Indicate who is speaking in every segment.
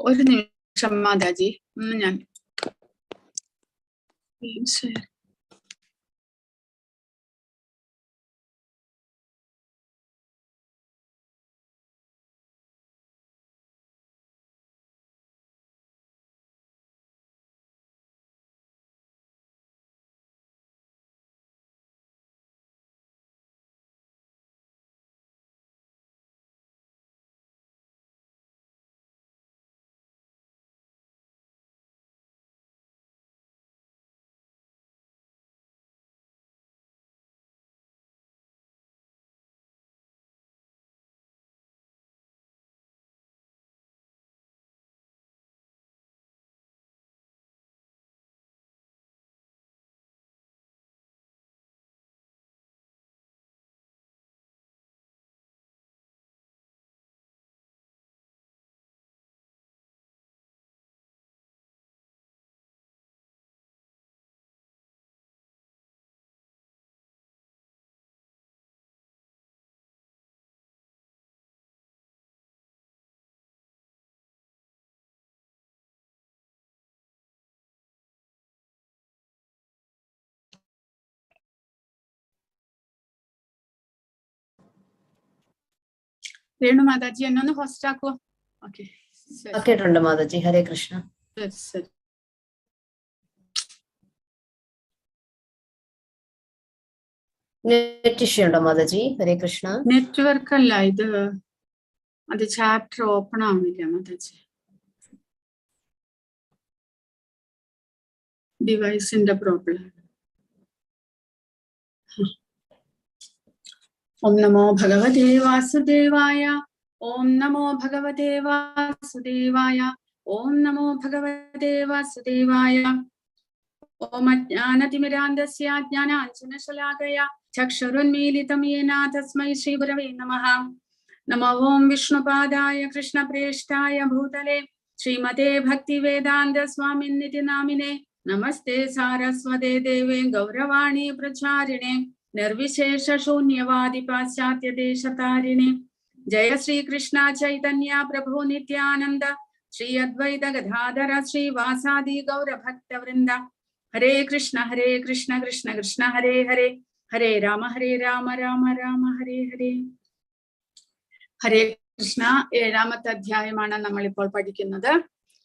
Speaker 1: ഒരു നിമിഷം മാതാജി, ഞാൻ രേണു മാതാജി എന്നെ ഒന്ന് ഹോസ്റ്റ് ആക്കുവോ?
Speaker 2: കേട്ടിട്ടുണ്ട് മാതാജി. ഹരേ കൃഷ്ണ.
Speaker 1: ശരി.
Speaker 2: നെറ്റ് ഇഷ്യൂ ഉണ്ടോ മാതാജി? ഹരേ കൃഷ്ണ.
Speaker 1: നെറ്റ്വർക്ക് അല്ല, അത് ചാപ്റ്റർ ഓപ്പൺ ആവുന്നില്ല മാതാജി. ഡിവൈസിന്റെ പ്രോബ്ലം. ഓം നമോ ഭഗവതേ വാസുദേവായ. ഓം നമോ ഭഗവതേ വാസുദേവായ. ഓം നമോ ഭഗവതേ വാസുദേവായ. ഓം അജ്ഞാനതിമിരാന്ധസ്യ ജ്ഞാനാഞ്ജനശലാകയ ചക്ഷുരുന്മീലിതം യേന തസ്മൈ ശ്രീഗുരവേ നമഃ. നമോ ഓം വിഷ്ണുപാദായ കൃഷ്ണപ്രേഷ്ഠായ ഭൂതലേ ശ്രീമതേ ഭക്തിവേദാന്ത സ്വാമിന്നിതി നാമിനെ. നമസ്തേ സാരസ്വതേ ദേവേ ഗൗരവാണി പ്രചാരിണേ നിർവിശേഷ ശൂന്യവാദി പാശ്ചാത്യ ദേശതാരിണേ. ജയ ശ്രീകൃഷ്ണ ചൈതന്യ പ്രഭു നിത്യാനന്ദ ശ്രീ അദ്വൈത ഗദാധര ശ്രീവാസാദി ഗൗരഭക്തവൃന്ദ. ഹരേ കൃഷ്ണ കൃഷ്ണ കൃഷ്ണ ഹരേ ഹരേ, ഹരേ രാമ രാമ രാമ ഹരേ ഹരേ. ഹരേ കൃഷ്ണ. 7ാമത്തെ അധ്യായമാണ് നമ്മളിപ്പോൾ പഠിക്കുന്നത്.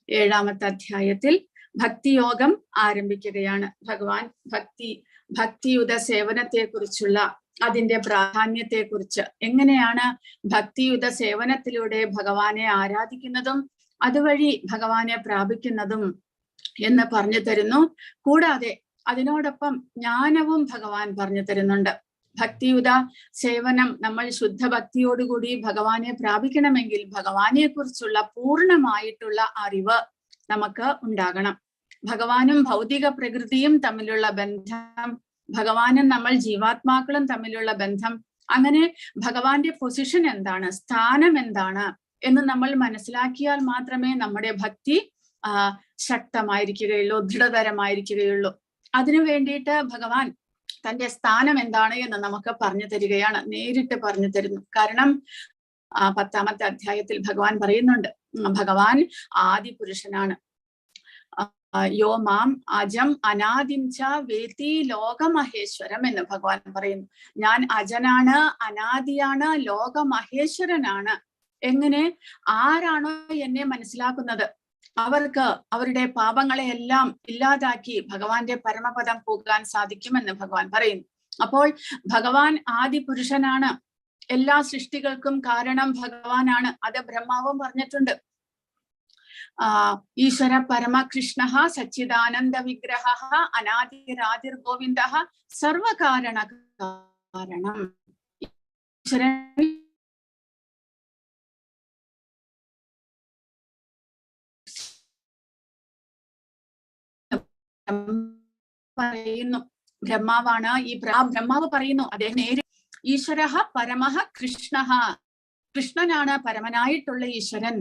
Speaker 1: 7ാമത്തെ അധ്യായത്തിൽ ഭക്തിയോഗം ആരംഭിക്കുകയാണ്. ഭഗവാൻ ഭക്തിയുത സേവനത്തെ കുറിച്ചുള്ള അതിന്റെ പ്രാധാന്യത്തെ കുറിച്ച്, എങ്ങനെയാണ് ഭക്തിയുത സേവനത്തിലൂടെ ഭഗവാനെ ആരാധിക്കുന്നതും അതുവഴി ഭഗവാനെ പ്രാപിക്കുന്നതും എന്ന് പറഞ്ഞു തരുന്നു. കൂടാതെ അതിനോടൊപ്പം ജ്ഞാനവും ഭഗവാൻ പറഞ്ഞു തരുന്നുണ്ട്. ഭക്തിയുത സേവനം, നമ്മൾ ശുദ്ധ ഭക്തിയോടുകൂടി ഭഗവാനെ പ്രാപിക്കണമെങ്കിൽ ഭഗവാനെ കുറിച്ചുള്ള പൂർണ്ണമായിട്ടുള്ള അറിവ് നമുക്ക് ഉണ്ടാകണം. ഭഗവാനും ഭൗതിക പ്രകൃതിയും തമ്മിലുള്ള ബന്ധം, ഭഗവാനും നമ്മൾ ജീവാത്മാക്കളും തമ്മിലുള്ള ബന്ധം, അങ്ങനെ ഭഗവാന്റെ പൊസിഷൻ എന്താണ്, സ്ഥാനം എന്താണ് എന്ന് നമ്മൾ മനസ്സിലാക്കിയാൽ മാത്രമേ നമ്മുടെ ഭക്തി ശക്തമായിരിക്കുകയുള്ളൂ, ദൃഢതരമായിരിക്കുകയുള്ളൂ. അതിനു വേണ്ടിയിട്ട് ഭഗവാൻ തന്റെ സ്ഥാനം എന്താണ് എന്ന് നമുക്ക് പറഞ്ഞു തരികയാണ്, നേരിട്ട് പറഞ്ഞു തരുന്നു. കാരണം 10ാമത്തെ അധ്യായത്തിൽ ഭഗവാൻ പറയുന്നുണ്ട്, ഭഗവാൻ ആദി പുരുഷനാണ്. യോ മാം അജം അനാദിം ച വേത്തി ലോകമഹേശ്വരം എന്ന് ഭഗവാൻ പറയുന്നു. ഞാൻ അജനാണ്, അനാദിയാണ്, ലോകമഹേശ്വരനാണ്. എങ്ങനെ? ആരാണോ എന്നെ മനസ്സിലാക്കുന്നത് അവർക്ക് അവരുടെ പാപങ്ങളെ എല്ലാം ഇല്ലാതാക്കി ഭഗവാന്റെ പരമപദം പോകാൻ സാധിക്കുമെന്ന് ഭഗവാൻ പറയുന്നു. അപ്പോൾ ഭഗവാൻ ആദി പുരുഷനാണ്, എല്ലാ സൃഷ്ടികൾക്കും കാരണം ഭഗവാനാണ്. അത് ബ്രഹ്മാവും പറഞ്ഞിട്ടുണ്ട്. ഈശ്വര പരമകൃഷ്ണ സച്ചിദാനന്ദ വിഗ്രഹ അനാദിരാദിർ ഗോവിന്ദ സർവകാരണ കാരണം. ഈശ്വരൻ പറയുന്നു, ബ്രഹ്മാവാണ്. ബ്രഹ്മാവ് പറയുന്നു, അദ്ദേഹം നേരെ ഈശ്വര പരമഃ കൃഷ്ണ, കൃഷ്ണനാണ് പരമനായിട്ടുള്ള ഈശ്വരൻ.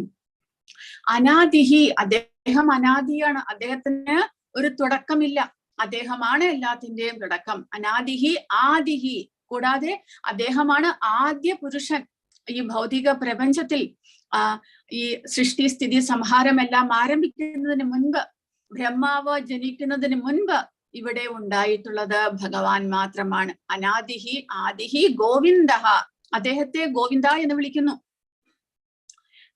Speaker 1: അനാദിഹി, അദ്ദേഹം അനാദിയാണ്, അദ്ദേഹത്തിന് ഒരു തുടക്കമില്ല, അദ്ദേഹമാണ് എല്ലാത്തിന്റെയും തുടക്കം. അനാദിഹി ആദിഹി, കൂടാതെ അദ്ദേഹമാണ് ആദ്യ പുരുഷൻ. ഈ ഭൗതിക പ്രപഞ്ചത്തിൽ ഈ സൃഷ്ടി സ്ഥിതി സംഹാരമെല്ലാം ആരംഭിക്കുന്നതിന് മുൻപ്, ബ്രഹ്മാവ് ജനിക്കുന്നതിന് മുൻപ് ഇവിടെ ഉണ്ടായിട്ടുള്ളത് ഭഗവാൻ മാത്രമാണ്. അനാദിഹി ആദിഹി ഗോവിന്ദ. അദ്ദേഹത്തെ ഗോവിന്ദ എന്ന് വിളിക്കുന്നു.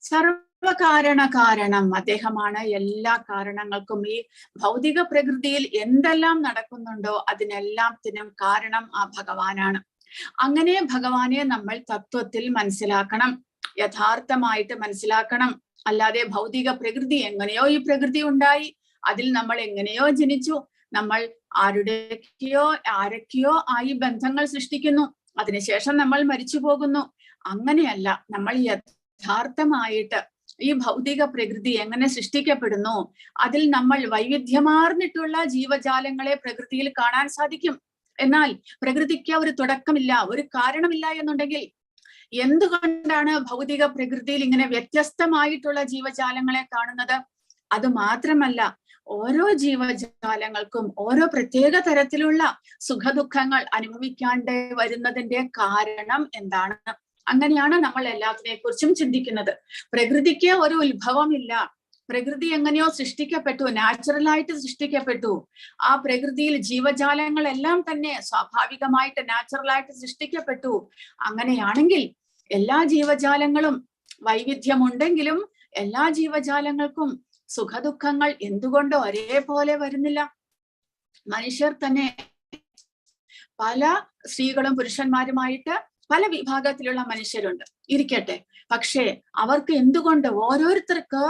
Speaker 1: സർവകാരണ കാരണം അദ്ദേഹമാണ്. എല്ലാ കാരണങ്ങൾക്കും, ഈ ഭൗതിക പ്രകൃതിയിൽ എന്തെല്ലാം നടക്കുന്നുണ്ടോ അതിനെല്ലാത്തിനും കാരണം ആ ഭഗവാനാണ്. അങ്ങനെ ഭഗവാനെ നമ്മൾ തത്വത്തിൽ മനസ്സിലാക്കണം, യഥാർത്ഥമായിട്ട് മനസ്സിലാക്കണം. അല്ലാതെ ഭൗതിക പ്രകൃതി എങ്ങനെയോ ഈ പ്രകൃതി ഉണ്ടായി, അതിൽ നമ്മൾ എങ്ങനെയോ ജനിച്ചു, നമ്മൾ ആരൊക്കെയോ ആയി ബന്ധങ്ങൾ സൃഷ്ടിക്കുന്നു, അതിനുശേഷം നമ്മൾ മരിച്ചു പോകുന്നു. അങ്ങനെയല്ല. നമ്മൾ യഥാർത്ഥമായിട്ട് ഈ ഭൗതിക പ്രകൃതി എങ്ങനെ സൃഷ്ടിക്കപ്പെടുന്നു, അതിൽ നമ്മൾ വൈവിധ്യമാർന്നിട്ടുള്ള ജീവജാലങ്ങളെ പ്രകൃതിയിൽ കാണാൻ സാധിക്കും. എന്നാൽ പ്രകൃതിക്ക് ഒരു തുടക്കമില്ല, ഒരു കാരണമില്ല എന്നുണ്ടെങ്കിൽ എന്തുകൊണ്ടാണ് ഭൗതിക പ്രകൃതിയിൽ ഇങ്ങനെ വ്യത്യസ്തമായിട്ടുള്ള ജീവജാലങ്ങളെ കാണുന്നത്? അത് മാത്രമല്ല, ഓരോ ജീവജാലങ്ങൾക്കും ഓരോ പ്രത്യേക തരത്തിലുള്ള സുഖദുഃഖങ്ങൾ അനുഭവിക്കാണ്ട് വരുന്നതിന്റെ കാരണം എന്താണ്? അങ്ങനെയാണ് നമ്മൾ എല്ലാത്തിനെ കുറിച്ചും ചിന്തിക്കുന്നത്. പ്രകൃതിക്ക് ഒരു ഉത്ഭവമില്ല. പ്രകൃതി എങ്ങനെയോ സൃഷ്ടിക്കപ്പെട്ടു, നാച്ചുറലായിട്ട് സൃഷ്ടിക്കപ്പെട്ടു. ആ പ്രകൃതിയിൽ ജീവജാലങ്ങളെല്ലാം തന്നെ സ്വാഭാവികമായിട്ട് നാച്ചുറലായിട്ട് സൃഷ്ടിക്കപ്പെട്ടു. അങ്ങനെയാണെങ്കിൽ എല്ലാ ജീവജാലങ്ങളും വൈവിധ്യമുണ്ടെങ്കിലും എല്ലാ ജീവജാലങ്ങൾക്കും സുഖദുഃഖങ്ങൾ എന്തുകൊണ്ട് ഒരേപോലെ വരുന്നില്ല? മനുഷ്യർ തന്നെ പല സ്ത്രീകളും പുരുഷന്മാരുമായിട്ട് പല വിഭാഗത്തിലുള്ള മനുഷ്യരുണ്ട്, ഇരിക്കട്ടെ. പക്ഷേ അവർക്ക് എന്തുകൊണ്ട് ഓരോരുത്തർക്ക്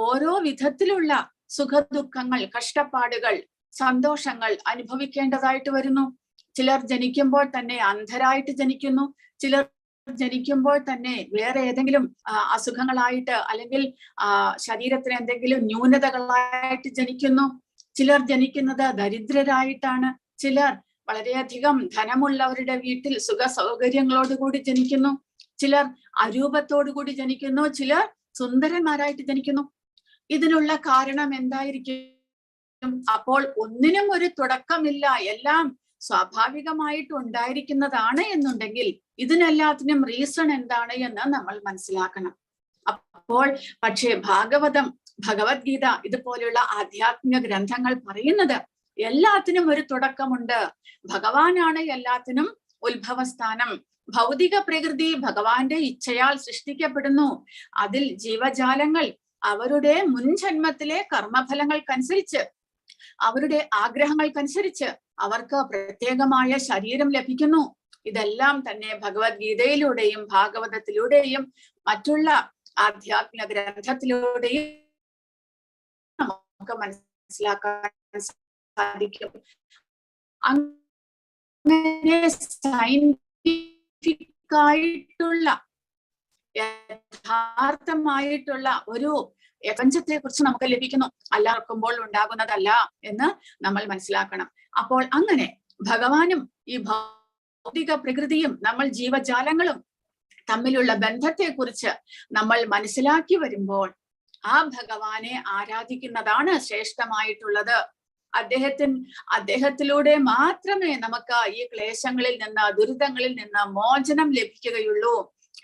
Speaker 1: ഓരോ വിധത്തിലുള്ള സുഖദുഃഖങ്ങൾ, കഷ്ടപ്പാടുകൾ, സന്തോഷങ്ങൾ അനുഭവിക്കേണ്ടതായിട്ട് വരുന്നു? ചിലർ ജനിക്കുമ്പോൾ തന്നെ അന്ധരായിട്ട് ജനിക്കുന്നു, ചിലർ ജനിക്കുമ്പോൾ തന്നെ വേറെ ഏതെങ്കിലും അസുഖങ്ങളായിട്ട് അല്ലെങ്കിൽ ശരീരത്തിന് എന്തെങ്കിലും ന്യൂനതകളായിട്ട് ജനിക്കുന്നു. ചിലർ ജനിക്കുന്നത് ദരിദ്രരായിട്ടാണ്, ചിലർ വളരെയധികം ധനമുള്ളവരുടെ വീട്ടിൽ സുഖ സൗകര്യങ്ങളോടുകൂടി ജനിക്കുന്നു, ചിലർ അരൂപത്തോടുകൂടി ജനിക്കുന്നു, ചിലർ സുന്ദരന്മാരായിട്ട് ജനിക്കുന്നു. ഇതിനുള്ള കാരണം എന്തായിരിക്കും? അപ്പോൾ ഒന്നിനും ഒരു തുടക്കമില്ല, എല്ലാം സ്വാഭാവികമായിട്ട് ഉണ്ടായിരിക്കുന്നതാണ് എന്നുണ്ടെങ്കിൽ ഇതിനെല്ലാത്തിനും റീസൺ എന്താണ് എന്ന് നമ്മൾ മനസ്സിലാക്കണം. അപ്പോൾ പക്ഷേ ഭഗവത്ഗീത ഇതുപോലുള്ള ആധ്യാത്മിക ഗ്രന്ഥങ്ങൾ പറയുന്നത് എല്ലാത്തിനും ഒരു തുടക്കമുണ്ട്. ഭഗവാനാണ് എല്ലാത്തിനും ഉത്ഭവസ്ഥാനം. ഭൗതിക പ്രകൃതി ഭഗവാന്റെ ഇച്ഛയാൽ സൃഷ്ടിക്കപ്പെടുന്നു. അതിൽ ജീവജാലങ്ങൾ അവരുടെ മുൻജന്മത്തിലെ കർമ്മഫലങ്ങൾക്കനുസരിച്ച്, അവരുടെ ആഗ്രഹങ്ങൾക്കനുസരിച്ച് അവർക്ക് പ്രത്യേകമായ ശരീരം ലഭിക്കുന്നു. ഇതെല്ലാം തന്നെ ഭഗവത്ഗീതയിലൂടെയും ഭാഗവതത്തിലൂടെയും മറ്റുള്ള ആധ്യാത്മിക ഗ്രന്ഥത്തിലൂടെയും നമുക്ക് മനസ്സിലാക്കാൻ സാധിക്കും. അങ്ങനെ സയന്റിഫിക് ആയിട്ടുള്ള യഥാർത്ഥമായിട്ടുള്ള ഒരു പ്രപഞ്ചത്തെ കുറിച്ച് നമുക്ക് ലഭിക്കുന്നു, അല്ലാർക്കുമ്പോൾ ഉണ്ടാകുന്നതല്ല എന്ന് നമ്മൾ മനസ്സിലാക്കണം. അപ്പോൾ അങ്ങനെ ഭഗവാനും ഈ ഭൗതിക പ്രകൃതിയും നമ്മൾ ജീവജാലങ്ങളും തമ്മിലുള്ള ബന്ധത്തെ കുറിച്ച് നമ്മൾ മനസ്സിലാക്കി വരുമ്പോൾ ആ ഭഗവാനെ ആരാധിക്കുന്നതാണ് ശ്രേഷ്ഠമായിട്ടുള്ളത്. അദ്ദേഹത്തിലൂടെ മാത്രമേ നമുക്ക് ഈ ക്ലേശങ്ങളിൽ നിന്ന്, ദുരിതങ്ങളിൽ നിന്ന് മോചനം ലഭിക്കുകയുള്ളൂ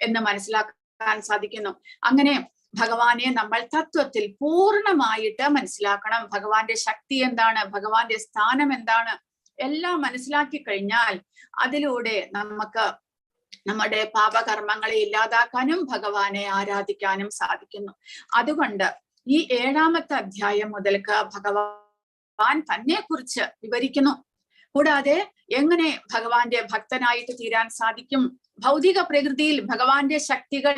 Speaker 1: എന്ന് മനസ്സിലാക്കാൻ സാധിക്കുന്നു. അങ്ങനെ ഭഗവാനെ നമ്മൾ തത്വത്തിൽ പൂർണ്ണമായിട്ട് മനസ്സിലാക്കണം. ഭഗവാന്റെ ശക്തി എന്താണ്, ഭഗവാന്റെ സ്ഥാനം എന്താണ്, എല്ലാം മനസ്സിലാക്കി കഴിഞ്ഞാൽ അതിലൂടെ നമുക്ക് നമ്മുടെ പാപകർമ്മങ്ങളെ ഇല്ലാതാക്കാനും ഭഗവാനെ ആരാധിക്കാനും സാധിക്കുന്നു. അതുകൊണ്ട് ഈ 7-ാമത്തെ അധ്യായം മുതൽക്ക് ഭഗവാൻ തന്നെ കുറിച്ച് വിവരിക്കുന്നു. കൂടാതെ എങ്ങനെ ഭഗവാന്റെ ഭക്തനായിട്ട് തീരാൻ സാധിക്കും, ഭൗതിക പ്രകൃതിയിൽ ഭഗവാന്റെ ശക്തികൾ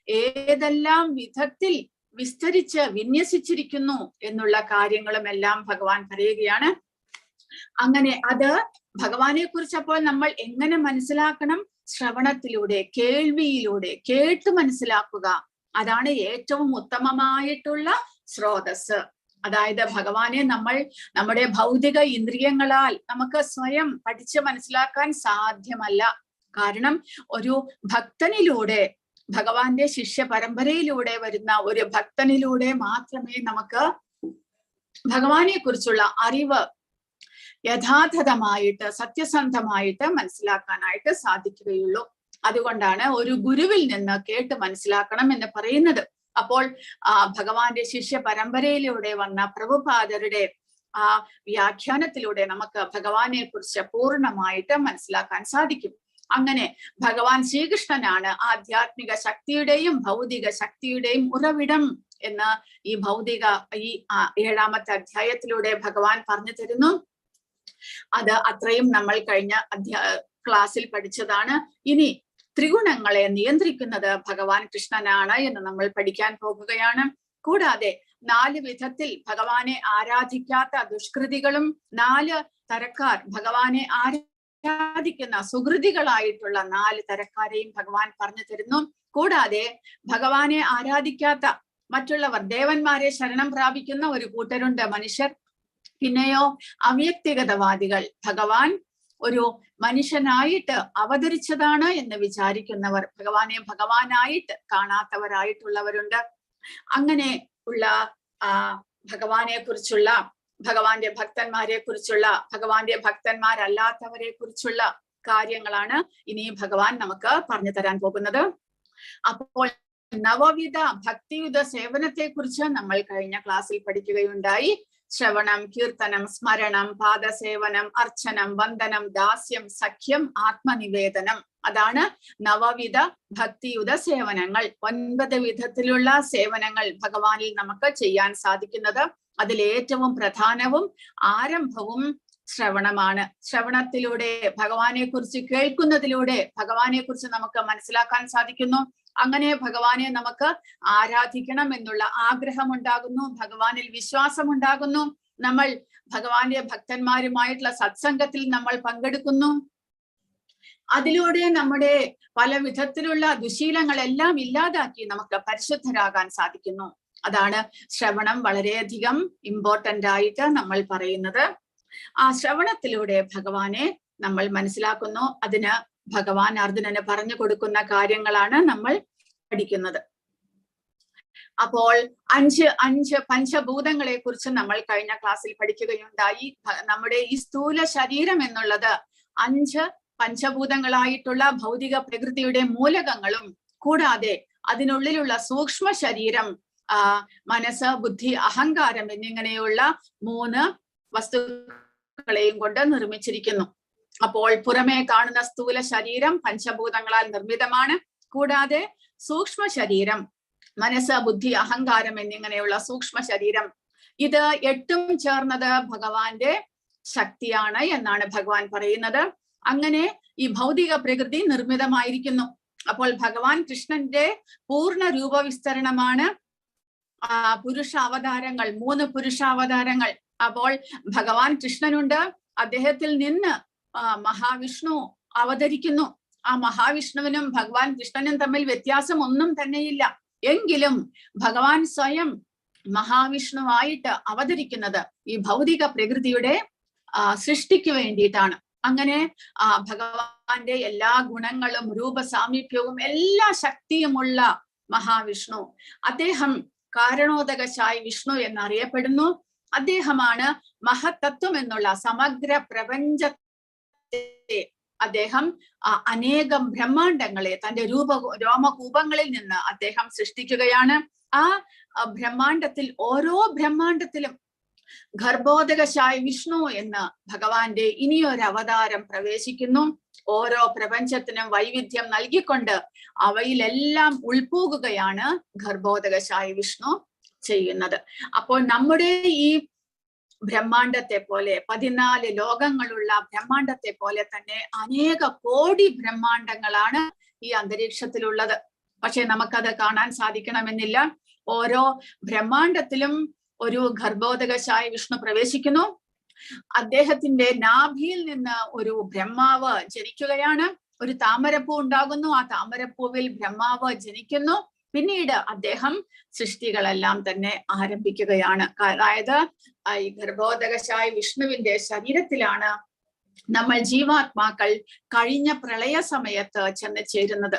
Speaker 1: ഏതെല്ലാം വിധത്തിൽ വിസ്തരിച്ച് വിന്യസിച്ചിരിക്കുന്നു എന്നുള്ള കാര്യങ്ങളും എല്ലാം ഭഗവാൻ പറയുകയാണ്. അങ്ങനെ അത് ഭഗവാനെ കുറിച്ച് അപ്പോൾ നമ്മൾ എങ്ങനെ മനസ്സിലാക്കണം? ശ്രവണത്തിലൂടെ, കേൾവിയിലൂടെ കേട്ട് മനസ്സിലാക്കുക. അതാണ് ഏറ്റവും ഉത്തമമായിട്ടുള്ള സ്രോതസ്. അതായത് ഭഗവാനെ നമ്മൾ നമ്മുടെ ഭൗതിക ഇന്ദ്രിയങ്ങളാൽ നമുക്ക് സ്വയം പഠിച്ച് മനസ്സിലാക്കാൻ സാധ്യമല്ല. കാരണം ഒരു ഭക്തനിലൂടെ, ഭഗവാന്റെ ശിഷ്യ പരമ്പരയിലൂടെ വരുന്ന ഒരു ഭക്തനിലൂടെ മാത്രമേ നമുക്ക് ഭഗവാനെ കുറിച്ചുള്ള അറിവ് യഥാർത്ഥമായിട്ട് സത്യസന്ധമായിട്ട് മനസ്സിലാക്കാനായിട്ട് സാധിക്കുകയുള്ളൂ. അതുകൊണ്ടാണ് ഒരു ഗുരുവിൽ നിന്ന് കേട്ട് മനസ്സിലാക്കണം എന്ന് പറയുന്നത്. അപ്പോൾ ഭഗവാന്റെ ശിഷ്യ പരമ്പരയിലൂടെ വന്ന പ്രഭുപാദരുടെ ആ വ്യാഖ്യാനത്തിലൂടെ നമുക്ക് ഭഗവാനെ കുറിച്ച് പൂർണ്ണമായിട്ട് മനസ്സിലാക്കാൻ സാധിക്കും. അങ്ങനെ ഭഗവാൻ ശ്രീകൃഷ്ണനാണ് ആധ്യാത്മിക ശക്തിയുടെയും ഭൗതിക ശക്തിയുടെയും ഉറവിടം എന്ന് ഈ 7ാമത്തെ അധ്യായത്തിലൂടെ ഭഗവാൻ പറഞ്ഞു തരുന്നു. അത് അത്രയും നമ്മൾ കഴിഞ്ഞ ക്ലാസ്സിൽ പഠിച്ചതാണ്. ഇനി ത്രിഗുണങ്ങളെ നിയന്ത്രിക്കുന്നത് ഭഗവാൻ കൃഷ്ണനാണ് എന്ന് നമ്മൾ പഠിക്കാൻ പോകുകയാണ്. കൂടാതെ 4 വിധത്തിൽ ഭഗവാനെ ആരാധിക്കാത്ത ദുഷ്കൃതികളും 4 തരക്കാർ ഭഗവാനെ ആരാധിക്കുന്ന സുഹൃതികളായിട്ടുള്ള 4 തരക്കാരെയും ഭഗവാൻ പറഞ്ഞു തരുന്നു. കൂടാതെ ഭഗവാനെ ആരാധിക്കാത്ത മറ്റുള്ളവർ ദേവന്മാരെ ശരണം പ്രാപിക്കുന്ന ഒരു കൂട്ടരുണ്ട് മനുഷ്യർ. പിന്നെയോ അവ്യക്തിഗതവാദികൾ, ഭഗവാൻ ഒരു മനുഷ്യനായിട്ട് അവതരിച്ചതാണ് എന്ന് വിചാരിക്കുന്നവർ, ഭഗവാനെ ഭഗവാനായിട്ട് കാണാത്തവരായിട്ടുള്ളവരുണ്ട്. അങ്ങനെ ഉള്ള ഭഗവാനെ കുറിച്ചുള്ള, ഭഗവാന്റെ ഭക്തന്മാരെ കുറിച്ചുള്ള, ഭഗവാന്റെ ഭക്തന്മാരല്ലാത്തവരെ കുറിച്ചുള്ള കാര്യങ്ങളാണ് ഇനി ഭഗവാൻ നമുക്ക് പറഞ്ഞു തരാൻ പോകുന്നത്. അപ്പോൾ നവവിധ ഭക്തിയുത സേവനത്തെ കുറിച്ച് നമ്മൾ കഴിഞ്ഞ ക്ലാസ്സിൽ പഠിക്കുകയുണ്ടായി. ശ്രവണം, കീർത്തനം, സ്മരണം, പാദസേവനം, അർച്ചനം, വന്ദനം, ദാസ്യം, സഖ്യം, ആത്മനിവേദനം. അതാണ് നവവിധ ഭക്തിയുത സേവനങ്ങൾ. 9 വിധത്തിലുള്ള സേവനങ്ങൾ ഭഗവാനിൽ നമുക്ക് ചെയ്യാൻ സാധിക്കുന്നത്. അതിലേറ്റവും പ്രധാനവും ആരംഭവും ശ്രവണമാണ്. ശ്രവണത്തിലൂടെ ഭഗവാനെ കുറിച്ച് കേൾക്കുന്നതിലൂടെ ഭഗവാനെ കുറിച്ച് നമുക്ക് മനസ്സിലാക്കാൻ സാധിക്കുന്നു. അങ്ങനെ ഭഗവാനെ നമുക്ക് ആരാധിക്കണം എന്നുള്ള ആഗ്രഹം ഉണ്ടാകുന്നു, ഭഗവാനിൽ വിശ്വാസം ഉണ്ടാകുന്നു. നമ്മൾ ഭഗവാന്റെ ഭക്തന്മാരുമായിട്ടുള്ള സത്സംഗത്തിൽ നമ്മൾ പങ്കെടുക്കുന്നു. അതിലൂടെ നമ്മുടെ പല വിധത്തിലുള്ള ദുശീലങ്ങളെല്ലാം ഇല്ലാതാക്കി നമുക്ക് പരിശുദ്ധരാകാൻ സാധിക്കുന്നു. അതാണ് ശ്രവണം വളരെയധികം ഇമ്പോർട്ടന്റ് ആയിട്ട് നമ്മൾ പറയുന്നത്. ആ ശ്രവണത്തിലൂടെ ഭഗവാനെ നമ്മൾ മനസ്സിലാക്കുന്നു. അതിന് ഭഗവാൻ അർജുനന് പറഞ്ഞു കൊടുക്കുന്ന കാര്യങ്ങളാണ് നമ്മൾ പഠിക്കുന്നത്. അപ്പോൾ 5 പഞ്ചഭൂതങ്ങളെ കുറിച്ച് നമ്മൾ കഴിഞ്ഞ ക്ലാസ്സിൽ പഠിക്കുകയുണ്ടായി. നമ്മുടെ ഈ സ്ഥൂല ശരീരം എന്നുള്ളത് 5 പഞ്ചഭൂതങ്ങളായിട്ടുള്ള ഭൗതിക പ്രകൃതിയുടെ മൂലകങ്ങളും, കൂടാതെ അതിനുള്ളിലുള്ള സൂക്ഷ്മ ശരീരം, മനസ്സ്, ബുദ്ധി, അഹങ്കാരം എന്നിങ്ങനെയുള്ള 3 വസ്തുക്കളെയും കൊണ്ട് നിർമ്മിച്ചിരിക്കുന്നു. അപ്പോൾ പുറമേ കാണുന്ന സ്ഥൂല ശരീരം പഞ്ചഭൂതങ്ങളാൽ നിർമ്മിതമാണ്. കൂടാതെ സൂക്ഷ്മ ശരീരം, മനസ്സ്, ബുദ്ധി, അഹങ്കാരം എന്നിങ്ങനെയുള്ള സൂക്ഷ്മ ശരീരം, ഇത് 8ഉം ചേർന്നത് ഭഗവാന്റെ ശക്തിയാണ് എന്നാണ് ഭഗവാൻ പറയുന്നത്. അങ്ങനെ ഈ ഭൗതിക പ്രകൃതി നിർമ്മിതമായിരിക്കുന്നു. അപ്പോൾ ഭഗവാൻ കൃഷ്ണന്റെ പൂർണ്ണ രൂപവിസ്തരണമാണ് പുരുഷാവതാരങ്ങൾ, 3 പുരുഷാവതാരങ്ങൾ. അപ്പോൾ ഭഗവാൻ കൃഷ്ണനുണ്ട്, അദ്ദേഹത്തിൽ നിന്ന് മഹാവിഷ്ണു അവതരിക്കുന്നു. ആ മഹാവിഷ്ണുവിനും ഭഗവാൻ കൃഷ്ണനും തമ്മിൽ വ്യത്യാസം ഒന്നും തന്നെയില്ല. എങ്കിലും ഭഗവാൻ സ്വയം മഹാവിഷ്ണുവായിട്ട് അവതരിക്കുന്നത് ഈ ഭൗതിക പ്രകൃതിയുടെ സൃഷ്ടിക്ക് വേണ്ടിയിട്ടാണ്. അങ്ങനെ ഭഗവാന്റെ എല്ലാ ഗുണങ്ങളും രൂപസാമീപ്യവും എല്ലാ ശക്തിയുമുള്ള മഹാവിഷ്ണു, അദ്ദേഹം കാരണോദകശായി വിഷ്ണു എന്നറിയപ്പെടുന്നു. അദ്ദേഹമാണ് മഹത്തത്വം എന്നുള്ള സമഗ്ര പ്രപഞ്ചത്തെ അദ്ദേഹം അനേകം ബ്രഹ്മാണ്ടങ്ങളെ തന്റെ രോമകൂപങ്ങളിൽ നിന്ന് അദ്ദേഹം സൃഷ്ടിക്കുകയാണ്. ആ ബ്രഹ്മാണ്ടത്തിൽ ഓരോ ബ്രഹ്മാണ്ടത്തിലും ഗർഭോദകശായി വിഷ്ണു എന്ന് ഭഗവാന്റെ ഇനിയൊരു അവതാരം പ്രവേശിക്കുന്നു. ഓരോ പ്രപഞ്ചത്തിനും വൈവിധ്യം നൽകിക്കൊണ്ട് അവയിലെല്ലാം ഉൾപോകുകയാണ് ഗർഭോദകശായി വിഷ്ണു ചെയ്യുന്നത്. അപ്പോൾ നമ്മുടെ ഈ ബ്രഹ്മാണ്ടത്തെ പോലെ 14 ലോകങ്ങളുള്ള ബ്രഹ്മാണ്ടത്തെ പോലെ തന്നെ അനേക കോടി ബ്രഹ്മാണ്ടങ്ങളാണ് ഈ അന്തരീക്ഷത്തിലുള്ളത്. പക്ഷെ നമുക്കത് കാണാൻ സാധിക്കണമെന്നില്ല. ഓരോ ബ്രഹ്മാണ്ടത്തിലും ഒരു ഗർഭോദകശായി വിഷ്ണു പ്രവേശിക്കുന്നു. അദ്ദേഹത്തിന്റെ നാഭിയിൽ നിന്ന് ഒരു ബ്രഹ്മാവ് ജനിക്കുകയാണ്. ഒരു താമരപ്പൂ ഉണ്ടാകുന്നു. ആ താമരപ്പൂവിൽ ബ്രഹ്മാവ് ജനിക്കുന്നു. പിന്നീട് അദ്ദേഹം സൃഷ്ടികളെല്ലാം തന്നെ ആരംഭിക്കുകയാണ്. അതായത് ഈ ഗർഭോദകശായി വിഷ്ണുവിന്റെ ശരീരത്തിലാണ് നമ്മൾ ജീവാത്മാക്കൾ കഴിഞ്ഞ പ്രളയ സമയത്ത് ചെന്ന് ചേരുന്നത്.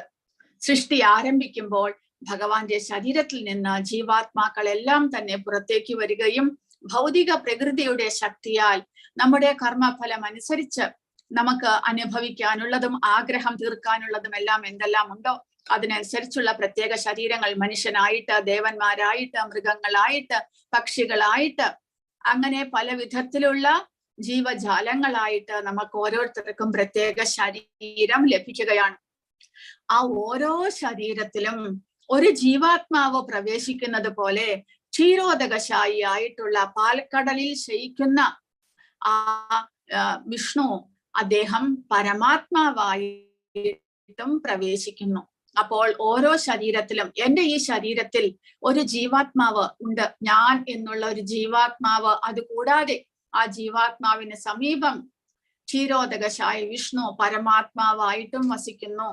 Speaker 1: സൃഷ്ടി ആരംഭിക്കുമ്പോൾ ഭഗവാന്റെ ശരീരത്തിൽ നിന്ന് ജീവാത്മാക്കളെല്ലാം തന്നെ പുറത്തേക്ക് വരികയും ഭൗതിക പ്രകൃതിയുടെ ശക്തിയാൽ നമ്മുടെ കർമ്മഫലം അനുസരിച്ച് നമുക്ക് അനുഭവിക്കാനുള്ളതും ആഗ്രഹം തീർക്കാനുള്ളതും എല്ലാം എന്തെല്ലാം ഉണ്ടോ അതിനനുസരിച്ചുള്ള പ്രത്യേക ശരീരങ്ങൾ, മനുഷ്യനായിട്ട്, ദേവന്മാരായിട്ട്, മൃഗങ്ങളായിട്ട്, പക്ഷികളായിട്ട്, അങ്ങനെ പല വിധത്തിലുള്ള ജീവജാലങ്ങളായിട്ട് നമുക്ക് ഓരോരുത്തർക്കും പ്രത്യേക ശരീരം ലഭിക്കുകയാണ്. ആ ഓരോ ശരീരത്തിലും ഒരു ജീവാത്മാവ് പ്രവേശിക്കുന്നത് പോലെ ക്ഷീരോദകശായി ആയിട്ടുള്ള പാൽക്കടലിൽ ശയിക്കുന്ന ആ വിഷ്ണു, അദ്ദേഹം പരമാത്മാവായിട്ടും പ്രവേശിക്കുന്നു. അപ്പോൾ ഓരോ ശരീരത്തിലും, എന്റെ ഈ ശരീരത്തിൽ ഒരു ജീവാത്മാവ് ഉണ്ട്, ഞാൻ എന്നുള്ള ഒരു ജീവാത്മാവ്, അതുകൂടാതെ ആ ജീവാത്മാവിന് സമീപം ക്ഷീരോദകശായി വിഷ്ണു പരമാത്മാവായിട്ടും വസിക്കുന്നു.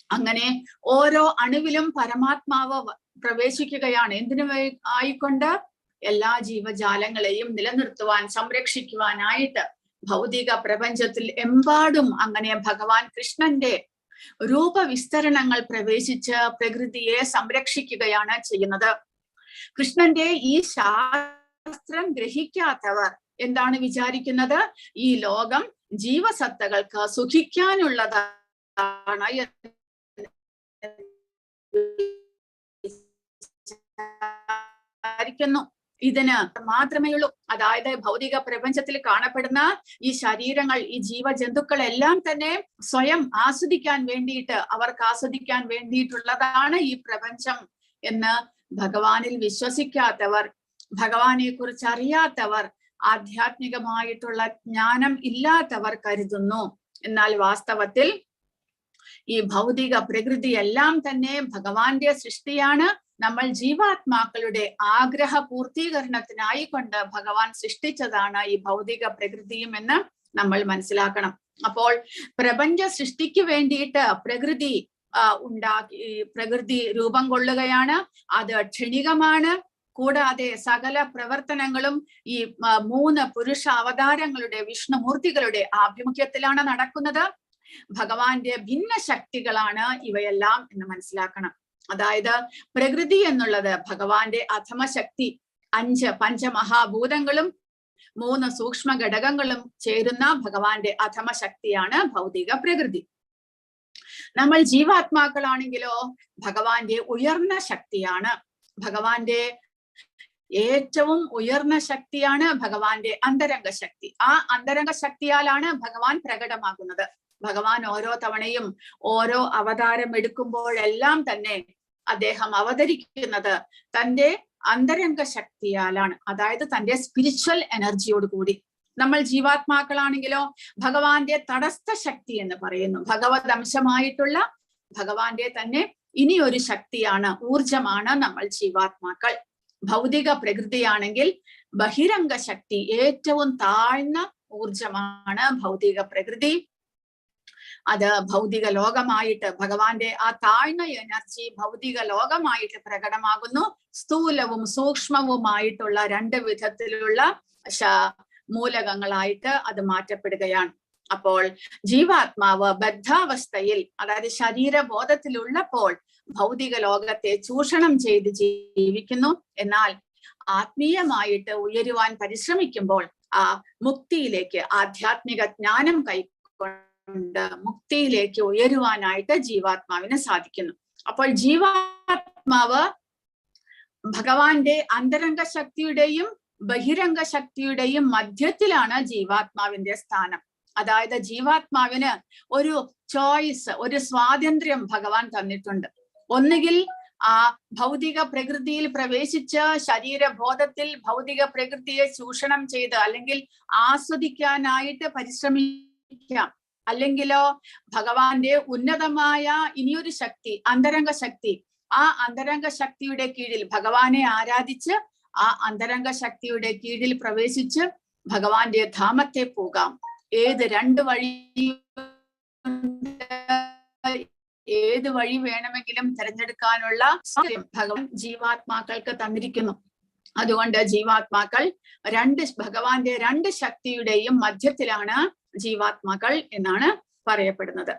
Speaker 1: അങ്ങനെ ഓരോ അണുവിലും പരമാത്മാവ് പ്രവേശിക്കുകയാണ്. എന്തിനു ആയിക്കൊണ്ട്? എല്ലാ ജീവജാലങ്ങളെയും നിലനിർത്തുവാൻ, സംരക്ഷിക്കുവാനായിട്ട്. ഭൗതിക പ്രപഞ്ചത്തിൽ എമ്പാടും അങ്ങനെ ഭഗവാൻ കൃഷ്ണന്റെ രൂപവിസ്തരണങ്ങൾ പ്രവേശിച്ച് പ്രകൃതിയെ സംരക്ഷിക്കുകയാണ് ചെയ്യുന്നത്. കൃഷ്ണന്റെ ഈ ശാസ്ത്രം ഗ്രഹിക്കാത്തവർ എന്താണ് വിചാരിക്കുന്നത്? ഈ ലോകം ജീവസത്തകൾക്ക് സുഖിക്കാനുള്ളതാണ് വിചാരിക്കുന്നു. ഇതിന് മാത്രമേ ഉള്ളൂ. അതായത് ഭൗതിക പ്രപഞ്ചത്തിൽ കാണപ്പെടുന്ന ഈ ശരീരങ്ങൾ, ഈ ജീവജന്തുക്കളെല്ലാം തന്നെ സ്വയം ആസ്വദിക്കാൻ വേണ്ടിയിട്ട്, അവർക്ക് ആസ്വദിക്കാൻ വേണ്ടിയിട്ടുള്ളതാണ് ഈ പ്രപഞ്ചം എന്ന് ഭഗവാനിൽ വിശ്വസിക്കാത്തവർ, ഭഗവാനെ കുറിച്ച് അറിയാത്തവർ, ആധ്യാത്മികമായിട്ടുള്ള ജ്ഞാനം ഇല്ലാത്തവർ കരുതുന്നു. എന്നാൽ വാസ്തവത്തിൽ ഈ ഭൗതിക പ്രകൃതി എല്ലാം തന്നെ ഭഗവാന്റെ സൃഷ്ടിയാണ്. നമ്മൾ ജീവാത്മാക്കളുടെ ആഗ്രഹ പൂർത്തീകരണത്തിനായി കൊണ്ട് ഭഗവാൻ സൃഷ്ടിച്ചതാണ് ഈ ഭൗതിക പ്രകൃതിയും എന്ന് നമ്മൾ മനസ്സിലാക്കണം. അപ്പോൾ പ്രപഞ്ച സൃഷ്ടിക്ക് വേണ്ടിയിട്ട് പ്രകൃതി പ്രകൃതി രൂപം കൊള്ളുകയാണ്. അത് ക്ഷണികമാണ്. കൂടാതെ സകല പ്രവർത്തനങ്ങളും ഈ 3 പുരുഷ അവതാരങ്ങളുടെ, വിഷ്ണുമൂർത്തികളുടെ ആഭിമുഖ്യത്തിലാണ് നടക്കുന്നത്. ഭഗവാന്റെ ഭിന്ന ശക്തികളാണ് ഇവയെല്ലാം എന്ന് മനസ്സിലാക്കണം. അതായത് പ്രകൃതി എന്നുള്ളത് ഭഗവാന്റെ അധമശക്തി, 5 പഞ്ചമഹാഭൂതങ്ങളും 3 സൂക്ഷ്മ ഘടകങ്ങളും ചേരുന്ന ഭഗവാന്റെ അധമശക്തിയാണ് ഭൗതിക പ്രകൃതി. നമ്മൾ ജീവാത്മാക്കളാണെങ്കിലോ ഭഗവാന്റെ ഉയർന്ന ശക്തിയാണ്. ഭഗവാന്റെ ഏറ്റവും ഉയർന്ന ശക്തിയാണ് ഭഗവാന്റെ അന്തരംഗ ശക്തി. ആ അന്തരംഗ ശക്തിയാലാണ് ഭഗവാൻ പ്രകടമാകുന്നത്. ഭഗവാൻ ഓരോ തവണയും ഓരോ അവതാരം എടുക്കുമ്പോഴെല്ലാം തന്നെ അദ്ദേഹം അവതരിക്കുന്നത് തന്റെ അന്തരംഗ ശക്തിയാലാണ്, അതായത് തന്റെ സ്പിരിച്വൽ എനർജിയോട് കൂടി. നമ്മൾ ജീവാത്മാക്കളാണെങ്കിലോ ഭഗവാന്റെ തടസ്ഥ ശക്തി എന്ന് പറയുന്നു. ഭഗവത് അംശമായിട്ടുള്ള ഭഗവാന്റെ തന്നെ ഇനിയൊരു ശക്തിയാണ്, ഊർജമാണ് നമ്മൾ ജീവാത്മാക്കൾ. ഭൗതിക പ്രകൃതിയാണെങ്കിൽ ബഹിരംഗ ശക്തി, ഏറ്റവും താഴ്ന്ന ഊർജമാണ് ഭൗതിക പ്രകൃതി. അത് ഭൗതിക ലോകമായിട്ട്, ഭഗവാന്റെ ആ താഴ്ന്ന എനർജി ഭൗതിക ലോകമായിട്ട് പ്രകടമാകുന്നു. സ്ഥൂലവും സൂക്ഷ്മവുമായിട്ടുള്ള 2 വിധത്തിലുള്ള മൂലകങ്ങളായിട്ട് അത് മാറ്റപ്പെടുകയാണ്. അപ്പോൾ ജീവാത്മാവ് ബദ്ധാവസ്ഥയിൽ, അതായത് ശരീരബോധത്തിലുള്ളപ്പോൾ ഭൗതിക ലോകത്തെ ചൂഷണം ചെയ്ത് ജീവിക്കുന്നു. എന്നാൽ ആത്മീയമായിട്ട് ഉയരുവാൻ പരിശ്രമിക്കുമ്പോൾ ആ മുക്തിയിലേക്ക്, ആധ്യാത്മിക ജ്ഞാനം കൈക്കൊണ്ട് മുക്തിയിലേക്ക് ഉയരുവാനായിട്ട് ജീവാത്മാവിന് സാധിക്കുന്നു. അപ്പോൾ ജീവാത്മാവ് ഭഗവാന്റെ അന്തരംഗ ശക്തിയുടെയും ബഹിരംഗ ശക്തിയുടെയും മധ്യത്തിലാണ് ജീവാത്മാവിന്റെ സ്ഥാനം. അതായത് ജീവാത്മാവിന് ഒരു ചോയ്സ്, ഒരു സ്വാതന്ത്ര്യം ഭഗവാൻ തന്നിട്ടുണ്ട്. ഒന്നുകിൽ ആ ഭൗതിക പ്രകൃതിയിൽ പ്രവേശിച്ച് ശരീരബോധത്തിൽ ഭൗതിക പ്രകൃതിയെ ചൂഷണം ചെയ്ത് അല്ലെങ്കിൽ ആസ്വദിക്കാനായിട്ട് പരിശ്രമിക്കാം. അല്ലെങ്കിലോ ഭഗവാന്റെ ഉന്നതമായ ഇനിയൊരു ശക്തി, അന്തരംഗ ശക്തി, ആ അന്തരംഗ ശക്തിയുടെ കീഴിൽ ഭഗവാനെ ആരാധിച്ച് ആ അന്തരംഗ ശക്തിയുടെ കീഴിൽ പ്രവേശിച്ച് ഭഗവാന്റെ ധാമത്തെ പോകാം. ഏത് 2 വഴി, ഏത് വഴി വേണമെങ്കിലും തിരഞ്ഞെടുക്കാനുള്ള സ്വാതന്ത്ര്യം ഭഗവാൻ ജീവാത്മാക്കൾക്ക് തന്നിരിക്കുന്നു. അതുകൊണ്ട് ജീവാത്മാക്കൾ ഭഗവാന്റെ 2 ശക്തിയുടെയും മധ്യത്തിലാണ് ജീവാത്മാക്കൾ എന്നാണ് പറയപ്പെടുന്നത്.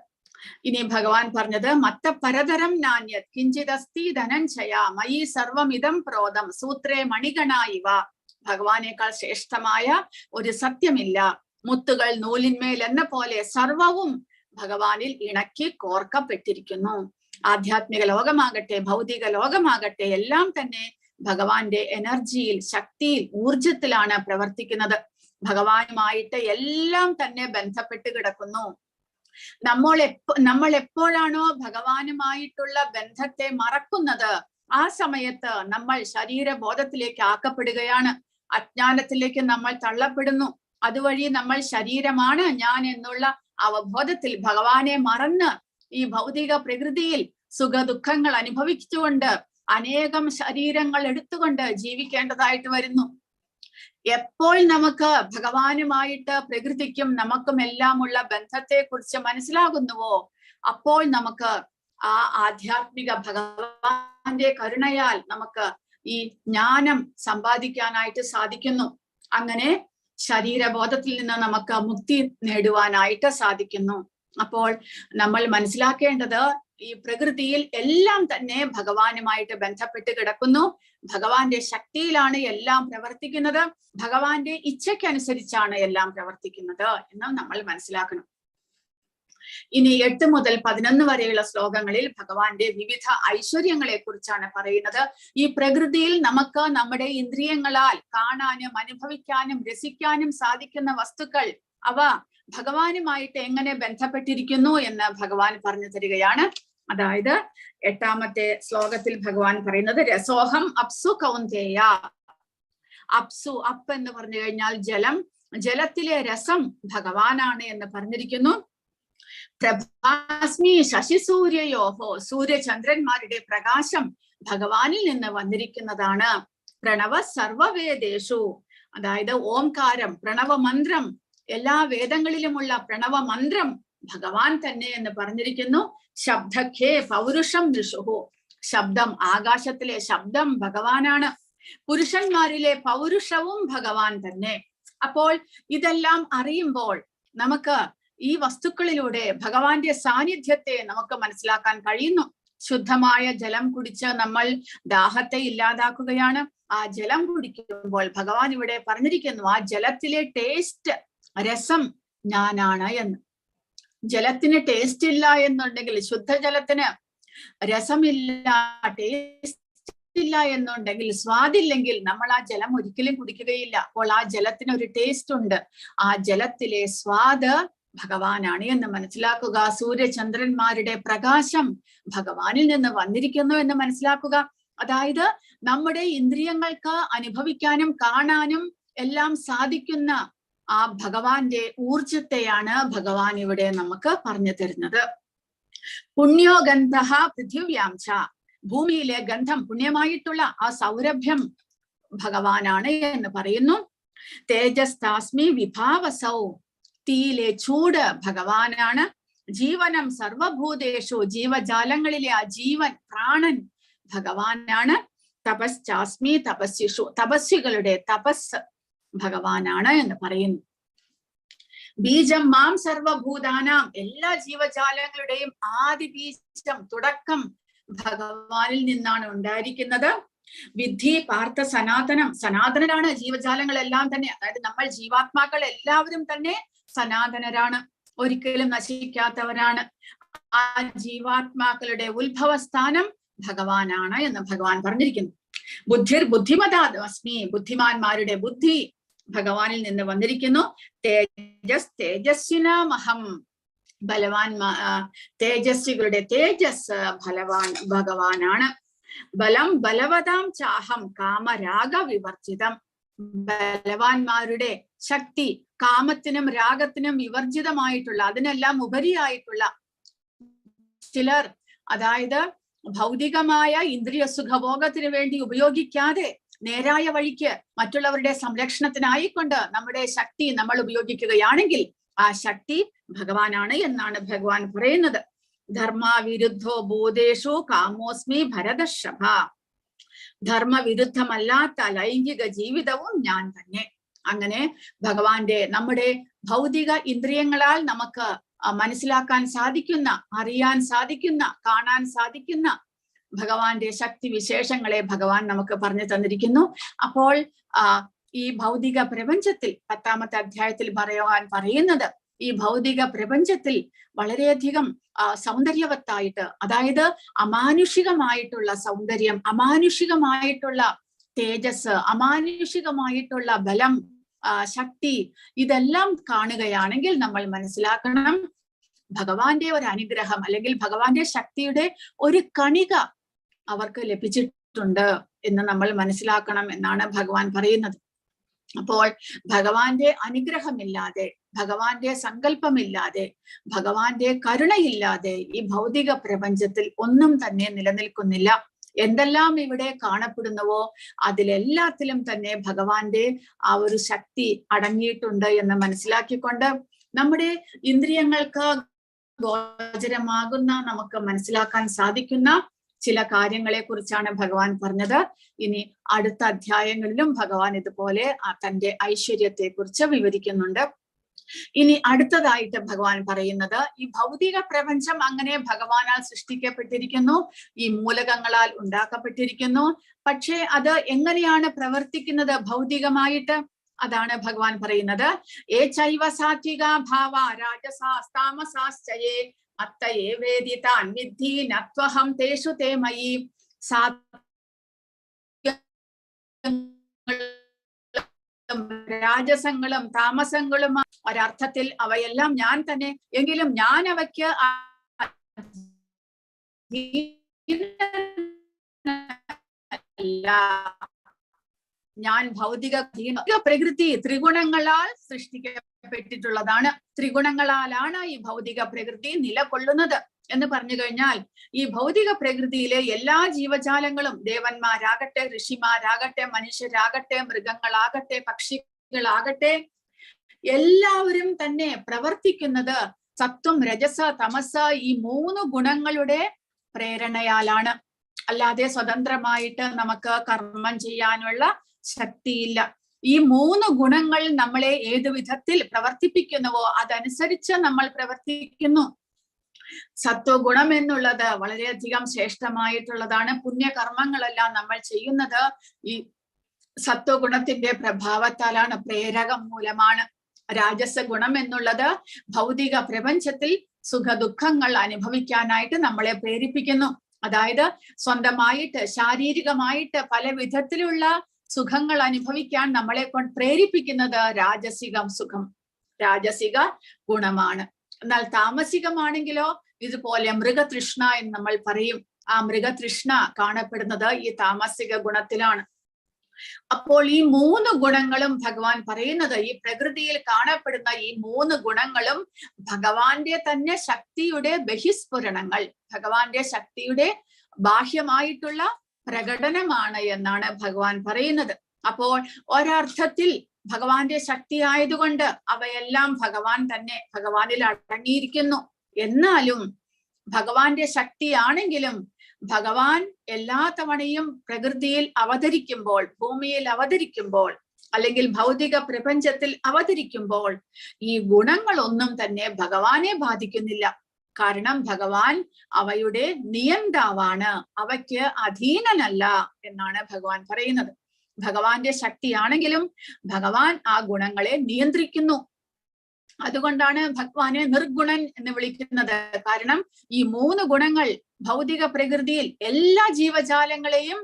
Speaker 1: ഇനി ഭഗവാൻ പറഞ്ഞത് മത്ത പരതരം നാന്യത് കിഞ്ചിദസ്തി ധനഞ്ജയ മയി സർവമിതം പ്രോതം സൂത്രേ മണിഗണ ഇവ. ഭഗവാനേക്കാൾ ശ്രേഷ്ഠമായ ഒരു സത്യമില്ല, മുത്തുകൾ നൂലിന്മേൽ എന്ന പോലെ സർവവും ഭഗവാനിൽ ഇണക്കി കോർക്കപ്പെട്ടിരിക്കുന്നു. ആധ്യാത്മിക ലോകമാകട്ടെ ഭൗതിക ലോകമാകട്ടെ എല്ലാം തന്നെ ഭഗവാന്റെ എനർജിയിൽ, ശക്തിയിൽ, ഊർജത്തിലാണ് പ്രവർത്തിക്കുന്നത്. ഭഗവാനുമായിട്ട് എല്ലാം തന്നെ ബന്ധപ്പെട്ട് കിടക്കുന്നു. നമ്മൾ എപ്പോഴാണോ ഭഗവാനുമായിട്ടുള്ള ബന്ധത്തെ മറക്കുന്നത്, ആ സമയത്ത് നമ്മൾ ശരീരബോധത്തിലേക്ക് ആക്കപ്പെടുകയാണ്. അജ്ഞാനത്തിലേക്ക് നമ്മൾ തള്ളപ്പെടുന്നു. അതുവഴി നമ്മൾ ശരീരമാണ് ഞാൻ എന്നുള്ള അവബോധത്തിൽ ഭഗവാനെ മറന്ന് ഈ ഭൗതിക പ്രകൃതിയിൽ സുഖദുഃഖങ്ങൾ അനുഭവിച്ചുകൊണ്ട് അനേകം ശരീരങ്ങൾ എടുത്തുകൊണ്ട് ജീവിക്കേണ്ടതായിട്ട് വരുന്നു. എപ്പോൾ നമുക്ക് ഭഗവാനുമായിട്ട് പ്രകൃതിക്കും നമുക്കും എല്ലാമുള്ള ബന്ധത്തെ കുറിച്ച് മനസ്സിലാകുന്നുവോ, അപ്പോൾ നമുക്ക് ആ ആധ്യാത്മിക ഭഗവാന്റെ കരുണയാൽ നമുക്ക് ഈ ജ്ഞാനം സമ്പാദിക്കാനായിട്ട് സാധിക്കുന്നു. അങ്ങനെ ശരീരബോധത്തിൽ നിന്ന് നമുക്ക് മുക്തി നേടുവാനായിട്ട് സാധിക്കുന്നു. അപ്പോൾ നമ്മൾ മനസ്സിലാക്കേണ്ടത്, ഈ പ്രകൃതിയിൽ എല്ലാം തന്നെ ഭഗവാനുമായിട്ട് ബന്ധപ്പെട്ട് കിടക്കുന്നു. ഭഗവാന്റെ ശക്തിയിലാണ് എല്ലാം പ്രവർത്തിക്കുന്നത്. ഭഗവാന്റെ ഇച്ഛയ്ക്കനുസരിച്ചാണ് എല്ലാം പ്രവർത്തിക്കുന്നത് എന്ന് നമ്മൾ മനസ്സിലാക്കണം. ഇനി 8 മുതൽ 11 വരെയുള്ള ശ്ലോകങ്ങളിൽ ഭഗവാന്റെ വിവിധ ഐശ്വര്യങ്ങളെ കുറിച്ചാണ് പറയുന്നത്. ഈ പ്രകൃതിയിൽ നമുക്ക് നമ്മുടെ ഇന്ദ്രിയങ്ങളാൽ കാണാനും അനുഭവിക്കാനും രസിക്കാനും സാധിക്കുന്ന വസ്തുക്കൾ, അവ ഭഗവാനുമായിട്ട് എങ്ങനെ ബന്ധപ്പെട്ടിരിക്കുന്നു എന്ന് ഭഗവാൻ പറഞ്ഞു തരികയാണ്. അതായത് 8ാമത്തെ ശ്ലോകത്തിൽ ഭഗവാൻ പറയുന്നത്, രസോഹം അപ്സു കൗന്ദേയ. അപ്സു, അപ്പ് എന്ന് പറഞ്ഞു കഴിഞ്ഞാൽ ജലം, ജലത്തിലെ രസം ഭഗവാനാണ് എന്ന് പറഞ്ഞിരിക്കുന്നു. പ്രഭാസ്മി ശശിസൂര്യയോഹോ, സൂര്യചന്ദ്രന്മാരുടെ പ്രകാശം ഭഗവാനിൽ നിന്ന് വന്നിരിക്കുന്നതാണ്. പ്രണവ സർവവേദേഷു, അതായത് ഓംകാരം, പ്രണവ മന്ത്രം, എല്ലാ വേദങ്ങളിലുമുള്ള പ്രണവ മന്ത്രം ഭഗവാൻ തന്നെ എന്ന് പറഞ്ഞിരിക്കുന്നു. ശബ്ദഖേ പൗരുഷം ഋഷുഹു, ശബ്ദം, ആകാശത്തിലെ ശബ്ദം ഭഗവാനാണ്. പുരുഷന്മാരിലെ പൗരുഷവും ഭഗവാൻ തന്നെ. അപ്പോൾ ഇതെല്ലാം അറിയുമ്പോൾ നമുക്ക് ഈ വസ്തുക്കളിലൂടെ ഭഗവാന്റെ സാന്നിധ്യത്തെ നമുക്ക് മനസ്സിലാക്കാൻ കഴിയുന്നു. ശുദ്ധമായ ജലം കുടിച്ച് നമ്മൾ ദാഹത്തെ ഇല്ലാതാക്കുകയാണ്. ആ ജലം കുടിക്കുമ്പോൾ ഭഗവാൻ ഇവിടെ പറഞ്ഞിരിക്കുന്നു, ആ ജലത്തിലെ ടേസ്റ്റ്, രസം ഞാനാണ് എന്ന്. ജലത്തിന് ടേസ്റ്റ് ഇല്ല എന്നുണ്ടെങ്കിൽ, ശുദ്ധജലത്തിന് രസമില്ല, ടേസ്റ്റ് ഇല്ല എന്നുണ്ടെങ്കിൽ, സ്വാദില്ലെങ്കിൽ നമ്മൾ ആ ജലം ഒരിക്കലും കുടിക്കുകയില്ല. അപ്പോൾ ആ ജലത്തിന് ഒരു ടേസ്റ്റ് ഉണ്ട്. ആ ജലത്തിലെ സ്വാദ് ഭഗവാനാണ് എന്ന് മനസ്സിലാക്കുക. സൂര്യചന്ദ്രന്മാരുടെ പ്രകാശം ഭഗവാനിൽ നിന്ന് വന്നിരിക്കുന്നു എന്ന് മനസ്സിലാക്കുക. അതായത് നമ്മുടെ ഇന്ദ്രിയങ്ങൾക്ക് അനുഭവിക്കാനും കാണാനും എല്ലാം സാധിക്കുന്ന ആ ഭഗവാന്റെ ഊർജത്തെയാണ് ഭഗവാൻ ഇവിടെ നമുക്ക് പറഞ്ഞു തരുന്നത്. പുണ്യോ ഗന്ധ പൃഥിവ്യാംശ, ഭൂമിയിലെ ഗന്ധം, പുണ്യമായിട്ടുള്ള ആ സൗരഭ്യം ഭഗവാനാണ് എന്ന് പറയുന്നു. തേജസ്താസ്മി വിഭാവസൗ, തീയിലെ ചൂട് ഭഗവാനാണ്. ജീവനം സർവഭൂതേഷു, ജീവജാലങ്ങളിലെ ആ ജീവൻ, പ്രാണൻ ഭഗവാനാണ്. തപശ്ചാസ്മി തപസ്യഷു, തപസ്വികളുടെ തപസ് ഭഗവാനാണ് എന്ന് പറയുന്നു. ബീജം മാം സർവഭൂതാനാം, എല്ലാ ജീവജാലങ്ങളുടെയും ആദി ബീജം, തുടക്കം ഭഗവാനിൽ നിന്നാണ് ഉണ്ടായിരിക്കുന്നത്. വിദ്ധി പാർത്ഥ സനാതനം, സനാതനരാണ് ജീവജാലങ്ങളെല്ലാം തന്നെ. അതായത് നമ്മൾ ജീവാത്മാക്കൾ എല്ലാവരും തന്നെ സനാതനരാണ്, ഒരിക്കലും നശിക്കാത്തവരാണ്. ആ ജീവാത്മാക്കളുടെ ഉത്ഭവസ്ഥാനം ഭഗവാനാണ് എന്ന് ഭഗവാൻ പറഞ്ഞിരിക്കുന്നു. ബുദ്ധിർ ബുദ്ധിമതാസ്മി, ബുദ്ധിമാന്മാരുടെ ബുദ്ധി ഭഗവാനിൽ നിന്ന് വന്നിരിക്കുന്നു. തേജസ് തേജസ്വിനാമഹം, തേജസ്വികളുടെ തേജസ് ഭഗവാനാണ്. ബലം ബലവതാം ചാഹം കാമരാഗ വിവർജിതം, ബലവാന്മാരുടെ ശക്തി കാമത്തിനും രാഗത്തിനും വിവർജിതമായിട്ടുള്ള, അതിനെല്ലാം ഉപരിയായിട്ടുള്ള ചിലർ, അതായത് ഭൗതികമായ ഇന്ദ്രിയ സുഖഭോഗത്തിന് വേണ്ടി ഉപയോഗിക്കാതെ നേരായ വഴിക്ക് മറ്റുള്ളവരുടെ സംരക്ഷണത്തിനായിക്കൊണ്ട് നമ്മുടെ ശക്തി നമ്മൾ ഉപയോഗിക്കുകയാണെങ്കിൽ ആ ശക്തി ഭഗവാനാണ് എന്നാണ് ഭഗവാൻ പറയുന്നത്. ധർമ്മവിരുദ്ധോ ഭൂതേഷു കാമോസ്മി ഭരതർഷഭ, ധർമ്മവിരുദ്ധമല്ലാത്ത ലൈംഗിക ജീവിതവും ഞാൻ തന്നെ. അങ്ങനെ ഭഗവാന്റെ, നമ്മുടെ ഭൗതിക ഇന്ദ്രിയങ്ങളാൽ നമുക്ക് മനസ്സിലാക്കാൻ സാധിക്കുന്ന, അറിയാൻ സാധിക്കുന്ന, കാണാൻ സാധിക്കുന്ന ഭഗവാന്റെ ശക്തി വിശേഷങ്ങളെ ഭഗവാൻ നമുക്ക് പറഞ്ഞു തന്നിരിക്കുന്നു. അപ്പോൾ ഈ ഭൗതിക പ്രപഞ്ചത്തിൽ 10ാമത്തെ അധ്യായത്തിൽ പറയാൻ പറയുന്നത്, ഈ ഭൗതിക പ്രപഞ്ചത്തിൽ വളരെയധികം സൗന്ദര്യവത്തായിട്ട്, അതായത് അമാനുഷികമായിട്ടുള്ള സൗന്ദര്യം, അമാനുഷികമായിട്ടുള്ള തേജസ്, അമാനുഷികമായിട്ടുള്ള ബലം, ശക്തി, ഇതെല്ലാം കാണുകയാണെങ്കിൽ നമ്മൾ മനസ്സിലാക്കണം ഭഗവാന്റെ ഒരു അനുഗ്രഹം അല്ലെങ്കിൽ ഭഗവാന്റെ ശക്തിയുടെ ഒരു കണിക അവർക്ക് ലഭിച്ചിട്ടുണ്ട് എന്ന് നമ്മൾ മനസ്സിലാക്കണം എന്നാണ് ഭഗവാൻ പറയുന്നത്. അപ്പോൾ ഭഗവാന്റെ അനുഗ്രഹമില്ലാതെ, ഭഗവാന്റെ സങ്കല്പമില്ലാതെ, ഭഗവാന്റെ കരുണയില്ലാതെ ഈ ഭൗതിക പ്രപഞ്ചത്തിൽ ഒന്നും തന്നെ നിലനിൽക്കുന്നില്ല. എന്തെല്ലാം ഇവിടെ കാണപ്പെടുന്നുവോ അതിലെല്ലാത്തിലും തന്നെ ഭഗവാന്റെ ആ ഒരു ശക്തി അടങ്ങിയിട്ടുണ്ട് എന്ന് മനസ്സിലാക്കിക്കൊണ്ട് നമ്മുടെ ഇന്ദ്രിയങ്ങൾക്ക് ഗോചരമാകുന്ന, നമുക്ക് മനസ്സിലാക്കാൻ സാധിക്കുന്ന ചില കാര്യങ്ങളെ കുറിച്ചാണ് ഭഗവാൻ പറഞ്ഞത്. ഇനി അടുത്ത അധ്യായങ്ങളിലും ഭഗവാൻ ഇതുപോലെ തന്റെ ഐശ്വര്യത്തെ കുറിച്ച് വിവരിക്കുന്നുണ്ട്. ഇനി അടുത്തതായിട്ട് ഭഗവാൻ പറയുന്നത്, ഈ ഭൗതിക പ്രപഞ്ചം അങ്ങനെ ഭഗവാനാൽ സൃഷ്ടിക്കപ്പെട്ടിരിക്കുന്നു, ഈ മൂലകങ്ങളാൽ ഉണ്ടാക്കപ്പെട്ടിരിക്കുന്നു. പക്ഷേ അത് എങ്ങനെയാണ് പ്രവർത്തിക്കുന്നത് ഭൗതികമായിട്ട്? അതാണ് ഭഗവാൻ പറയുന്നത്. ഏ ചൈവ സാത്വിക ഭാവ രാജസാസ്താമസാശ്ചയേ മത്തയേ വേദിതാൻ വിദ്ധി നത്വഹം തേഷു തേ മയി. രാജസങ്ങളും താമസങ്ങളും ഒരർത്ഥത്തിൽ അവയെല്ലാം ഞാൻ തന്നെ, എങ്കിലും ഞാൻ അവയ്ക്ക് ഞാൻ ഭൗതിക പ്രകൃതി ത്രിഗുണങ്ങളാൽ സൃഷ്ടിക്കപ്പെട്ടിട്ടുള്ളതാണ്. ത്രിഗുണങ്ങളാലാണ് ഈ ഭൗതിക പ്രകൃതി നിലകൊള്ളുന്നത് എന്ന് പറഞ്ഞു കഴിഞ്ഞാൽ, ഈ ഭൗതിക പ്രകൃതിയിലെ എല്ലാ ജീവജാലങ്ങളും, ദേവന്മാരാകട്ടെ, ഋഷിമാരാകട്ടെ, മനുഷ്യരാകട്ടെ, മൃഗങ്ങളാകട്ടെ, പക്ഷികളാകട്ടെ, എല്ലാവരും തന്നെ പ്രവർത്തിക്കുന്നത് സത്വം, രജസ, തമസ ഈ 3 ഗുണങ്ങളുടെ പ്രേരണയാലാണ്. അല്ലാതെ സ്വതന്ത്രമായിട്ട് നമുക്ക് കർമ്മം ചെയ്യാനുള്ള ശക്തിയില്ല. ഈ 3 ഗുണങ്ങൾ നമ്മളെ ഏതു വിധത്തിൽ പ്രവർത്തിപ്പിക്കുന്നുവോ അതനുസരിച്ച് നമ്മൾ പ്രവർത്തിക്കുന്നു. സത്വഗുണം എന്നുള്ളത് വളരെയധികം ശ്രേഷ്ഠമായിട്ടുള്ളതാണ്. പുണ്യകർമ്മങ്ങളെല്ലാം നമ്മൾ ചെയ്യുന്നത് ഈ സത്വഗുണത്തിന്റെ പ്രഭാവത്താലാണ്, പ്രേരകം മൂലമാണ്. രാജസ ഗുണം എന്നുള്ളത് ഭൗതിക പ്രപഞ്ചത്തിൽ സുഖദുഃഖങ്ങൾ അനുഭവിക്കാനായിട്ട് നമ്മളെ പ്രേരിപ്പിക്കുന്നു. അതായത് സ്വന്തമായിട്ട് ശാരീരികമായിട്ട് പല വിധത്തിലുള്ള സുഖങ്ങൾ അനുഭവിക്കാൻ നമ്മളെ പ്രേരിപ്പിക്കുന്നത് രാജസിക ഗുണമാണ്. എന്നാൽ താമസികമാണെങ്കിലോ ഇതുപോലെ മൃഗതൃഷ്ണ എന്ന് നമ്മൾ പറയും. ആ മൃഗതൃഷ്ണ കാണപ്പെടുന്നത് ഈ താമസിക ഗുണത്തിലാണ്. അപ്പോൾ ഈ 3 ഗുണങ്ങളും ഭഗവാൻ പറയുന്നത്, ഈ പ്രകൃതിയിൽ കാണപ്പെടുന്ന ഈ 3 ഗുണങ്ങളും ഭഗവാന്റെ തന്നെ ശക്തിയുടെ ബഹിസ്ഫുരണങ്ങൾ, ഭഗവാന്റെ ശക്തിയുടെ ബാഹ്യമായിട്ടുള്ള പ്രകടനമാണ് എന്നാണ് ഭഗവാൻ പറയുന്നത്. അപ്പോൾ ഒരർത്ഥത്തിൽ ഭഗവാന്റെ ശക്തി ആയതുകൊണ്ട് അവയെല്ലാം ഭഗവാൻ തന്നെ, ഭഗവാനിൽ അടങ്ങിയിരിക്കുന്നു. എന്നാലും ഭഗവാന്റെ ശക്തിയാണെങ്കിലും ഭഗവാൻ എല്ലാ തവണയും പ്രകൃതിയിൽ അവതരിക്കുമ്പോൾ, ഭൂമിയിൽ അവതരിക്കുമ്പോൾ, അല്ലെങ്കിൽ ഭൗതിക പ്രപഞ്ചത്തിൽ അവതരിക്കുമ്പോൾ ഈ ഗുണങ്ങളൊന്നും തന്നെ ഭഗവാനെ ബാധിക്കുന്നില്ല. കാരണം ഭഗവാൻ അവയുടെ നിയന്താവാണ്, അവയ്ക്ക് അധീനനല്ല എന്നാണ് ഭഗവാൻ പറയുന്നത്. ഭഗവാന്റെ ശക്തിയാണെങ്കിലും ഭഗവാൻ ആ ഗുണങ്ങളെ നിയന്ത്രിക്കുന്നു. അതുകൊണ്ടാണ് ഭഗവാനെ നിർഗുണൻ എന്ന് വിളിക്കുന്നത്. കാരണം ഈ 3 ഗുണങ്ങൾ ഭൗതിക പ്രകൃതിയിൽ എല്ലാ ജീവജാലങ്ങളെയും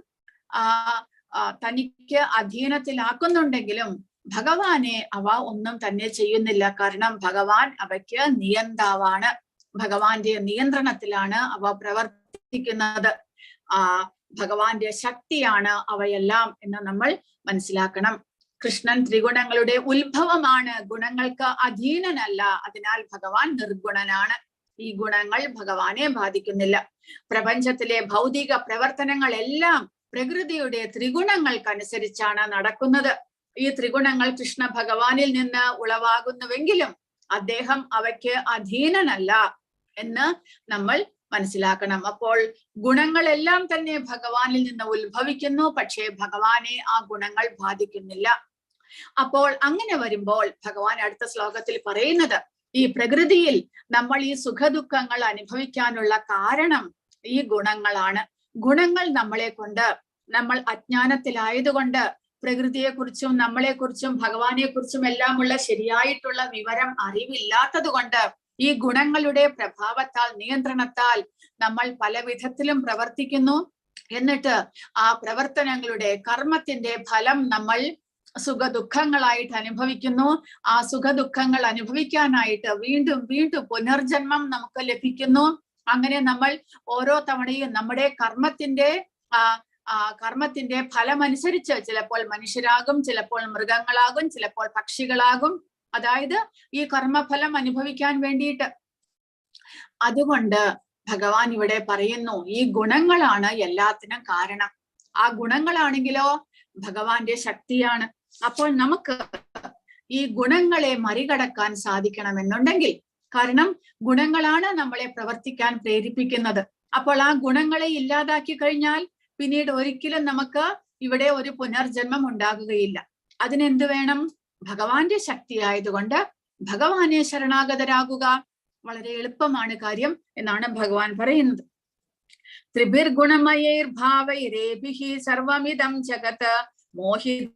Speaker 1: തനിക്ക് അധീനത്തിലാക്കുന്നുണ്ടെങ്കിലും ഭഗവാനെ അവ ഒന്നും തന്നെ ചെയ്യുന്നില്ല. കാരണം ഭഗവാൻ അവയ്ക്ക് നിയന്താവാണ്, ഭഗവാന്റെ നിയന്ത്രണത്തിലാണ് അവ പ്രവർത്തിക്കുന്നത്. ഭഗവാന്റെ ശക്തിയാണ് അവയെല്ലാം എന്ന് നമ്മൾ മനസ്സിലാക്കണം. കൃഷ്ണൻ ത്രിഗുണങ്ങളുടെ ഉത്ഭവമാണ്, ഗുണങ്ങൾക്ക് അധീനനല്ല. അതിനാൽ ഭഗവാൻ നിർഗുണനാണ്. ഈ ഗുണങ്ങൾ ഭഗവാനെ ബാധിക്കുന്നില്ല. പ്രപഞ്ചത്തിലെ ഭൗതിക പ്രവർത്തനങ്ങളെല്ലാം പ്രകൃതിയുടെ ത്രിഗുണങ്ങൾക്കനുസരിച്ചാണ് നടക്കുന്നത്. ഈ ത്രിഗുണങ്ങൾ കൃഷ്ണ ഭഗവാനിൽ നിന്ന് ഉളവാകുന്നുവെങ്കിലും അദ്ദേഹം അവയ്ക്ക് അധീനനല്ല എന്ന് നമ്മൾ മനസ്സിലാക്കണം. അപ്പോൾ ഗുണങ്ങളെല്ലാം തന്നെ ഭഗവാനിൽ നിന്ന് ഉത്ഭവിക്കുന്നു, പക്ഷേ ഭഗവാനെ ആ ഗുണങ്ങൾ ബാധിക്കുന്നില്ല. അപ്പോൾ അങ്ങനെ വരുമ്പോൾ ഭഗവാൻ അടുത്ത ശ്ലോകത്തിൽ പറയുന്നത്, ഈ പ്രകൃതിയിൽ നമ്മൾ ഈ സുഖദുഃഖങ്ങൾ അനുഭവിക്കാനുള്ള കാരണം ഈ ഗുണങ്ങളാണ്. ഗുണങ്ങൾ നമ്മളെ കൊണ്ട്, നമ്മൾ അജ്ഞാനത്തിലായതുകൊണ്ട് പ്രകൃതിയെക്കുറിച്ചും നമ്മളെക്കുറിച്ചും ഭഗവാനെക്കുറിച്ചും എല്ലാമുള്ള ശരിയായിട്ടുള്ള വിവരം അറിവില്ലാത്തത് കൊണ്ട് ഈ ഗുണങ്ങളുടെ പ്രഭാവത്താൽ നിയന്ത്രണത്താൽ നമ്മൾ പല വിധത്തിലും പ്രവർത്തിക്കുന്നു. എന്നിട്ട് ആ പ്രവർത്തനങ്ങളുടെ കർമ്മത്തിന്റെ ഫലം നമ്മൾ സുഖദുഃഖങ്ങളായിട്ട് അനുഭവിക്കുന്നു. ആ സുഖദുഃഖങ്ങൾ അനുഭവിക്കാനായിട്ട് വീണ്ടും വീണ്ടും പുനർജന്മം നമുക്ക് ലഭിക്കുന്നു. അങ്ങനെ നമ്മൾ ഓരോ തവണയും നമ്മുടെ കർമ്മത്തിന്റെ ഫലമനുസരിച്ച് ചിലപ്പോൾ മനുഷ്യരാകും, ചിലപ്പോൾ മൃഗങ്ങളാകും, ചിലപ്പോൾ പക്ഷികളാകും. അതായത് ഈ കർമ്മഫലം അനുഭവിക്കാൻ വേണ്ടിയിട്ട്. അതുകൊണ്ട് ഭഗവാൻ ഇവിടെ പറയുന്നു, ഈ ഗുണങ്ങളാണ് എല്ലാത്തിനും കാരണം. ആ ഗുണങ്ങളാണെങ്കിലോ ഭഗവാന്റെ ശക്തിയാണ്. അപ്പോൾ നമുക്ക് ഈ ഗുണങ്ങളെ മറികടക്കാൻ സാധിക്കണമെന്നുണ്ടെങ്കിൽ, കാരണം ഗുണങ്ങളാണ് നമ്മളെ പ്രവർത്തിക്കാൻ പ്രേരിപ്പിക്കുന്നത്. അപ്പോൾ ആ ഗുണങ്ങളെ ഇല്ലാതാക്കി കഴിഞ്ഞാൽ പിന്നീട് ഒരിക്കലും നമുക്ക് ഇവിടെ ഒരു പുനർജന്മം ഉണ്ടാകുകയില്ല. അതിനെന്ത് വേണം? ഭഗവാന്റെ ശക്തി ആയതുകൊണ്ട് ഭഗവാനെ ശരണാഗതരാകുക. വളരെ എളുപ്പമാണ് കാര്യം എന്നാണ് ഭഗവാൻ പറയുന്നത്. ത്രിഭിർഗുണമയൈർ ഭാവൈരേഭിഹി സർവമിദം ജഗത് മോഹിത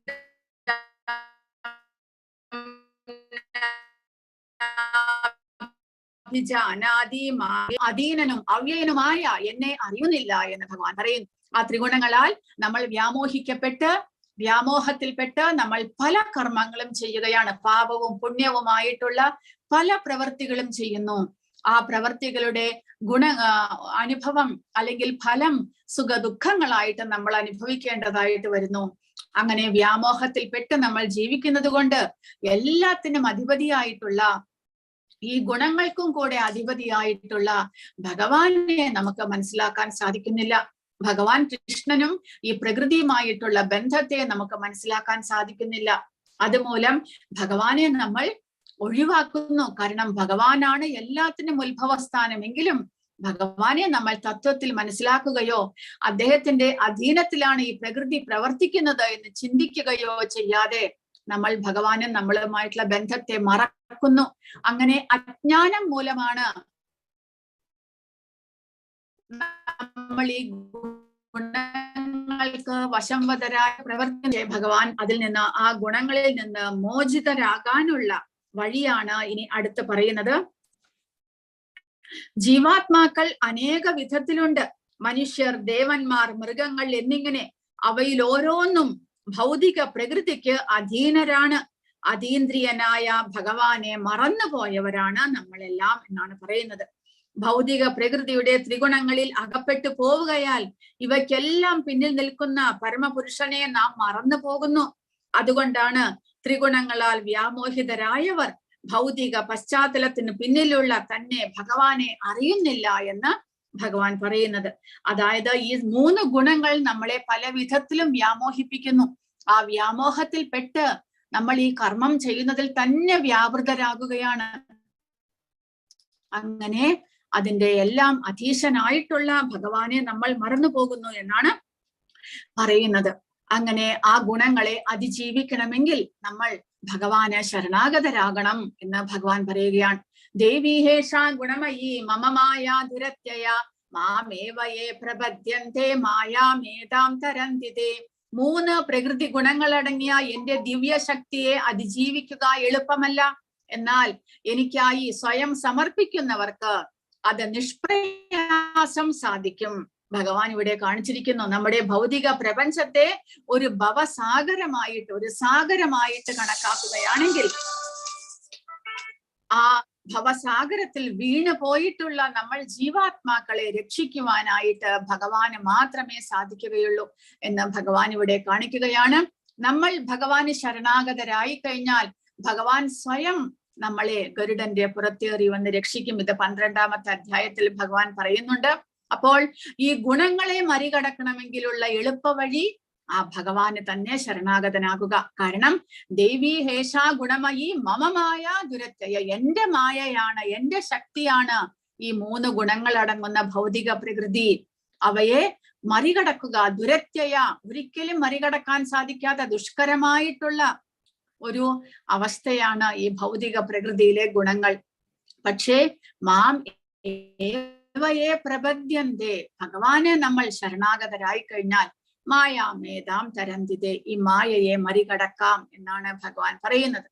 Speaker 1: അധീനനും അവ്യയനുമായ എന്നെ അറിയുന്നില്ല എന്ന് ഭഗവാൻ പറയുന്നു. ആ ത്രിഗുണങ്ങളാൽ നമ്മൾ വ്യാമോഹത്തിൽപ്പെട്ട് നമ്മൾ പല കർമ്മങ്ങളും ചെയ്യുകയാണ്. പാപവും പുണ്യവുമായിട്ടുള്ള പല പ്രവർത്തികളും ചെയ്യുന്നു. ആ പ്രവർത്തികളുടെ അനുഭവം അല്ലെങ്കിൽ ഫലം സുഖദുഃഖങ്ങളായിട്ട് നമ്മൾ അനുഭവിക്കേണ്ടതായിട്ട് വരുന്നു. അങ്ങനെ വ്യാമോഹത്തിൽപ്പെട്ട് നമ്മൾ ജീവിക്കുന്നത് കൊണ്ട് എല്ലാത്തിനും അധിപതിയായിട്ടുള്ള, ഈ ഗുണങ്ങൾക്കും കൂടെ അധിപതിയായിട്ടുള്ള ഭഗവാനെ നമുക്ക് മനസ്സിലാക്കാൻ സാധിക്കുന്നില്ല. ഭഗവാൻ കൃഷ്ണനും ഈ പ്രകൃതിയുമായിട്ടുള്ള ബന്ധത്തെ നമുക്ക് മനസ്സിലാക്കാൻ സാധിക്കുന്നില്ല. അതുമൂലം ഭഗവാനെ നമ്മൾ ഒഴിവാക്കുന്നു. കാരണം ഭഗവാനാണ് എല്ലാത്തിനും ഉത്ഭവസ്ഥാനമെങ്കിലും ഭഗവാനെ നമ്മൾ തത്വത്തിൽ മനസ്സിലാക്കുകയോ അദ്ദേഹത്തിന്റെ അധീനത്തിലാണ് ഈ പ്രകൃതി പ്രവർത്തിക്കുന്നത് എന്ന് ചിന്തിക്കുകയോ ചെയ്യാതെ നമ്മൾ ഭഗവാനും നമ്മളുമായിട്ടുള്ള ബന്ധത്തെ മറക്കുന്നു. അങ്ങനെ അജ്ഞാനം മൂലമാണ് നമ്മൾ ഈ ഗുണങ്ങൾക്ക് വശംവദരായ പ്രവർത്തനം. ഭഗവാൻ അതിൽ നിന്ന്, ആ ഗുണങ്ങളിൽ നിന്ന് മോചിതരാകാനുള്ള വഴിയാണ് ഇനി അടുത്ത് പറയുന്നത്. ജീവാത്മാക്കൾ അനേക വിധത്തിലുണ്ട്. മനുഷ്യർ, ദേവന്മാർ, മൃഗങ്ങൾ എന്നിങ്ങനെ അവയിൽ ഓരോന്നും ഭൗതിക പ്രകൃതിക്ക് അധീനരാണ്. അതീന്ദ്രിയനായ ഭഗവാനെ മറന്നുപോയവരാണ് നമ്മളെല്ലാം എന്നാണ് പറയുന്നത്. ഭൗതിക പ്രകൃതിയുടെ ത്രിഗുണങ്ങളിൽ അകപ്പെട്ടു പോവുകയാൽ ഇവയ്ക്കെല്ലാം പിന്നിൽ നിൽക്കുന്ന പരമപുരുഷനെ നാം മറന്നു പോകുന്നു. അതുകൊണ്ടാണ് ത്രിഗുണങ്ങളാൽ വ്യാമോഹിതരായവർ ഭൗതിക പശ്ചാത്തലത്തിന് പിന്നിലുള്ള തന്നെ ഭഗവാനെ അറിയുന്നില്ല എന്ന് ഭഗവാൻ പറയുന്നത്. അതായത് ഈ 3 ഗുണങ്ങൾ നമ്മളെ പല വിധത്തിലും വ്യാമോഹിപ്പിക്കുന്നു. ആ വ്യാമോഹത്തിൽപ്പെട്ട് നമ്മൾ ഈ കർമ്മം ചെയ്യുന്നതിൽ തന്നെ വ്യാപൃതരാകുകയാണ്. അങ്ങനെ അതിന്റെ എല്ലാം അധീശനായിട്ടുള്ള ഭഗവാനെ നമ്മൾ മറന്നു പോകുന്നു എന്നാണ് പറയുന്നത്. അങ്ങനെ ആ ഗുണങ്ങളെ അതിജീവിക്കണമെങ്കിൽ നമ്മൾ ഭഗവാന് ശരണാഗതരാകണം എന്ന് ഭഗവാൻ പറയുകയാണ്. ദേവീഹേഷ ഗുണമയീ മമ മായാ ദുരത്യയ മാമേവയേ പ്രപദ്യന്തേ മായാമേതാം തരന്തിതേ. 3 പ്രകൃതി ഗുണങ്ങളടങ്ങിയ എന്റെ ദിവ്യ ശക്തിയെ അതിജീവിക്കുക എളുപ്പമല്ല. എന്നാൽ എനിക്കായി സ്വയം സമർപ്പിക്കുന്നവർക്ക് അത് നിഷ്പ്രയാസം സാധിക്കും. ഭഗവാൻ ഇവിടെ കാണിച്ചിരിക്കുന്നു. നമ്മുടെ ഭൗതിക പ്രപഞ്ചത്തെ ഒരു ഭവസാഗരമായിട്ട്, ഒരു സാഗരമായിട്ട് കണക്കാക്കുകയാണെങ്കിൽ ആ ഭവസാഗരത്തിൽ വീണു പോയിട്ടുള്ള നമ്മൾ ജീവാത്മാക്കളെ രക്ഷിക്കുവാനായിട്ട് ഭഗവാന് മാത്രമേ സാധിക്കുകയുള്ളൂ എന്ന് ഭഗവാൻ ഇവിടെ കാണിക്കുകയാണ്. നമ്മൾ ഭഗവാന് ശരണാഗതരായി കഴിഞ്ഞാൽ ഭഗവാൻ സ്വയം നമ്മളെ ഗരുഡന്റെ പുറത്തേറി വന്ന് രക്ഷിക്കും. ഇത് 12ാമത്തെ അധ്യായത്തിൽ ഭഗവാൻ പറയുന്നുണ്ട്. അപ്പോൾ ഈ ഗുണങ്ങളെ മറികടക്കണമെങ്കിലുള്ള എളുപ്പ വഴി ആ ഭഗവാന് തന്നെ ശരണാഗതനാകുക. കാരണം ദേവി ഹേഷ ഗുണമയി മമ മായ ദുരത്യയ, എന്റെ മായയാണ്, എന്റെ ശക്തിയാണ് ഈ 3 ഗുണങ്ങൾ അടങ്ങുന്ന ഭൗതിക പ്രകൃതി. അവയെ മറികടക്കുക, ദുരത്യയ, ഒരിക്കലും മറികടക്കാൻ സാധിക്കാത്ത ദുഷ്കരമായിട്ടുള്ള ഒരു അവസ്ഥയാണ് ഈ ഭൗതിക പ്രകൃതിയിലെ ഗുണങ്ങൾ. പക്ഷേ മാം ഏവയെ പ്രപദ്യന്തേ, ഭഗവാനെ നമ്മൾ ശരണാഗതരായി കഴിഞ്ഞാൽ മായാമേതാം തരന്തിതേ, ഈ മായയെ മറികടക്കാം എന്നാണ് ഭഗവാൻ പറയുന്നത്.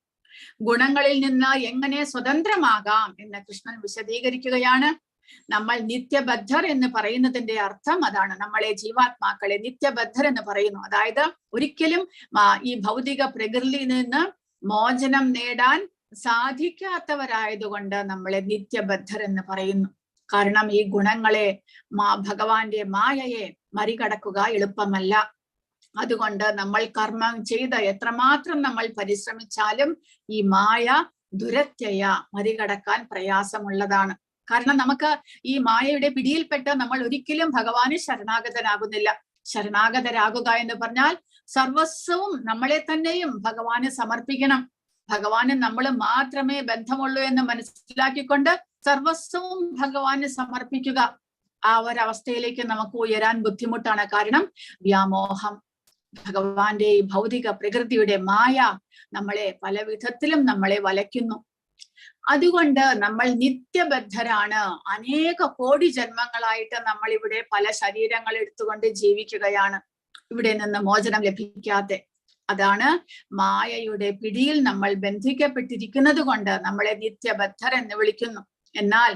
Speaker 1: ഗുണങ്ങളിൽ നിന്ന് എങ്ങനെ സ്വതന്ത്രമാകാം എന്ന് കൃഷ്ണൻ വിശദീകരിക്കുകയാണ്. നമ്മൾ നിത്യബദ്ധർ എന്ന് പറയുന്നതിന്റെ അർത്ഥം അതാണ്. നമ്മളെ ജീവാത്മാക്കളെ നിത്യബദ്ധർ എന്ന് പറയുന്നു. അതായത് ഒരിക്കലും ഈ ഭൗതിക പ്രകൃതിയിൽ നിന്ന് മോചനം നേടാൻ സാധിക്കാത്തവരായതുകൊണ്ട് നമ്മളെ നിത്യബദ്ധർ എന്ന് പറയുന്നു. കാരണം ഈ ഗുണങ്ങളെ ഭഗവാന്റെ മായയെ മറികടക്കുക എളുപ്പമല്ല. അതുകൊണ്ട് നമ്മൾ കർമ്മം ചെയ്ത് എത്രമാത്രം നമ്മൾ പരിശ്രമിച്ചാലും ഈ മായ ദുരത്യയ മറികടക്കാൻ പ്രയാസമുള്ളതാണ്. കാരണം നമുക്ക് ഈ മായയുടെ പിടിയിൽപ്പെട്ട് നമ്മൾ ഒരിക്കലും ഭഗവാന് ശരണാഗതരാകുന്നില്ല. ശരണാഗതരാകുക എന്ന് പറഞ്ഞാൽ സർവസ്വവും നമ്മളെ തന്നെയും ഭഗവാന് സമർപ്പിക്കണം. ഭഗവാന് നമ്മൾ മാത്രമേ ബന്ധമുള്ളൂ എന്ന് മനസ്സിലാക്കിക്കൊണ്ട് സർവസ്വവും ഭഗവാന് സമർപ്പിക്കുക. ആ ഒരവസ്ഥയിലേക്ക് നമുക്ക് ഉയരാൻ ബുദ്ധിമുട്ടാണ്. കാരണം വ്യാമോഹം, ഭഗവാന്റെ ഈ ഭൗതിക പ്രകൃതിയുടെ മായ നമ്മളെ പല വിധത്തിലും നമ്മളെ വലയ്ക്കുന്നു. അതുകൊണ്ട് നമ്മൾ നിത്യബദ്ധരാണ്. അനേക കോടി ജന്മങ്ങളായിട്ട് നമ്മൾ ഇവിടെ പല ശരീരങ്ങൾ എടുത്തുകൊണ്ട് ജീവിക്കുകയാണ്, ഇവിടെ നിന്ന് മോചനം ലഭിക്കാതെ. അതാണ് മായയുടെ പിടിയിൽ നമ്മൾ ബന്ധിക്കപ്പെട്ടിരിക്കുന്നത് കൊണ്ട് നമ്മളെ നിത്യബദ്ധർ എന്ന് വിളിക്കുന്നു. എന്നാൽ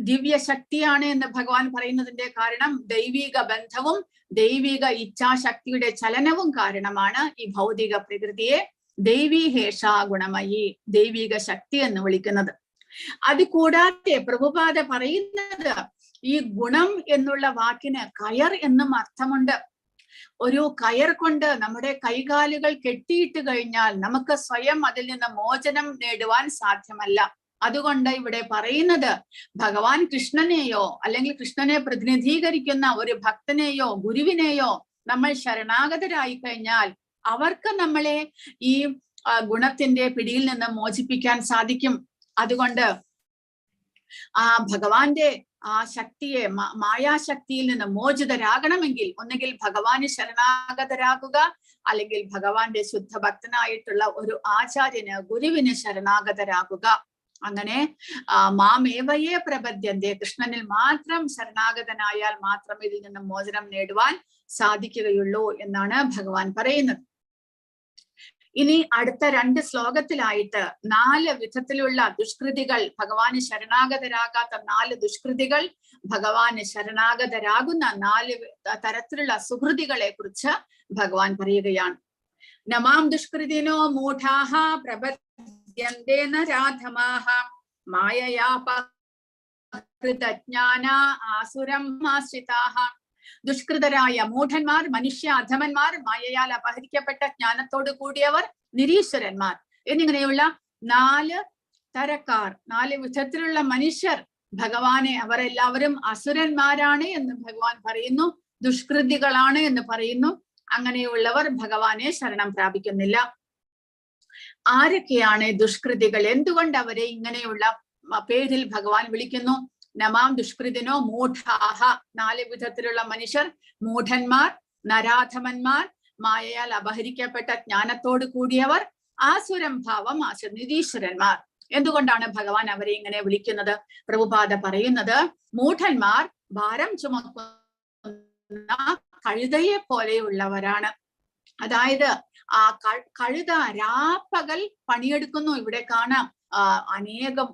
Speaker 1: ദിവ്യശക്തിയാണ് എന്ന് ഭഗവാൻ പറയുന്നതിന്റെ കാരണം ദൈവിക ബന്ധവും ദൈവിക ഇച്ഛാശക്തിയുടെ ചലനവും കാരണമാണ് ഈ ഭൗതിക പ്രകൃതിയെ ദൈവീഹേഷ ഗുണമയി, ദൈവിക ശക്തി എന്ന് വിളിക്കുന്നത്. അത് കൂടാതെ പ്രഭുപാദ പറയുന്നത് ഈ ഗുണം എന്നുള്ള വാക്കിന് കയർ എന്നും അർത്ഥമുണ്ട്. ഒരു കയർ കൊണ്ട് നമ്മുടെ കൈകാലുകൾ കെട്ടിയിട്ട് കഴിഞ്ഞാൽ നമുക്ക് സ്വയം അതിൽ നിന്ന് മോചനം നേടുവാൻ സാധ്യമല്ല. അതുകൊണ്ട് ഇവിടെ പറയുന്നത് ഭഗവാൻ കൃഷ്ണനെയോ അല്ലെങ്കിൽ കൃഷ്ണനെ പ്രതിനിധീകരിക്കുന്ന ഒരു ഭക്തനെയോ ഗുരുവിനെയോ നമ്മൾ ശരണാഗതരായി കഴിഞ്ഞാൽ അവർക്ക് നമ്മളെ ഈ ഗുണത്തിന്റെ പിടിയിൽ നിന്ന് മോചിപ്പിക്കാൻ സാധിക്കും. അതുകൊണ്ട് ആ ഭഗവാന്റെ ആ ശക്തിയെ, മായാശക്തിയിൽ നിന്ന് മോചിതരാകണമെങ്കിൽ ഒന്നുകിൽ ഭഗവാന് ശരണാഗതരാകുക, അല്ലെങ്കിൽ ഭഗവാന്റെ ശുദ്ധഭക്തനായിട്ടുള്ള ഒരു ആചാര്യന്, ഗുരുവിന് ശരണാഗതരാകുക. അങ്ങനെ മാമേവയെ പ്രപദ്യന്തേ, കൃഷ്ണനിൽ മാത്രം ശരണാഗതനായാൽ മാത്രമേ ഇതിൽ നിന്ന് മോചനം നേടുവാൻ സാധിക്കുകയുള്ളൂ എന്നാണ് ഭഗവാൻ പറയുന്നത്. ഇനി അടുത്ത 2 ശ്ലോകത്തിലായിട്ട് 4 വിധത്തിലുള്ള ദുഷ്കൃതികൾ, ഭഗവാന് ശരണാഗതരാകാത്ത 4 ദുഷ്കൃതികൾ, ഭഗവാന് ശരണാഗതരാകുന്ന 4 തരത്തിലുള്ള സുഹൃതികളെ കുറിച്ച് ഭഗവാൻ പറയുകയാണ്. നമാം ദുഷ്കൃതിനോ മൂഢാഹ പ്രപദ്യന്തേ നരാധമാഹ മായയാ പകൃതജ്ഞാന ആസുരം ആശ്രിതാഹ. ദുഷ്കൃതരായ മൂഢന്മാർ, മനുഷ്യ അധമന്മാർ, മായയാൽ അപഹരിക്കപ്പെട്ട ജ്ഞാനത്തോട് കൂടിയവർ, നിരീശ്വരന്മാർ എന്നിങ്ങനെയുള്ള 4 തരക്കാർ, 4 വിധത്തിലുള്ള മനുഷ്യർ ഭഗവാനെ, അവർ എല്ലാവരും അസുരന്മാരാണ് എന്ന് ഭഗവാൻ പറയുന്നു, ദുഷ്കൃതികളാണ് എന്ന് പറയുന്നു. അങ്ങനെയുള്ളവർ ഭഗവാനെ ശരണം പ്രാപിക്കുന്നില്ല. ആരൊക്കെയാണ് ദുഷ്കൃതികൾ? എന്തുകൊണ്ട് അവരെ ഇങ്ങനെയുള്ള പേരിൽ ഭഗവാൻ വിളിക്കുന്നു? നമാം ദുഷ്കൃതിനോ മൂഢാഹ, 4 വിധത്തിലുള്ള മനുഷ്യർ, മൂഢന്മാർ, നരാധമന്മാർ, മായയാൽ അപഹരിക്കപ്പെട്ട ജ്ഞാനത്തോട് കൂടിയവർ, ആസുരം ഭാവം നിരീശ്വരന്മാർ. എന്തുകൊണ്ടാണ് ഭഗവാൻ അവരെ ഇങ്ങനെ വിളിക്കുന്നത്? പ്രഭുപാദ പറയുന്നത്, മൂഢന്മാർ ഭാരം ചുമക്കുന്ന കഴുതയെ പോലെയുള്ളവരാണ്. അതായത് ആ കഴുത രാപ്പകൽ പണിയെടുക്കുന്നു. ഇവിടെ കാണാം അനേകം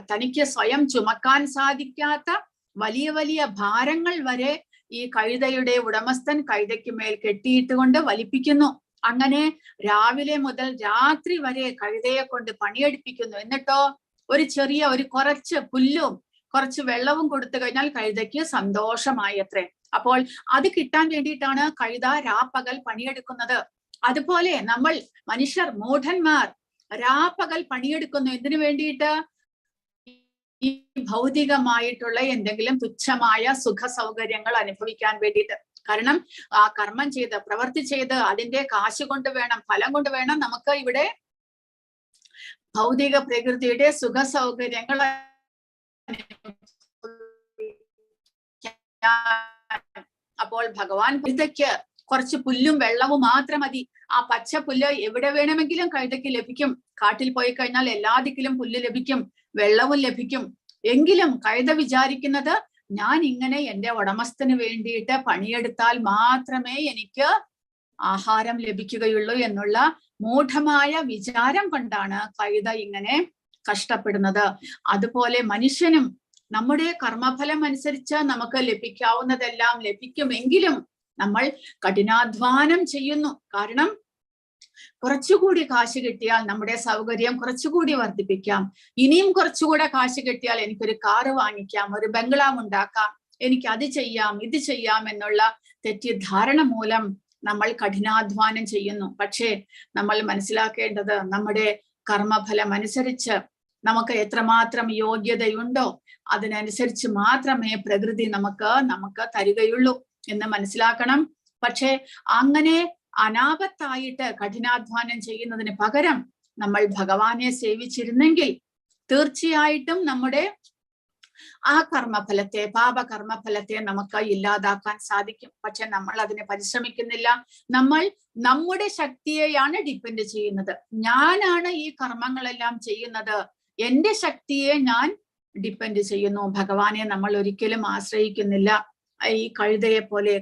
Speaker 1: തനിക്ക് സ്വയം ചുമക്കാൻ സാധിക്കാത്ത വലിയ വലിയ ഭാരങ്ങൾ വരെ ഈ കഴുതയുടെ ഉടമസ്ഥൻ കഴുതയ്ക്ക് മേൽ കെട്ടിയിട്ടുകൊണ്ട് വലിപ്പിക്കുന്നു. അങ്ങനെ രാവിലെ മുതൽ രാത്രി വരെ കഴുതയെ കൊണ്ട് പണിയെടുപ്പിക്കുന്നു. എന്നിട്ടോ കുറച്ച് പുല്ലും കുറച്ച് വെള്ളവും കൊടുത്തു കഴിഞ്ഞാൽ കഴുതയ്ക്ക് സന്തോഷമായി അത്രേ. അപ്പോൾ അത് കിട്ടാൻ വേണ്ടിയിട്ടാണ് കഴുത രാപ്പകൽ പണിയെടുക്കുന്നത്. അതുപോലെ നമ്മൾ മനുഷ്യർ, മൂഢന്മാർ രാപ്പകൽ പണിയെടുക്കുന്നു. എന്തിനു വേണ്ടിയിട്ട്? ഈ ഭൗതികമായിട്ടുള്ള എന്തെങ്കിലും തുച്ഛമായ സുഖ സൗകര്യങ്ങൾ അനുഭവിക്കാൻ വേണ്ടിയിട്ട്. കാരണം ആ കർമ്മം ചെയ്ത്, പ്രവൃത്തി ചെയ്ത് അതിന്റെ കാശ് കൊണ്ട് വേണം, ഫലം കൊണ്ട് വേണം നമുക്ക് ഇവിടെ ഭൗതിക പ്രകൃതിയുടെ സുഖ സൗകര്യങ്ങൾ. അപ്പോൾ ഭഗവാൻ കഴുതയ്ക്ക് കുറച്ച് പുല്ലും വെള്ളവും മാത്രം മതി. ആ പച്ച പുല്ല് എവിടെ വേണമെങ്കിലും കഴുതയ്ക്ക് ലഭിക്കും. കാട്ടിൽ പോയി കഴിഞ്ഞാൽ എല്ലാ ദിക്കിലും പുല്ല് ലഭിക്കും, വെള്ളവും ലഭിക്കും. എങ്കിലും കഴുത വിചാരിക്കുന്നത് ഞാൻ ഇങ്ങനെ എൻ്റെ ഉടമസ്ഥന് വേണ്ടിയിട്ട് പണിയെടുത്താൽ മാത്രമേ എനിക്ക് ആഹാരം ലഭിക്കുകയുള്ളൂ എന്നുള്ള മൂഢമായ വിചാരം കൊണ്ടാണ് കഴുത ഇങ്ങനെ കഷ്ടപ്പെടുന്നത്. അതുപോലെ മനുഷ്യനും നമ്മുടെ കർമ്മഫലം അനുസരിച്ച് നമുക്ക് ലഭിക്കാവുന്നതെല്ലാം ലഭിക്കുമെങ്കിലും നമ്മൾ കഠിനാധ്വാനം ചെയ്യുന്നു. കാരണം കുറച്ചുകൂടി കാശ് കിട്ടിയാൽ നമ്മുടെ സൗകര്യം കുറച്ചുകൂടി വർദ്ധിപ്പിക്കാം, ഇനിയും കുറച്ചുകൂടെ കാശ് കിട്ടിയാൽ എനിക്കൊരു കാറ് വാങ്ങിക്കാം, ഒരു ബംഗ്ലാവ് ഉണ്ടാക്കാം, എനിക്ക് അത് ചെയ്യാം ഇത് ചെയ്യാം എന്നുള്ള തെറ്റിദ്ധാരണ മൂലം നമ്മൾ കഠിനാധ്വാനം ചെയ്യുന്നു. പക്ഷേ നമ്മൾ മനസ്സിലാക്കേണ്ടത് നമ്മുടെ കർമ്മഫലം അനുസരിച്ച് നമുക്ക് എത്രമാത്രം യോഗ്യതയുണ്ടോ അതിനനുസരിച്ച് മാത്രമേ പ്രകൃതി നമുക്ക് തരികയുള്ളൂ എന്ന് മനസ്സിലാക്കണം. പക്ഷേ അങ്ങനെ അനാപത്തായിട്ട് കഠിനാധ്വാനം ചെയ്യുന്നതിന് പകരം നമ്മൾ ഭഗവാനെ സേവിച്ചിരുന്നെങ്കിൽ തീർച്ചയായിട്ടും നമ്മുടെ ആ കർമ്മഫലത്തെ, പാപകർമ്മഫലത്തെ നമുക്ക് ഇല്ലാതാക്കാൻ സാധിക്കും. പക്ഷെ നമ്മൾ അതിനെ പരിശ്രമിക്കുന്നില്ല. നമ്മൾ നമ്മുടെ ശക്തിയെയാണ് ഡിപ്പെൻഡ് ചെയ്യുന്നത്. ഞാനാണ് ഈ കർമ്മങ്ങളെല്ലാം ചെയ്യുന്നത്, എന്റെ ശക്തിയെ ഞാൻ ഡിപ്പെൻഡ് ചെയ്യുന്നു. ഭഗവാനെ നമ്മൾ ഒരിക്കലും ആശ്രയിക്കുന്നില്ല. ഈ കഴുതയെ പോലെ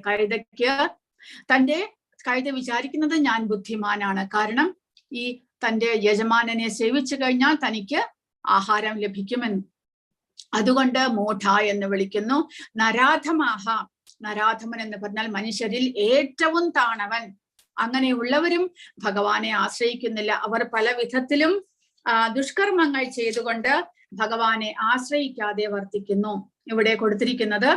Speaker 1: കഴുത വിചാരിക്കുന്നത് ഞാൻ ബുദ്ധിമാനാണ്, കാരണം ഈ തന്റെ യജമാനനെ സേവിച്ചു കഴിഞ്ഞാൽ തനിക്ക് ആഹാരം ലഭിക്കുമെന്ന്. അതുകൊണ്ട് മൂഢ എന്ന് വിളിക്കുന്നു. നരാധമാഹ, നരാധമൻ എന്ന് പറഞ്ഞാൽ മനുഷ്യരിൽ ഏറ്റവും താണവൻ. അങ്ങനെയുള്ളവരും ഭഗവാനെ ആശ്രയിക്കുന്നില്ല. അവർ പല വിധത്തിലും ദുഷ്കർമ്മങ്ങൾ ചെയ്തുകൊണ്ട് ഭഗവാനെ ആശ്രയിക്കാതെ വർത്തിക്കുന്നു. ഇവിടെ കൊടുത്തിരിക്കുന്നത്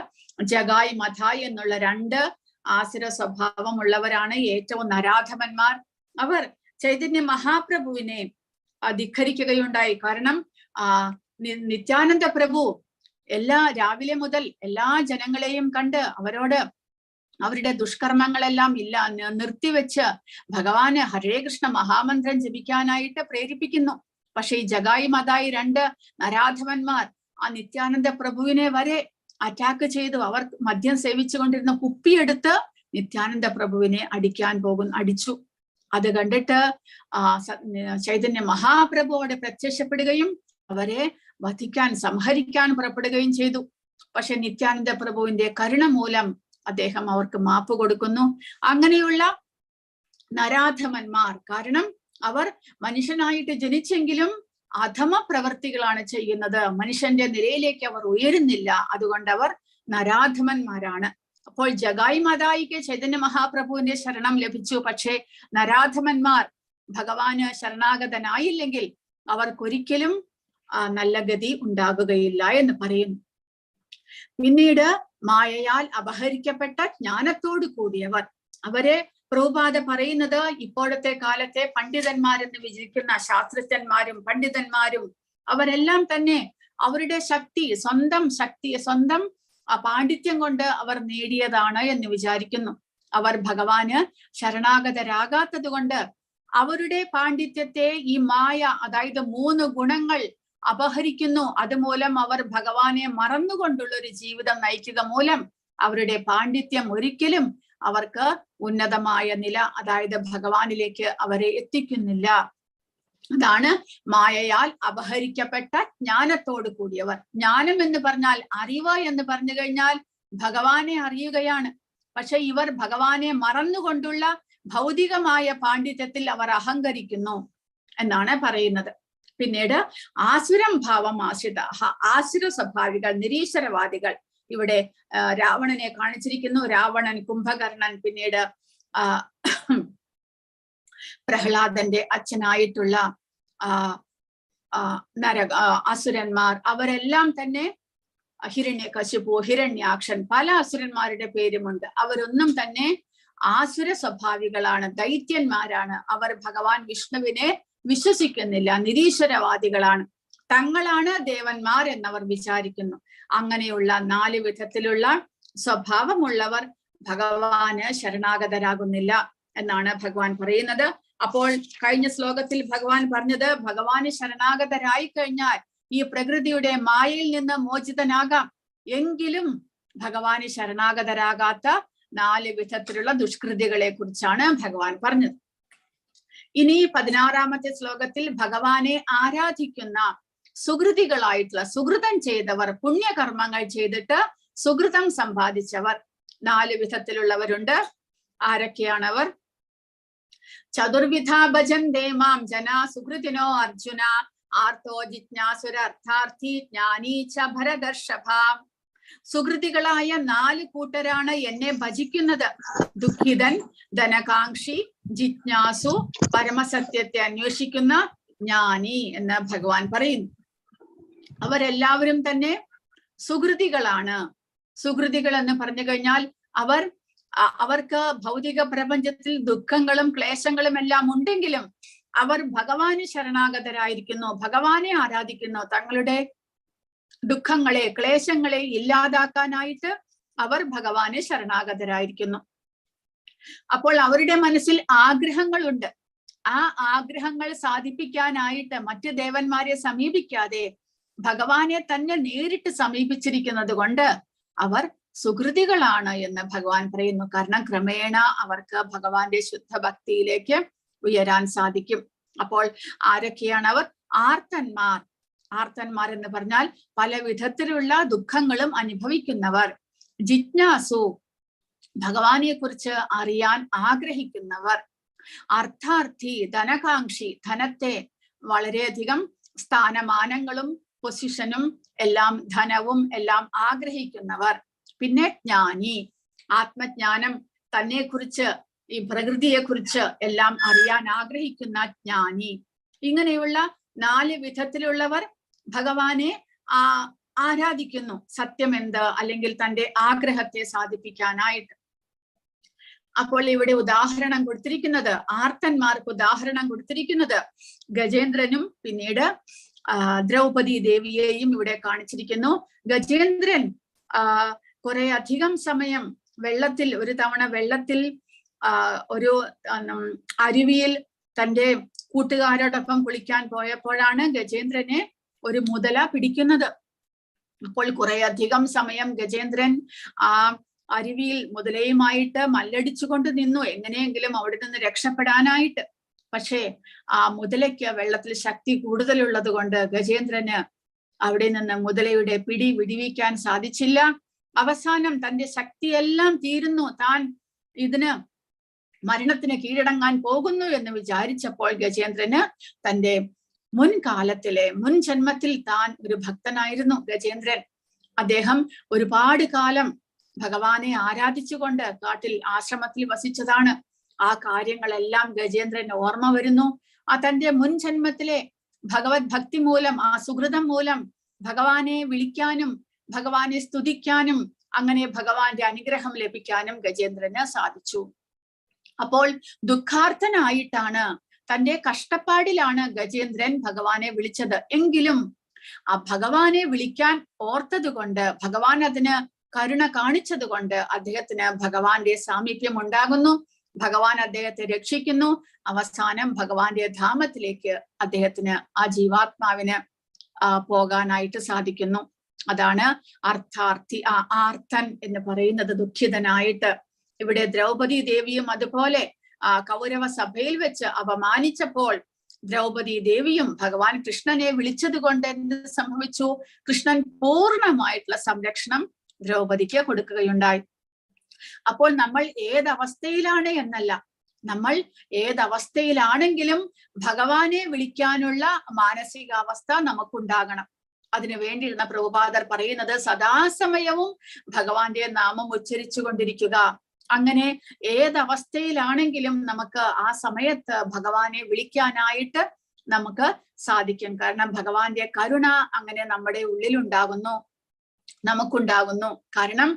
Speaker 1: ജഗായ് മഥായ് എന്നുള്ള രണ്ട് ആസുര സ്വഭാവമുള്ളവരാണ് ഏറ്റവും നരാധമന്മാർ. അവർ ചൈതന്യ മഹാപ്രഭുവിനെ ധിഖരിക്കുകയുണ്ടായി. കാരണം നിത്യാനന്ദ പ്രഭു രാവിലെ മുതൽ എല്ലാ ജനങ്ങളെയും കണ്ട് അവരോട് അവരുടെ ദുഷ്കർമ്മങ്ങളെല്ലാം നിർത്തിവെച്ച് ഭഗവാന് ഹരേ കൃഷ്ണ മഹാമന്ത്രം ജപിക്കാനായിട്ട് പ്രേരിപ്പിക്കുന്നു. പക്ഷെ ഈ ജഗായി മതായി രണ്ട് നരാധമന്മാർ ആ നിത്യാനന്ദ പ്രഭുവിനെ വരെ അറ്റാക്ക് ചെയ്തു. അവർ മദ്യം സേവിച്ചുകൊണ്ടിരുന്ന കുപ്പിയെടുത്ത് നിത്യാനന്ദ പ്രഭുവിനെ അടിച്ചു. അത് കണ്ടിട്ട് ചൈതന്യ മഹാപ്രഭു അവിടെ പ്രത്യക്ഷപ്പെടുകയും അവരെ വധിക്കാൻ, സംഹരിക്കാൻ പുറപ്പെടുകയും ചെയ്തു. പക്ഷെ നിത്യാനന്ദ പ്രഭുവിന്റെ കരുണ മൂലം അദ്ദേഹം അവർക്ക് മാപ്പ് കൊടുക്കുന്നു. അങ്ങനെയുള്ള നരാധമന്മാർ, കാരണം അവർ മനുഷ്യനായിട്ട് ജനിച്ചെങ്കിലും അധമ പ്രവർത്തികളാണ് ചെയ്യുന്നത്, മനുഷ്യന്റെ നിലയിലേക്ക് അവർ ഉയരുന്നില്ല. അതുകൊണ്ട് അവർ നരാധമന്മാരാണ്. അപ്പോൾ ജഗായി മതായിക്ക് ചൈതന്യ മഹാപ്രഭുവിന്റെ ശരണം ലഭിച്ചു. പക്ഷേ നരാധമന്മാർ ഭഗവാന് ശരണാഗതനായില്ലെങ്കിൽ അവർക്കൊരിക്കലും നല്ല ഗതി ഉണ്ടാകുകയില്ല എന്ന് പറയുന്നു. പിന്നീട് മായയാൽ അപഹരിക്കപ്പെട്ട ജ്ഞാനത്തോടു കൂടിയവർ, അവരെ പ്രഭുപാദ പറയുന്നത് ഇപ്പോഴത്തെ കാലത്തെ പണ്ഡിതന്മാരെന്ന് വിചാരിക്കുന്ന ശാസ്ത്രജ്ഞന്മാരും പണ്ഡിതന്മാരും അവരെല്ലാം തന്നെ അവരുടെ സ്വന്തം പാണ്ഡിത്യം കൊണ്ട് അവർ നേടിയതാണ് എന്ന് വിചാരിക്കുന്നു. അവർ ഭഗവാന് ശരണാഗതരാകാത്തത് കൊണ്ട് അവരുടെ പാണ്ഡിത്യത്തെ ഈ മായ, അതായത് 3 ഗുണങ്ങൾ അപഹരിക്കുന്നു. അതുമൂലം അവർ ഭഗവാനെ മറന്നുകൊണ്ടുള്ള ഒരു ജീവിതം നയിക്കുക മൂലം അവരുടെ പാണ്ഡിത്യം ഒരിക്കലും അവർക്ക് ഉന്നതമായ നില, അതായത് ഭഗവാനിലേക്ക് അവരെ എത്തിക്കുന്നില്ല. അതാണ് മായയാൽ അപഹരിക്കപ്പെട്ട ജ്ഞാനത്തോട് കൂടിയവർ. ജ്ഞാനം എന്ന് പറഞ്ഞാൽ, അറിവ് എന്ന് പറഞ്ഞു കഴിഞ്ഞാൽ ഭഗവാനെ അറിയുകയാണ്. പക്ഷെ ഇവർ ഭഗവാനെ മറന്നുകൊണ്ടുള്ള ഭൗതികമായ പാണ്ഡിത്യത്തിൽ അവർ അഹങ്കരിക്കുന്നു എന്നാണ് പറയുന്നത്. പിന്നീട് ആസുരം ഭാവം ആശ്രിത, ആസുര സ്വഭാവികൾ, നിരീശ്വരവാദികൾ. ഇവിടെ രാവണനെ കാണിച്ചിരിക്കുന്നു. രാവണൻ, കുംഭകർണൻ, പിന്നീട് പ്രഹ്ലാദന്റെ അച്ഛനായിട്ടുള്ള അസുരന്മാർ, അവരെല്ലാം തന്നെ ഹിരണ്യകശിപു, ഹിരണ്യാക്ഷൻ, പല അസുരന്മാരുടെ പേരുമുണ്ട്. അവരൊന്നും തന്നെ ആസുര സ്വഭാവികളാണ്, ദൈത്യന്മാരാണ്. അവർ ഭഗവാൻ വിഷ്ണുവിനെ വിശ്വസിക്കുന്നില്ല, നിരീശ്വരവാദികളാണ്. തങ്ങളാണ് ദേവന്മാർ എന്നവർ വിചാരിക്കുന്നു. അങ്ങനെയുള്ള 4 വിധത്തിലുള്ള സ്വഭാവമുള്ളവർ ഭഗവാന് ശരണാഗതരാകുന്നില്ല എന്നാണ് ഭഗവാൻ പറയുന്നത്. അപ്പോൾ കഴിഞ്ഞ ശ്ലോകത്തിൽ ഭഗവാൻ പറഞ്ഞത്, ഭഗവാന് ശരണാഗതരായി കഴിഞ്ഞാൽ ഈ പ്രകൃതിയുടെ മായയിൽ നിന്ന് മോചിതനാകാം. എങ്കിലും ഭഗവാന് ശരണാഗതരാകാത്ത 4 വിധത്തിലുള്ള ദുഷ്കൃതികളെ കുറിച്ചാണ് ഭഗവാൻ പറഞ്ഞത്. ഇനി 16ാമത്തെ ശ്ലോകത്തിൽ ഭഗവാനെ ആരാധിക്കുന്ന സുകൃതികളായിട്ടുള്ള, സുകൃതം ചെയ്തവർ, പുണ്യകർമ്മങ്ങൾ ചെയ്തിട്ട് സുകൃതം സമ്പാദിച്ചവർ. 4 വിധത്തിലുള്ളവരുണ്ട്. ആരൊക്കെയാണവർ? ചതുർവിധ ഭജന്തേ മാം ജനാ സുഹൃതിനോ അർജുന ആർത്തോ ജിജ്ഞാസുര അർത്ഥാർത്ഥി ജ്ഞാനീ ച ഭരതർഷഭ. സുഹൃതികളായ 4 കൂട്ടരാണ് എന്നെ ഭജിക്കുന്നത്. ദുഃഖിതൻ, ധനകാംക്ഷി, ജിജ്ഞാസു, പരമസത്യത്തെ അന്വേഷിക്കുന്ന ജ്ഞാനി എന്ന് ഭഗവാൻ പറയുന്നു. അവരെല്ലാവരും തന്നെ സുഹൃതികളാണ്. സുഹൃതികൾ എന്ന് പറഞ്ഞു കഴിഞ്ഞാൽ അവർക്ക് ഭൗതിക പ്രപഞ്ചത്തിൽ ദുഃഖങ്ങളും ക്ലേശങ്ങളും എല്ലാം ഉണ്ടെങ്കിലും അവർ ഭഗവാന് ശരണാഗതരായിരിക്കുന്നു, ഭഗവാനെ ആരാധിക്കുന്നു. തങ്ങളുടെ ദുഃഖങ്ങളെ, ക്ലേശങ്ങളെ ഇല്ലാതാക്കാനായിട്ട് അവർ ഭഗവാനെ ശരണാഗതരായിരിക്കുന്നു. അപ്പോൾ അവരുടെ മനസ്സിൽ ആഗ്രഹങ്ങളുണ്ട്. ആ ആഗ്രഹങ്ങൾ സാധിപ്പിക്കാനായിട്ട് മറ്റ് ദേവന്മാരെ സമീപിക്കാതെ ഭഗവാനെ തന്നെ നേരിട്ട് സമീപിച്ചിരിക്കുന്നത് കൊണ്ട് അവർ സുഹൃതികളാണ് എന്ന് ഭഗവാൻ പറയുന്നു. കാരണം ക്രമേണ അവർക്ക് ഭഗവാന്റെ ശുദ്ധ ഭക്തിയിലേക്ക് ഉയരാൻ സാധിക്കും. അപ്പോൾ ആരൊക്കെയാണ് അവർ? ആർത്തന്മാർ. ആർത്തന്മാർ എന്ന് പറഞ്ഞാൽ പല വിധത്തിലുള്ള ദുഃഖങ്ങളും അനുഭവിക്കുന്നവർ. ജിജ്ഞാസു, ഭഗവാനെ കുറിച്ച് അറിയാൻ ആഗ്രഹിക്കുന്നവർ. അർത്ഥാർത്ഥി, ധനകാംക്ഷി, ധനത്തെ വളരെയധികം സ്ഥാനമാനങ്ങളും പൊസിഷനും എല്ലാം ധനവും എല്ലാം ആഗ്രഹിക്കുന്നവർ. പിന്നെ ജ്ഞാനി, ആത്മജ്ഞാനം, തന്നെ കുറിച്ച് ഈ പ്രകൃതിയെ കുറിച്ച് എല്ലാം അറിയാൻ ആഗ്രഹിക്കുന്ന ജ്ഞാനി. ഇങ്ങനെയുള്ള 4 വിധത്തിലുള്ളവർ ഭഗവാനെ ആരാധിക്കുന്നു. സത്യമെന്ത്, അല്ലെങ്കിൽ തന്റെ ആഗ്രഹത്തെ സാധിപ്പിക്കാനായിട്ട്. അപ്പോൾ ഇവിടെ ഉദാഹരണം കൊടുത്തിരിക്കുന്നത്, ആർത്തന്മാർക്ക് ഉദാഹരണം കൊടുത്തിരിക്കുന്നത് ഗജേന്ദ്രനും പിന്നീട് ദ്രൗപദി ദേവിയെയും ഇവിടെ കാണിച്ചിരിക്കുന്നു. ഗജേന്ദ്രൻ കുറെ അധികം സമയം വെള്ളത്തിൽ, ഒരു തവണ വെള്ളത്തിൽ ഒരു അരുവിയിൽ തന്റെ കൂട്ടുകാരോടൊപ്പം കുളിക്കാൻ പോയപ്പോഴാണ് ഗജേന്ദ്രനെ ഒരു മുതല പിടിക്കുന്നത്. അപ്പോൾ കുറെ അധികം സമയം ഗജേന്ദ്രൻ ആ അരുവിയിൽ മുതലയുമായിട്ട് മല്ലടിച്ചുകൊണ്ട് നിന്നു, എങ്ങനെയെങ്കിലും അവിടെ നിന്ന് രക്ഷപ്പെടാനായിട്ട്. പക്ഷേ ആ മുതലയ്ക്ക് വെള്ളത്തിൽ ശക്തി കൂടുതലുള്ളത് കൊണ്ട് ഗജേന്ദ്രന് അവിടെ നിന്ന് മുതലയുടെ പിടി വിടിവിക്കാൻ സാധിച്ചില്ല. അവസാനം തന്റെ ശക്തിയെല്ലാം തീരുന്നു, താൻ ഇതിന് മരണത്തിന് കീഴടങ്ങാൻ പോകുന്നു എന്ന് വിചാരിച്ചപ്പോൾ ഗജേന്ദ്രന് തന്റെ മുൻകാലത്തിലെ മുൻ ജന്മത്തിൽ താൻ ഒരു ഭക്തനായിരുന്നു ഗജേന്ദ്രൻ. അദ്ദേഹം ഒരുപാട് കാലം ഭഗവാനെ ആരാധിച്ചുകൊണ്ട് കാട്ടിൽ ആശ്രമത്തിൽ വസിച്ചതാണ്. ആ കാര്യങ്ങളെല്ലാം ഗജേന്ദ്രൻ ഓർമ്മ വരുന്നു. തന്റെ മുൻ ജന്മത്തിലെ ഭഗവത് ഭക്തി മൂലം, ആ സുഹൃതം മൂലം ഭഗവാനെ വിളിക്കാനും ഭഗവാനെ സ്തുതിക്കാനും അങ്ങനെ ഭഗവാന്റെ അനുഗ്രഹം ലഭിക്കാനും ഗജേന്ദ്രന് സാധിച്ചു. അപ്പോൾ ദുഃഖാർത്ഥനായിട്ടാണ്, തന്റെ കഷ്ടപ്പാടിലാണ് ഗജേന്ദ്രൻ ഭഗവാനെ വിളിച്ചത്. എങ്കിലും ആ ഭഗവാനെ വിളിക്കാൻ ഓർത്തത് കൊണ്ട്, ഭഗവാൻ അതിന് കരുണ കാണിച്ചത് കൊണ്ട് അദ്ദേഹത്തിന് ഭഗവാന്റെ സാമീപ്യം ഉണ്ടാകുന്നു. ഭഗവാൻ അദ്ദേഹത്തെ രക്ഷിക്കുന്നു. അവസാനം ഭഗവാന്റെ ധാമത്തിലേക്ക് അദ്ദേഹത്തിന്, ആ ജീവാത്മാവിന് പോകാനായിട്ട് സാധിക്കുന്നു. അതാണ് അർത്ഥാർത്ഥി, ആർത്തൻ എന്ന് പറയുന്നത്, ദുഃഖിതനായിട്ട്. ഇവിടെ ദ്രൗപദി ദേവിയും അതുപോലെ കൗരവ സഭയിൽ വെച്ച് അപമാനിച്ചപ്പോൾ ദ്രൗപദി ദേവിയും ഭഗവാൻ കൃഷ്ണനെ വിളിച്ചത് കൊണ്ട് എന്ത് സംഭവിച്ചു? കൃഷ്ണൻ പൂർണ്ണമായിട്ടുള്ള സംരക്ഷണം ദ്രൗപദിക്ക് കൊടുക്കുകയുണ്ടായി. അപ്പോൾ നമ്മൾ ഏതവസ്ഥയിലാണ് എന്നല്ല, നമ്മൾ ഏതവസ്ഥയിലാണെങ്കിലും ഭഗവാനെ വിളിക്കാനുള്ള മാനസികാവസ്ഥ നമുക്കുണ്ടാകണം. അതിനു വേണ്ടിയിരുന്ന പ്രഭുപാദർ പറയുന്നത് സദാസമയവും ഭഗവാന്റെ നാമം ഉച്ചരിച്ചു കൊണ്ടിരിക്കുക. അങ്ങനെ ഏതവസ്ഥയിലാണെങ്കിലും നമുക്ക് ആ സമയത്ത് ഭഗവാനെ വിളിക്കാനായിട്ട് നമുക്ക് സാധിക്കും. കാരണം ഭഗവാന്റെ കരുണ അങ്ങനെ നമ്മുടെ ഉള്ളിലുണ്ടാകുന്നു, നമുക്കുണ്ടാകുന്നു. കാരണം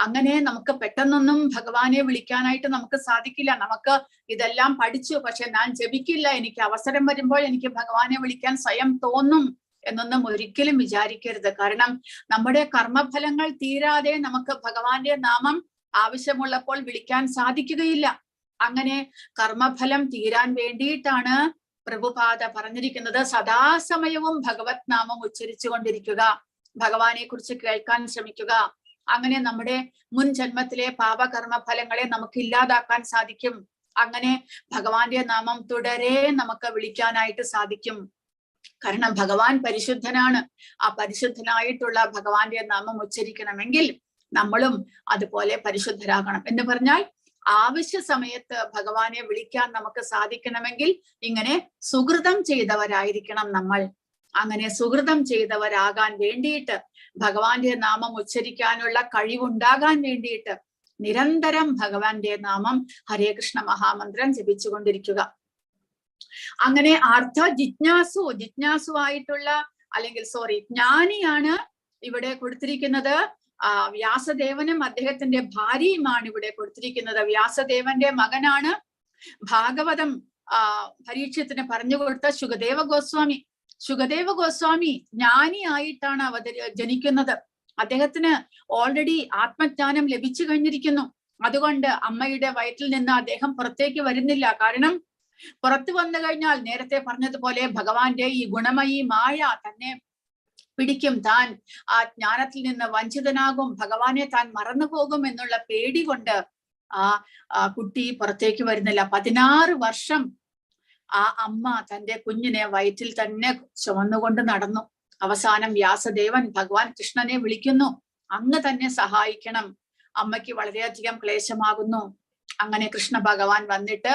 Speaker 1: അങ്ങനെ നമുക്ക് പെട്ടെന്നൊന്നും ഭഗവാനെ വിളിക്കാനായിട്ട് നമുക്ക് സാധിക്കില്ല. നമുക്ക് ഇതെല്ലാം പഠിച്ചു, പക്ഷെ ഞാൻ ജപിക്കില്ല, എനിക്ക് അവസരം വരുമ്പോൾ എനിക്ക് ഭഗവാനെ വിളിക്കാൻ സ്വയം തോന്നും എന്നൊന്നും ഒരിക്കലും വിചാരിക്കരുത്. കാരണം നമ്മുടെ കർമ്മഫലങ്ങൾ തീരാതെ നമുക്ക് ഭഗവാന്റെ നാമം ആവശ്യമുള്ളപ്പോൾ വിളിക്കാൻ സാധിക്കുകയില്ല. അങ്ങനെ കർമ്മഫലം തീരാൻ വേണ്ടിയിട്ടാണ് പ്രഭുപാദ പറഞ്ഞിരിക്കുന്നത് സദാസമയവും ഭഗവത് നാമം ഉച്ചരിച്ചു കൊണ്ടിരിക്കുക, ഭഗവാനെ കുറിച്ച് കേൾക്കാൻ ശ്രമിക്കുക. അങ്ങനെ നമ്മുടെ മുൻ ജന്മത്തിലെ പാപകർമ്മ ഫലങ്ങളെ നമുക്ക് ഇല്ലാതാക്കാൻ സാധിക്കും. അങ്ങനെ ഭഗവാന്റെ നാമം തുടരെ നമുക്ക് വിളിക്കാനായിട്ട് സാധിക്കും. കാരണം ഭഗവാൻ പരിശുദ്ധനാണ്. ആ പരിശുദ്ധനായിട്ടുള്ള ഭഗവാന്റെ നാമം ഉച്ചരിക്കണമെങ്കിൽ നമ്മളും അതുപോലെ പരിശുദ്ധരാകണം. എന്ന് പറഞ്ഞാൽ ആവശ്യ സമയത്ത് ഭഗവാനെ വിളിക്കാൻ നമുക്ക് സാധിക്കണമെങ്കിൽ ഇങ്ങനെ സുകൃതം ചെയ്തവരായിരിക്കണം നമ്മൾ. അങ്ങനെ സുകൃതം ചെയ്തവരാകാൻ വേണ്ടിയിട്ട്, ഭഗവാന്റെ നാമം ഉച്ചരിക്കാനുള്ള കഴിവുണ്ടാകാൻ വേണ്ടിയിട്ട് നിരന്തരം ഭഗവാന്റെ നാമം ഹരേ കൃഷ്ണ മഹാമന്ത്രം ജപിച്ചുകൊണ്ടിരിക്കുക. അങ്ങനെ ജിജ്ഞാസു ആയിട്ടുള്ള അല്ലെങ്കിൽ ജ്ഞാനിയാണ് ഇവിടെ കൊടുത്തിരിക്കുന്നത്. വ്യാസദേവനും അദ്ദേഹത്തിന്റെ ഭാര്യയുമാണ് ഇവിടെ കൊടുത്തിരിക്കുന്നത്. വ്യാസദേവന്റെ മകനാണ് ഭാഗവതം പരീക്ഷത്തിന് പറഞ്ഞു കൊടുത്ത ശുകദേവ ഗോസ്വാമി. ശുകദേവ ഗോസ്വാമി ജ്ഞാനിയായിട്ടാണ് ജനിക്കുന്നത്. അദ്ദേഹത്തിന് ഓൾറെഡി ആത്മജ്ഞാനം ലഭിച്ചു കഴിഞ്ഞിരിക്കുന്നു. അതുകൊണ്ട് അമ്മയുടെ വയറ്റിൽ നിന്ന് അദ്ദേഹം പുറത്തേക്ക് വരുന്നില്ല. കാരണം പുറത്തു വന്നു കഴിഞ്ഞാൽ നേരത്തെ പറഞ്ഞതുപോലെ ഭഗവാന്റെ ഈ ഗുണമയി മായ തന്നെ പിടിക്കും. താൻ ആ ജ്ഞാനത്തിൽ നിന്ന് വഞ്ചിതനാകും, ഭഗവാനെ താൻ മറന്നു പോകും എന്നുള്ള പേടി കൊണ്ട് ആ കുട്ടി പുറത്തേക്ക് വരുന്നില്ല. 16 വർഷം ആ അമ്മ തന്റെ കുഞ്ഞിനെ വയറ്റിൽ തന്നെ ചുമന്നുകൊണ്ട് നടന്നു. അവസാനം വ്യാസദേവൻ ഭഗവാൻ കൃഷ്ണനെ വിളിക്കുന്നു, അങ്ങ് തന്നെ സഹായിക്കണം, അമ്മയ്ക്ക് വളരെയധികം ക്ലേശമാകുന്നു. അങ്ങനെ കൃഷ്ണ ഭഗവാൻ വന്നിട്ട്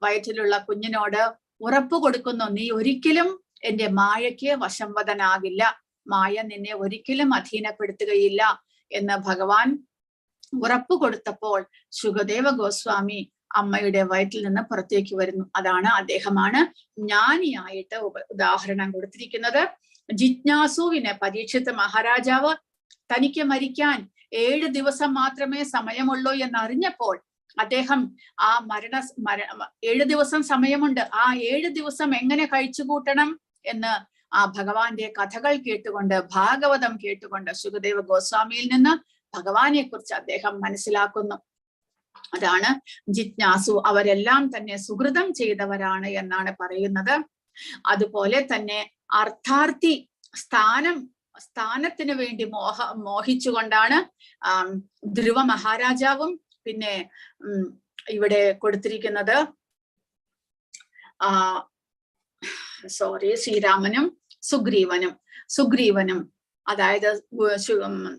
Speaker 1: വയറ്റിലുള്ള കുഞ്ഞിനോട് ഉറപ്പ് കൊടുക്കുന്നു, നീ ഒരിക്കലും എന്റെ മായയ്ക്ക് വശംവദനാകില്ല, മായ നിന്നെ ഒരിക്കലും അധീനപ്പെടുത്തുകയില്ല എന്ന് ഭഗവാൻ ഉറപ്പ് കൊടുത്തപ്പോൾ ശുകദേവ ഗോസ്വാമി അമ്മയുടെ വയറ്റിൽ നിന്ന് പുറത്തേക്ക് വരുന്നു. അദ്ദേഹമാണ് ജ്ഞാനിയായിട്ട് ഉദാഹരണം കൊടുത്തിരിക്കുന്നത്. ജിജ്ഞാസുവിന് പരീക്ഷിത്ത് മഹാരാജാവ് തനിക്ക് മരിക്കാൻ 7 ദിവസം മാത്രമേ സമയമുള്ളൂ എന്നറിഞ്ഞപ്പോൾ അദ്ദേഹം ആ 7 ദിവസം സമയമുണ്ട്, ആ 7 ദിവസം എങ്ങനെ കഴിച്ചുകൂട്ടണം എന്ന് ആ ഭഗവാന്റെ കഥകൾ കേട്ടുകൊണ്ട്, ഭാഗവതം കേട്ടുകൊണ്ട് ശുകദേവ ഗോസ്വാമിയിൽ നിന്ന് ഭഗവാനെ കുറിച്ച് അദ്ദേഹം മനസ്സിലാക്കുന്നു. അതാണ് ജിജ്ഞാസു. അവരെല്ലാം തന്നെ സുകൃതം ചെയ്തവരാണ് എന്നാണ് പറയുന്നത്. അതുപോലെ തന്നെ അർത്ഥാർത്ഥി, സ്ഥാനത്തിന് വേണ്ടി മോഹിച്ചുകൊണ്ടാണ് ധ്രുവ മഹാരാജാവും പിന്നെ ഇവിടെ കൊടുത്തിരിക്കുന്നത് ശ്രീരാമനും സുഗ്രീവനും അതായത്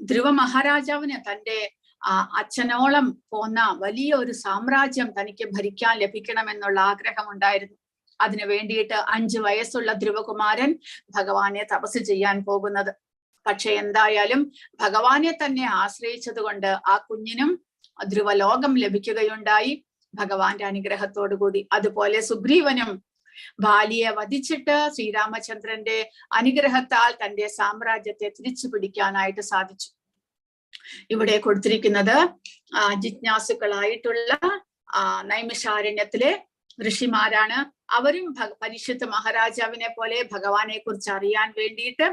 Speaker 1: ധ്രുവ മഹാരാജാവിന് തന്റെ അച്ഛനോളം പോന്ന വലിയ ഒരു സാമ്രാജ്യം തനിക്ക് ഭരിക്കാൻ ലഭിക്കണമെന്നുള്ള ആഗ്രഹം ഉണ്ടായിരുന്നു. അതിനു വേണ്ടിയിട്ട് 5 വയസ്സുള്ള ധ്രുവകുമാരൻ ഭഗവാനെ തപസ് ചെയ്യാൻ പോകുന്നത്. പക്ഷെ എന്തായാലും ഭഗവാനെ തന്നെ ആശ്രയിച്ചത് കൊണ്ട് ആ കുഞ്ഞിനും ധ്രുവലോകം ലഭിക്കുകയുണ്ടായി ഭഗവാന്റെ അനുഗ്രഹത്തോടു കൂടി. അതുപോലെ സുഗ്രീവനും ബാലിയെ വധിച്ചിട്ട് ശ്രീരാമചന്ദ്രന്റെ അനുഗ്രഹത്താൽ തന്റെ സാമ്രാജ്യത്തെ തിരിച്ചു പിടിക്കാനായിട്ട് സാധിച്ചു. ഇവിടെ കൊടുത്തിരിക്കുന്നത് ജിജ്ഞാസുക്കളായിട്ടുള്ള നൈമിഷാരണ്യത്തിലെ ഋഷിമാരാണ്. അവരും പരീക്ഷിത്ത് മഹാരാജാവിനെ പോലെ ഭഗവാനെ കുറിച്ച് അറിയാൻ വേണ്ടിയിട്ട്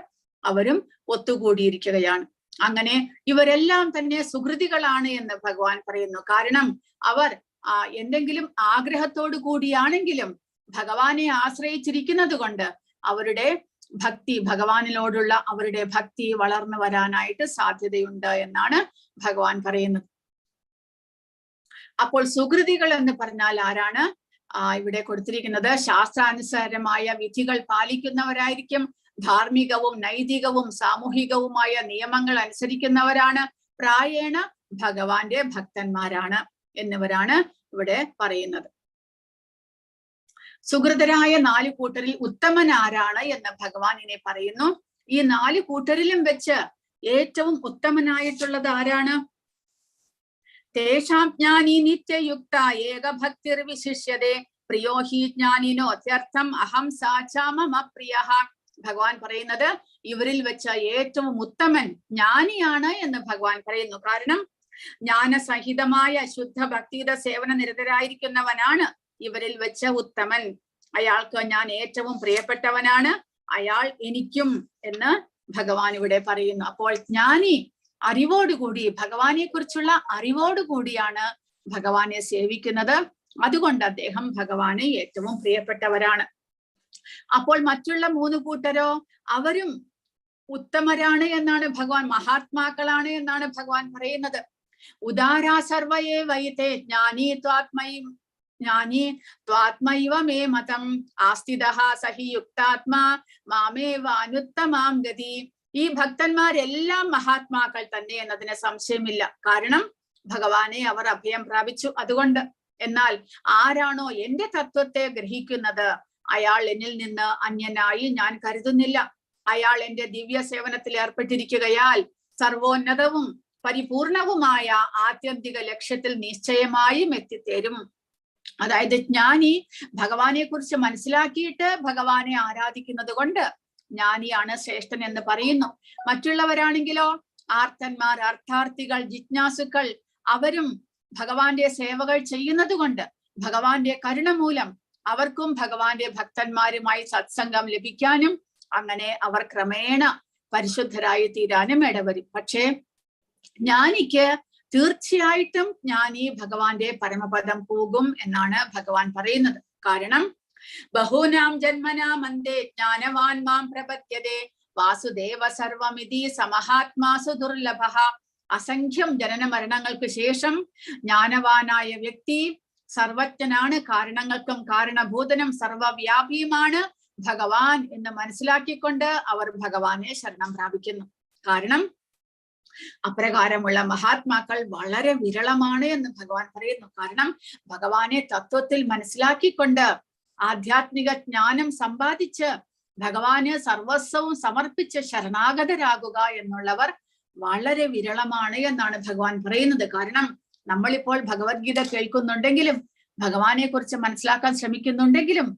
Speaker 1: അവരും ഒത്തുകൂടിയിരിക്കുകയാണ്. അങ്ങനെ ഇവരെല്ലാം തന്നെ സുഹൃതികളാണ് എന്ന് ഭഗവാൻ പറയുന്നു. കാരണം അവർ എന്തെങ്കിലും ആഗ്രഹത്തോടു കൂടിയാണെങ്കിലും ഭഗവാനെ ആശ്രയിച്ചിരിക്കുന്നത് കൊണ്ട് അവരുടെ ഭക്തി, ഭഗവാനിനോടുള്ള അവരുടെ ഭക്തി വളർന്നു വരാനായിട്ട് സാധ്യതയുണ്ട് എന്നാണ് ഭഗവാൻ പറയുന്നത്. അപ്പോൾ സുഹൃതികൾ എന്ന് പറഞ്ഞാൽ ആരാണ്? ഇവിടെ കൊടുത്തിരിക്കുന്നത് ശാസ്ത്രാനുസാരമായ വിധികൾ പാലിക്കുന്നവരായിരിക്കും, ധാർമ്മികവും നൈതികവും സാമൂഹികവുമായ നിയമങ്ങൾ അനുസരിക്കുന്നവരാണ്, പ്രായേണ ഭഗവാന്റെ ഭക്തന്മാരാണ് എന്നിവരാണ് ഇവിടെ പറയുന്നത്. സുഹൃതരായ 4 കൂട്ടരിൽ ഉത്തമൻ ആരാണ് എന്ന് ഭഗവാൻ ഇനി പറയുന്നു. ഈ 4 കൂട്ടരിലും വെച്ച് ഏറ്റവും ഉത്തമനായിട്ടുള്ളത് ആരാണ്? തേഷാം ജ്ഞാനി നിത്യയുക്ത ഏകഭക്തിർ വിശിഷ്യതേ പ്രിയോ ഹി ജ്ഞാനിനോ അത്യർത്ഥം അഹം സാചാമമ പ്രിയഃ. ഭഗവാൻ പറയുന്നത് ഇവരിൽ വെച്ച് ഏറ്റവും ഉത്തമൻ ജ്ഞാനിയാണ് എന്ന് ഭഗവാൻ പറയുന്നു. കാരണം ജ്ഞാനസഹിതമായ ശുദ്ധ ഭക്തിയുടെ സേവന നിരതരായിരിക്കുന്നവനാണ് ഇവരിൽ വെച്ച് ഉത്തമൻ. അയാൾക്ക് ഞാൻ ഏറ്റവും പ്രിയപ്പെട്ടവനാണ്, അയാൾ എനിക്കും എന്ന് ഭഗവാൻ ഇവിടെ പറയുന്നു. അപ്പോൾ ജ്ഞാനി അറിവോടുകൂടി, ഭഗവാനെ കുറിച്ചുള്ള അറിവോടുകൂടിയാണ് ഭഗവാനെ സേവിക്കുന്നത്. അതുകൊണ്ട് അദ്ദേഹം ഭഗവാന് ഏറ്റവും പ്രിയപ്പെട്ടവരാണ്. അപ്പോൾ മറ്റുള്ള 3 കൂട്ടരോ? അവരും ഉത്തമരാണ് എന്നാണ് ഭഗവാൻ, മഹാത്മാക്കളാണ് എന്നാണ് ഭഗവാൻ പറയുന്നത്. ഉദാരാ സർവയേ വൈതേ ജ്ഞാനി ത്വാത്മൈവ മേ മതം ആസ്ഥിതഃ സഹി യുക്താത്മാ മാമേവ അനുത്തമാം ഗതി. ഈ ഭക്തന്മാരെല്ലാം മഹാത്മാക്കൾ തന്നെ എന്നതിന് സംശയമില്ല. കാരണം ഭഗവാനെ അവർ അഭയം പ്രാപിച്ചു. അതുകൊണ്ട് എന്നാൽ ആരാണോ എന്റെ തത്വത്തെ ഗ്രഹിക്കുന്നത് അയാൾ എന്നിൽ നിന്ന് അന്യനായി ഞാൻ കരുതുന്നില്ല. അയാൾ എന്റെ ദിവ്യ സേവനത്തിൽ ഏർപ്പെട്ടിരിക്കുകയാൽ സർവോന്നതവും പരിപൂർണവുമായ ആത്യന്തിക ലക്ഷ്യത്തിൽ നിശ്ചയമായും എത്തിത്തേരും. അതായത് ജ്ഞാനി ഭഗവാനെ കുറിച്ച് മനസ്സിലാക്കിയിട്ട് ഭഗവാനെ ആരാധിക്കുന്നത് കൊണ്ട് ജ്ഞാനിയാണ് ശ്രേഷ്ഠൻ എന്ന് പറയുന്നു. മറ്റുള്ളവരാണെങ്കിലോ ആർത്തന്മാർ, അർത്ഥാർത്ഥികൾ, ജിജ്ഞാസുക്കൾ, അവരും ഭഗവാന്റെ സേവകൾ ചെയ്യുന്നത് കൊണ്ട് ഭഗവാന്റെ കരുണ മൂലം അവർക്കും ഭഗവാന്റെ ഭക്തന്മാരുമായി സത്സംഗം ലഭിക്കാനും അങ്ങനെ അവർ ക്രമേണ പരിശുദ്ധരായി തീരാനും ഇടവരും. പക്ഷേ ജ്ഞാനിക്ക് തീർച്ചയായിട്ടും ജ്ഞാനി ഭഗവാന്റെ പരമപദം പോകും എന്നാണ് ഭഗവാൻ പറയുന്നത്. കാരണം ബഹൂനാം ജന്മനാം അന്തേ ജ്ഞാനവാൻ മാം പ്രപദ്യതേ വാസുദേവ സർവമിതി സമഹാത്മാസു ദുർലഭഃ. അസംഖ്യം ജനന മരണങ്ങൾക്ക് ശേഷം ജ്ഞാനവാനായ വ്യക്തി സർവജ്ഞനാണ്, കാരണങ്ങൾക്കും കാരണഭൂതനും സർവവ്യാപിയുമാണ് ഭഗവാൻ എന്ന് മനസ്സിലാക്കിക്കൊണ്ട് അവർ ഭഗവാനെ ശരണം പ്രാപിക്കുന്നു. കാരണം അപ്രകാരമുള്ള മഹാത്മാക്കൾ വളരെ വിരളമാണ് എന്ന് ഭഗവാൻ പറയുന്നു. കാരണം ഭഗവാനെ തത്വത്തിൽ മനസ്സിലാക്കിക്കൊണ്ട് ആധ്യാത്മിക ജ്ഞാനം സമ്പാദിച്ച് ഭഗവാന് സർവസ്വവും സമർപ്പിച്ച് ശരണാഗതരാകുക എന്നുള്ളവർ വളരെ വിരളമാണ് എന്നാണ് ഭഗവാൻ പറയുന്നത്. കാരണം നമ്മളിപ്പോൾ ഭഗവത്ഗീത കേൾക്കുന്നുണ്ടെങ്കിലും ഭഗവാനെ കുറിച്ച് മനസ്സിലാക്കാൻ ശ്രമിക്കുന്നുണ്ടെങ്കിലും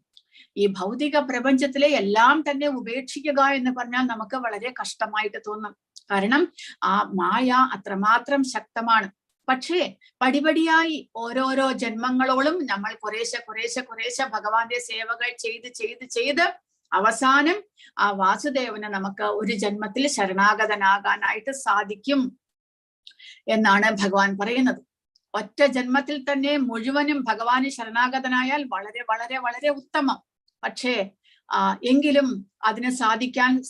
Speaker 1: ഈ ഭൗതിക പ്രപഞ്ചത്തിലെ എല്ലാം തന്നെ ഉപേക്ഷിക്കുക എന്ന് പറഞ്ഞാൽ നമുക്ക് വളരെ കഷ്ടമായിട്ട് തോന്നും. കാരണം ആ മായ അത്രമാത്രം ശക്തമാണ്. പക്ഷേ പടിപടിയായി ഓരോരോ ജന്മങ്ങളോളം നമ്മൾ കുറേശ്ശെ ഭഗവാന്റെ സേവകൾ ചെയ്ത് അവസാനം ആ വാസുദേവന് നമുക്ക് ഒരു ജന്മത്തിൽ ശരണാഗതനാകാനായിട്ട് സാധിക്കും എന്നാണ് ഭഗവാൻ പറയുന്നത്. ഒറ്റ ജന്മത്തിൽ തന്നെ മുഴുവനും ഭഗവാന് ശരണാഗതനായാൽ വളരെ വളരെ വളരെ ഉത്തമം. പക്ഷേ എങ്കിലും അതിന്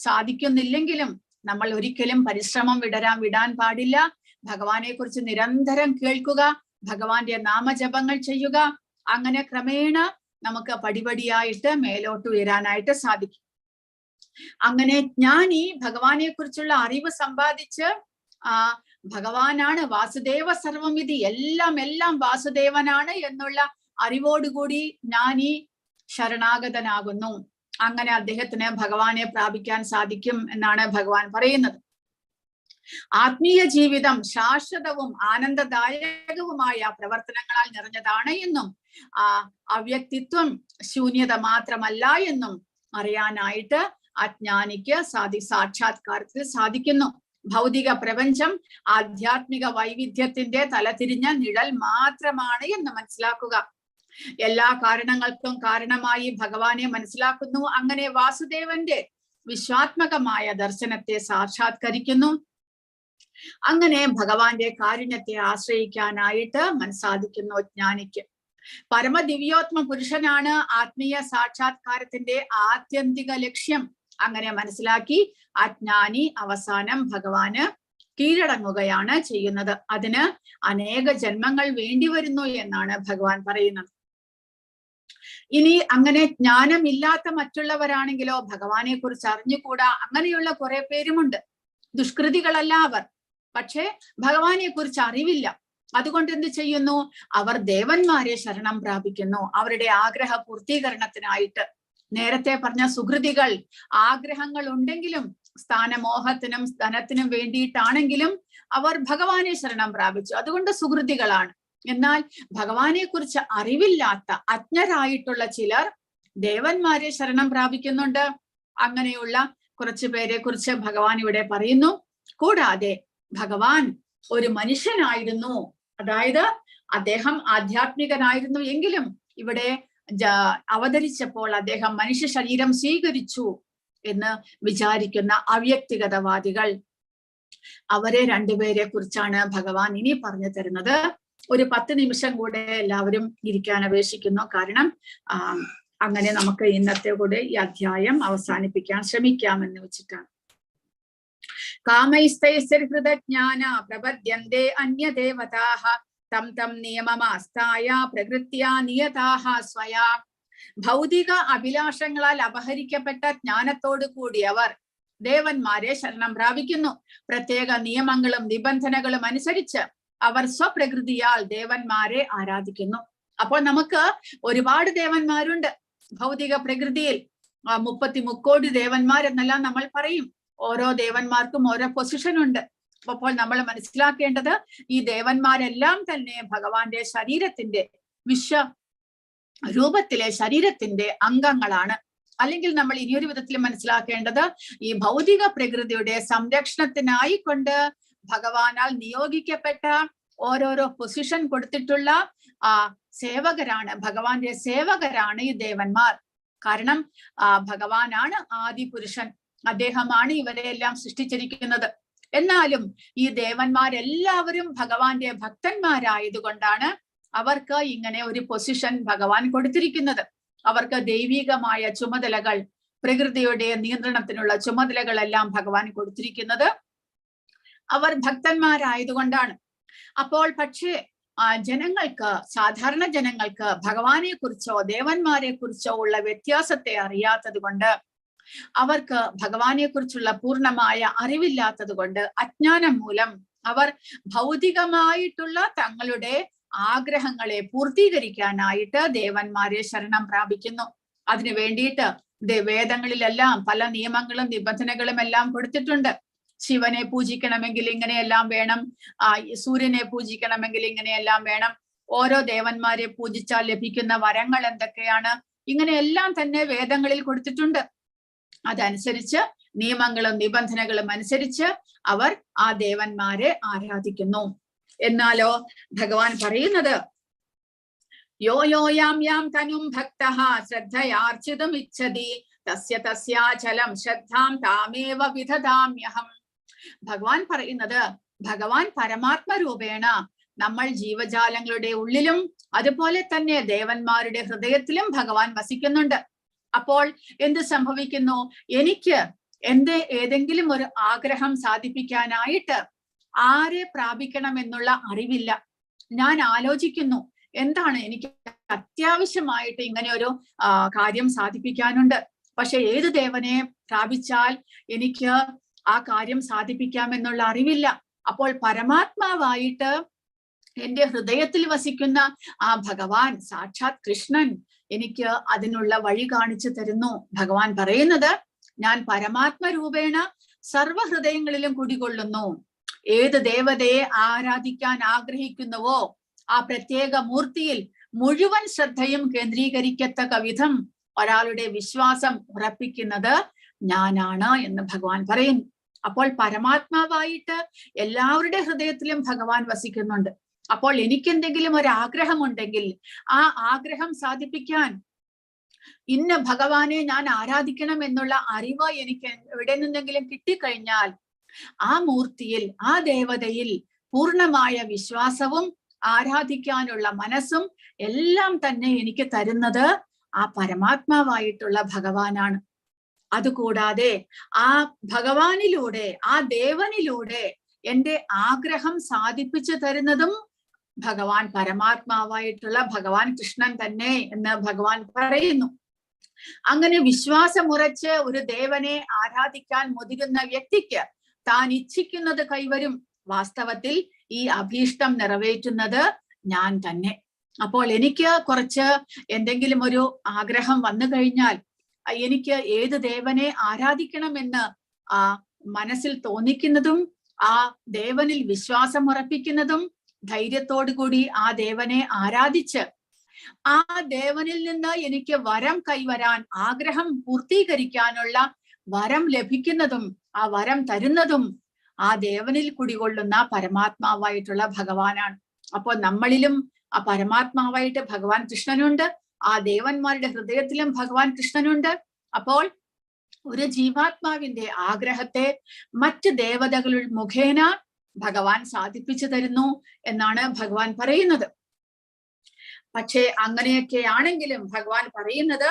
Speaker 1: സാധിക്കുന്നില്ലെങ്കിലും നമ്മൾ ഒരിക്കലും പരിശ്രമം വിടാൻ പാടില്ല. ഭഗവാനെ കുറിച്ച് നിരന്തരം കേൾക്കുക, ഭഗവാന്റെ നാമജപങ്ങൾ ചെയ്യുക. അങ്ങനെ ക്രമേണ നമുക്ക് പടിപടിയായിട്ട് മേലോട്ട് ഉയരാനായിട്ട് സാധിക്കും. അങ്ങനെ ജ്ഞാനി ഭഗവാനെ കുറിച്ചുള്ള അറിവ് സമ്പാദിച്ച് ഭഗവാനാണ് വാസുദേവ സർവമിതി, എല്ലാം വാസുദേവനാണ് എന്നുള്ള അറിവോടുകൂടി ജ്ഞാനി ശരണാഗതനാകുന്നു. അങ്ങനെ അദ്ദേഹത്തിന് ഭഗവാനെ പ്രാപിക്കാൻ സാധിക്കും എന്നാണ് ഭഗവാൻ പറയുന്നത്. ആത്മീയ ജീവിതം ശാശ്വതവും ആനന്ദദായകവുമായ പ്രവർത്തനങ്ങളാൽ നിറഞ്ഞതാണ് എന്നും അവ്യക്തിത്വം ശൂന്യത മാത്രമല്ല എന്നും അറിയാനായിട്ട് അജ്ഞാനിക്ക് സാക്ഷാത്കാരത്തിൽ സാധിക്കുന്നു. ഭൗതിക പ്രപഞ്ചം ആധ്യാത്മിക വൈവിധ്യത്തിന്റെ തലതിരിഞ്ഞ നിഴൽ മാത്രമാണ് എന്ന് മനസ്സിലാക്കുക. എല്ലാ കാരണങ്ങൾക്കും കാരണമായി ഭഗവാനെ മനസ്സിലാക്കുന്നു. അങ്ങനെ വാസുദേവന്റെ വിശ്വാത്മകമായ ദർശനത്തെ സാക്ഷാത്കരിക്കുന്നു. അങ്ങനെ ഭഗവാന്റെ കാരുണ്യത്തെ ആശ്രയിക്കാനായിട്ട് സാധിക്കുന്നു ജ്ഞാനിക്ക്. പരമദിവ്യോത്മ പുരുഷനാണ് ആത്മീയ സാക്ഷാത്കാരത്തിന്റെ ആത്യന്തിക ലക്ഷ്യം. അങ്ങനെ മനസ്സിലാക്കി അജ്ഞാനി അവസാനം ഭഗവാന് കീഴടങ്ങുകയാണ് ചെയ്യുന്നത്. അതിന് അനേക ജന്മങ്ങൾ വേണ്ടി വരുന്നു എന്നാണ് ഭഗവാൻ പറയുന്നത്. ഇനി അങ്ങനെ ജ്ഞാനമില്ലാത്ത മറ്റുള്ളവരാണെങ്കിലോ ഭഗവാനെ കുറിച്ച് അറിഞ്ഞുകൂടാ. അങ്ങനെയുള്ള കുറെ പേരുമുണ്ട്. ദുഷ്കൃതികളല്ല അവർ, പക്ഷെ ഭഗവാനെ കുറിച്ച് അറിവില്ല. അതുകൊണ്ട് എന്ത് ചെയ്യുന്നു? അവർ ദേവന്മാരെ ശരണം പ്രാപിക്കുന്നു അവരുടെ ആഗ്രഹ പൂർത്തീകരണത്തിനായിട്ട്. നേരത്തെ പറഞ്ഞ സുഹൃതികൾ ആഗ്രഹങ്ങൾ ഉണ്ടെങ്കിലും സ്ഥാനമോഹത്തിനും ധനത്തിനും വേണ്ടിയിട്ടാണെങ്കിലും അവർ ഭഗവാനെ ശരണം പ്രാപിച്ചു. അതുകൊണ്ട് സുഹൃതികളാണ്. എന്നാൽ ഭഗവാനെ കുറിച്ച് അറിവില്ലാത്ത അജ്ഞരായിട്ടുള്ള ചിലർ ദേവന്മാരെ ശരണം പ്രാപിക്കുന്നുണ്ട്. അങ്ങനെയുള്ള കുറച്ചു പേരെ കുറിച്ച് ഭഗവാൻ ഇവിടെ പറയുന്നു. കൂടാതെ ഭഗവാൻ ഒരു മനുഷ്യനായിരുന്നു, അതായത് അദ്ദേഹം ആധ്യാത്മികനായിരുന്നു എങ്കിലും ഇവിടെ അവതരിച്ചപ്പോൾ അദ്ദേഹം മനുഷ്യ ശരീരം സ്വീകരിച്ചു എന്ന് വിചാരിക്കുന്ന അവ്യക്തിഗതവാദികൾ, അവരെ രണ്ടുപേരെ കുറിച്ചാണ് ഭഗവാൻ ഇനി പറഞ്ഞു തരുന്നത്. ഒരു 10 നിമിഷം കൂടെ എല്ലാവരും ഇരിക്കാൻ അപേക്ഷിക്കുന്നു. കാരണം അങ്ങനെ നമുക്ക് ഇന്നത്തെ കൂടെ ഈ അധ്യായം അവസാനിപ്പിക്കാൻ ശ്രമിക്കാമെന്ന് വെച്ചിട്ടാണ്. കാമൈസ്തൈസ്തൃഹൃതജ്ഞാന പ്രപദ്യന്തേ അന്യദേവതാഃ തം തം നിയമമാസ്തായ പ്രകൃത്യാ നിയതാഃ സ്വയാ. ഭൗതിക അഭിലാഷങ്ങളാൽ അപഹരിക്കപ്പെട്ട ജ്ഞാനത്തോടു കൂടിയവർ ദേവന്മാരെ ശരണം പ്രാപിക്കുന്നു. പ്രത്യേക നിയമങ്ങളും നിബന്ധനകളും അനുസരിച്ച് അവർ സ്വപ്രകൃതിയാൽ ദേവന്മാരെ ആരാധിക്കുന്നു. അപ്പോൾ നമുക്ക് ഒരുപാട് ദേവന്മാരുണ്ട് ഭൗതിക പ്രകൃതിയിൽ. 33 കോടി ദേവന്മാർ എന്നെല്ലാം നമ്മൾ പറയും. ഓരോ ദേവന്മാർക്കും ഓരോ പൊസിഷൻ ഉണ്ട്. അപ്പോൾ നമ്മൾ മനസ്സിലാക്കേണ്ടത് ഈ ദേവന്മാരെല്ലാം തന്നെ ഭഗവാന്റെ ശരീരത്തിന്റെ വിശ്വരൂപത്തിലെ ശരീരത്തിന്റെ അംഗങ്ങളാണ്. അല്ലെങ്കിൽ നമ്മൾ ഇനിയൊരു വിധത്തിൽ മനസ്സിലാക്കേണ്ടത് ഈ ഭൗതിക പ്രകൃതിയുടെ സംരക്ഷണത്തിനായി കൊണ്ട് ഭഗവാനാൽ നിയോഗിക്കപ്പെട്ട ഓരോരോ പൊസിഷൻ കൊടുത്തിട്ടുള്ള സേവകരാണ്, ഭഗവാന്റെ സേവകരാണ് ഈ ദേവന്മാർ. കാരണം ഭഗവാനാണ് ആദി പുരുഷൻ, അദ്ദേഹമാണ് ഇവരെ എല്ലാം സൃഷ്ടിച്ചിരിക്കുന്നത്. എന്നാലും ഈ ദേവന്മാരെല്ലാവരും ഭഗവാന്റെ ഭക്തന്മാരായതുകൊണ്ടാണ് അവർക്ക് ഇങ്ങനെ ഒരു പൊസിഷൻ ഭഗവാൻ കൊടുത്തിരിക്കുന്നത്. അവർക്ക് ദൈവികമായ ചുമതലകൾ, പ്രകൃതിയുടെ നിയന്ത്രണത്തിനുള്ള ചുമതലകളെല്ലാം ഭഗവാൻ കൊടുത്തിരിക്കുന്നത് അവർ ഭക്തന്മാരായതുകൊണ്ടാണ്. അപ്പോൾ പക്ഷേ ജനങ്ങൾക്ക്, സാധാരണ ജനങ്ങൾക്ക് ഭഗവാനെ കുറിച്ചോ ദേവന്മാരെ കുറിച്ചോ ഉള്ള വ്യത്യാസത്തെ അറിയാത്തത് കൊണ്ട്, അവർക്ക് ഭഗവാനെ കുറിച്ചുള്ള പൂർണ്ണമായ അറിവില്ലാത്തത് കൊണ്ട്, അജ്ഞാനം മൂലം അവർ ഭൗതികമായിട്ടുള്ള തങ്ങളുടെ ആഗ്രഹങ്ങളെ പൂർത്തീകരിക്കാനായിട്ട് ദേവന്മാരെ ശരണം പ്രാപിക്കുന്നു. അതിനു വേണ്ടിയിട്ട് വേദങ്ങളിലെല്ലാം പല നിയമങ്ങളും നിബന്ധനകളും എല്ലാം കൊടുത്തിട്ടുണ്ട്. ശിവനെ പൂജിക്കണമെങ്കിൽ ഇങ്ങനെയെല്ലാം വേണം, സൂര്യനെ പൂജിക്കണമെങ്കിൽ ഇങ്ങനെയെല്ലാം വേണം, ഓരോ ദേവന്മാരെ പൂജിച്ചാൽ ലഭിക്കുന്ന വരങ്ങൾ എന്തൊക്കെയാണ്, ഇങ്ങനെയെല്ലാം തന്നെ വേദങ്ങളിൽ കൊടുത്തിട്ടുണ്ട്. അതനുസരിച്ച് നിയമങ്ങളും നിബന്ധനകളും അനുസരിച്ച് അവർ ആ ദേവന്മാരെ ആരാധിക്കുന്നു. എന്നാലോ ഭഗവാൻ പറയുന്നത്, യോ യോയാം യാം തനും ഭക്തഃ ശ്രദ്ധയാർച്ചിതും ഇച്ഛതി തസ്യ തസ്യാചലം ശ്രദ്ധാം താമേവ വിദധാമ്യഹം. ഭഗവാൻ പറയുന്നത്, ഭഗവാൻ പരമാത്മരൂപേണ നമ്മൾ ജീവജാലങ്ങളുടെ ഉള്ളിലും അതുപോലെ തന്നെ ദേവന്മാരുടെ ഹൃദയത്തിലും ഭഗവാൻ വസിക്കുന്നുണ്ട്. അപ്പോൾ എന്ത് സംഭവിക്കുന്നു? എനിക്ക് എന്റെ ഏതെങ്കിലും ഒരു ആഗ്രഹം സാധിപ്പിക്കാനായിട്ട് ആരെ പ്രാപിക്കണം എന്നുള്ള അറിവില്ല. ഞാൻ ആലോചിക്കുന്നു, എന്താണ് എനിക്ക് അത്യാവശ്യമായിട്ട് ഇങ്ങനെ ഒരു കാര്യം സാധിപ്പിക്കാനുണ്ട്. പക്ഷെ ഏത് ദേവനെ പ്രാപിച്ചാൽ എനിക്ക് ആ കാര്യം സാധിപ്പിക്കാമെന്നുള്ള അറിവില്ല. അപ്പോൾ പരമാത്മാവായിട്ട് എന്റെ ഹൃദയത്തിൽ വസിക്കുന്ന ആ ഭഗവാൻ, സാക്ഷാത് കൃഷ്ണൻ, എനിക്ക് അതിനുള്ള വഴി കാണിച്ചു തരുന്നു. ഭഗവാൻ പറയുന്നത്, ഞാൻ പരമാത്മരൂപേണ സർവഹൃദയങ്ങളിലും കുടികൊള്ളുന്നു. ഏത് ദേവതയെ ആരാധിക്കാൻ ആഗ്രഹിക്കുന്നുവോ ആ പ്രത്യേക മൂർത്തിയിൽ മുഴുവൻ ശ്രദ്ധയും കേന്ദ്രീകരിക്കത്തക്ക വിധം ഒരാളുടെ വിശ്വാസം ഉറപ്പിക്കുന്നത് ഞാനാണ് എന്ന് ഭഗവാൻ പറയുന്നു. അപ്പോൾ പരമാത്മാവായിട്ട് എല്ലാവരുടെ ഹൃദയത്തിലും ഭഗവാൻ വസിക്കുന്നുണ്ട്. അപ്പോൾ എനിക്കെന്തെങ്കിലും ഒരു ആഗ്രഹമുണ്ടെങ്കിൽ ആ ആഗ്രഹം സാധിപ്പിക്കാൻ ഇന്ന് ഭഗവാനെ ഞാൻ ആരാധിക്കണം എന്നുള്ള അറിവ് എനിക്ക് എവിടെ നിന്നെങ്കിലും കിട്ടിക്കഴിഞ്ഞാൽ ആ മൂർത്തിയിൽ, ആ ദേവതയിൽ പൂർണ്ണമായ വിശ്വാസവും ആരാധിക്കാനുള്ള മനസ്സും എല്ലാം തന്നെ എനിക്ക് തരുന്നത് ആ പരമാത്മാവായിട്ടുള്ള ഭഗവാനാണ്. അതുകൂടാതെ ആ ഭഗവാനിലൂടെ, ആ ദേവനിലൂടെ എന്റെ ആഗ്രഹം സാധിപ്പിച്ചു തരുന്നതും ഭഗവാൻ പരമാത്മാവായിട്ടുള്ള ഭഗവാൻ കൃഷ്ണൻ തന്നെ എന്ന് ഭഗവാൻ പറയുന്നു. അങ്ങനെ വിശ്വാസമുറച്ച് ഒരു ദേവനെ ആരാധിക്കാൻ മുതിരുന്ന വ്യക്തിക്ക് താൻ ഇച്ഛിക്കുന്നത് കൈവരും. വാസ്തവത്തിൽ ഈ അഭീഷ്ടം നിറവേറ്റുന്നത് ഞാൻ തന്നെ. അപ്പോൾ എനിക്ക് കുറച്ച് എന്തെങ്കിലും ഒരു ആഗ്രഹം വന്നു കഴിഞ്ഞാൽ, എനിക്ക് ഏത് ദേവനെ ആരാധിക്കണമെന്ന് മനസ്സിൽ തോന്നിക്കുന്നതും ആ ദേവനിൽ വിശ്വാസം ഉറപ്പിക്കുന്നതും ധൈര്യത്തോടു കൂടി ആ ദേവനെ ആരാധിച്ച് ആ ദേവനിൽ നിന്ന് എനിക്ക് വരം കൈവരാൻ, ആഗ്രഹം പൂർത്തീകരിക്കാനുള്ള വരം ലഭിക്കുന്നതും ആ വരം തരുന്നതും ആ ദേവനിൽ കുടികൊള്ളുന്ന പരമാത്മാവായിട്ടുള്ള ഭഗവാനാണ്. അപ്പോൾ നമ്മളിലും ആ പരമാത്മാവായിട്ട് ഭഗവാൻ കൃഷ്ണനുണ്ട്, ആ ദേവന്മാരുടെ ഹൃദയത്തിലും ഭഗവാൻ കൃഷ്ണനുണ്ട്. അപ്പോൾ ഒരു ജീവാത്മാവിന്റെ ആഗ്രഹത്തെ മറ്റ് ദേവതകൾ മുഖേന ഭഗവാൻ സാധിപ്പിച്ചു തരുന്നു എന്നാണ് ഭഗവാൻ പറയുന്നത്. പക്ഷേ അങ്ങനെയൊക്കെ ആണെങ്കിലും ഭഗവാൻ പറയുന്നത്,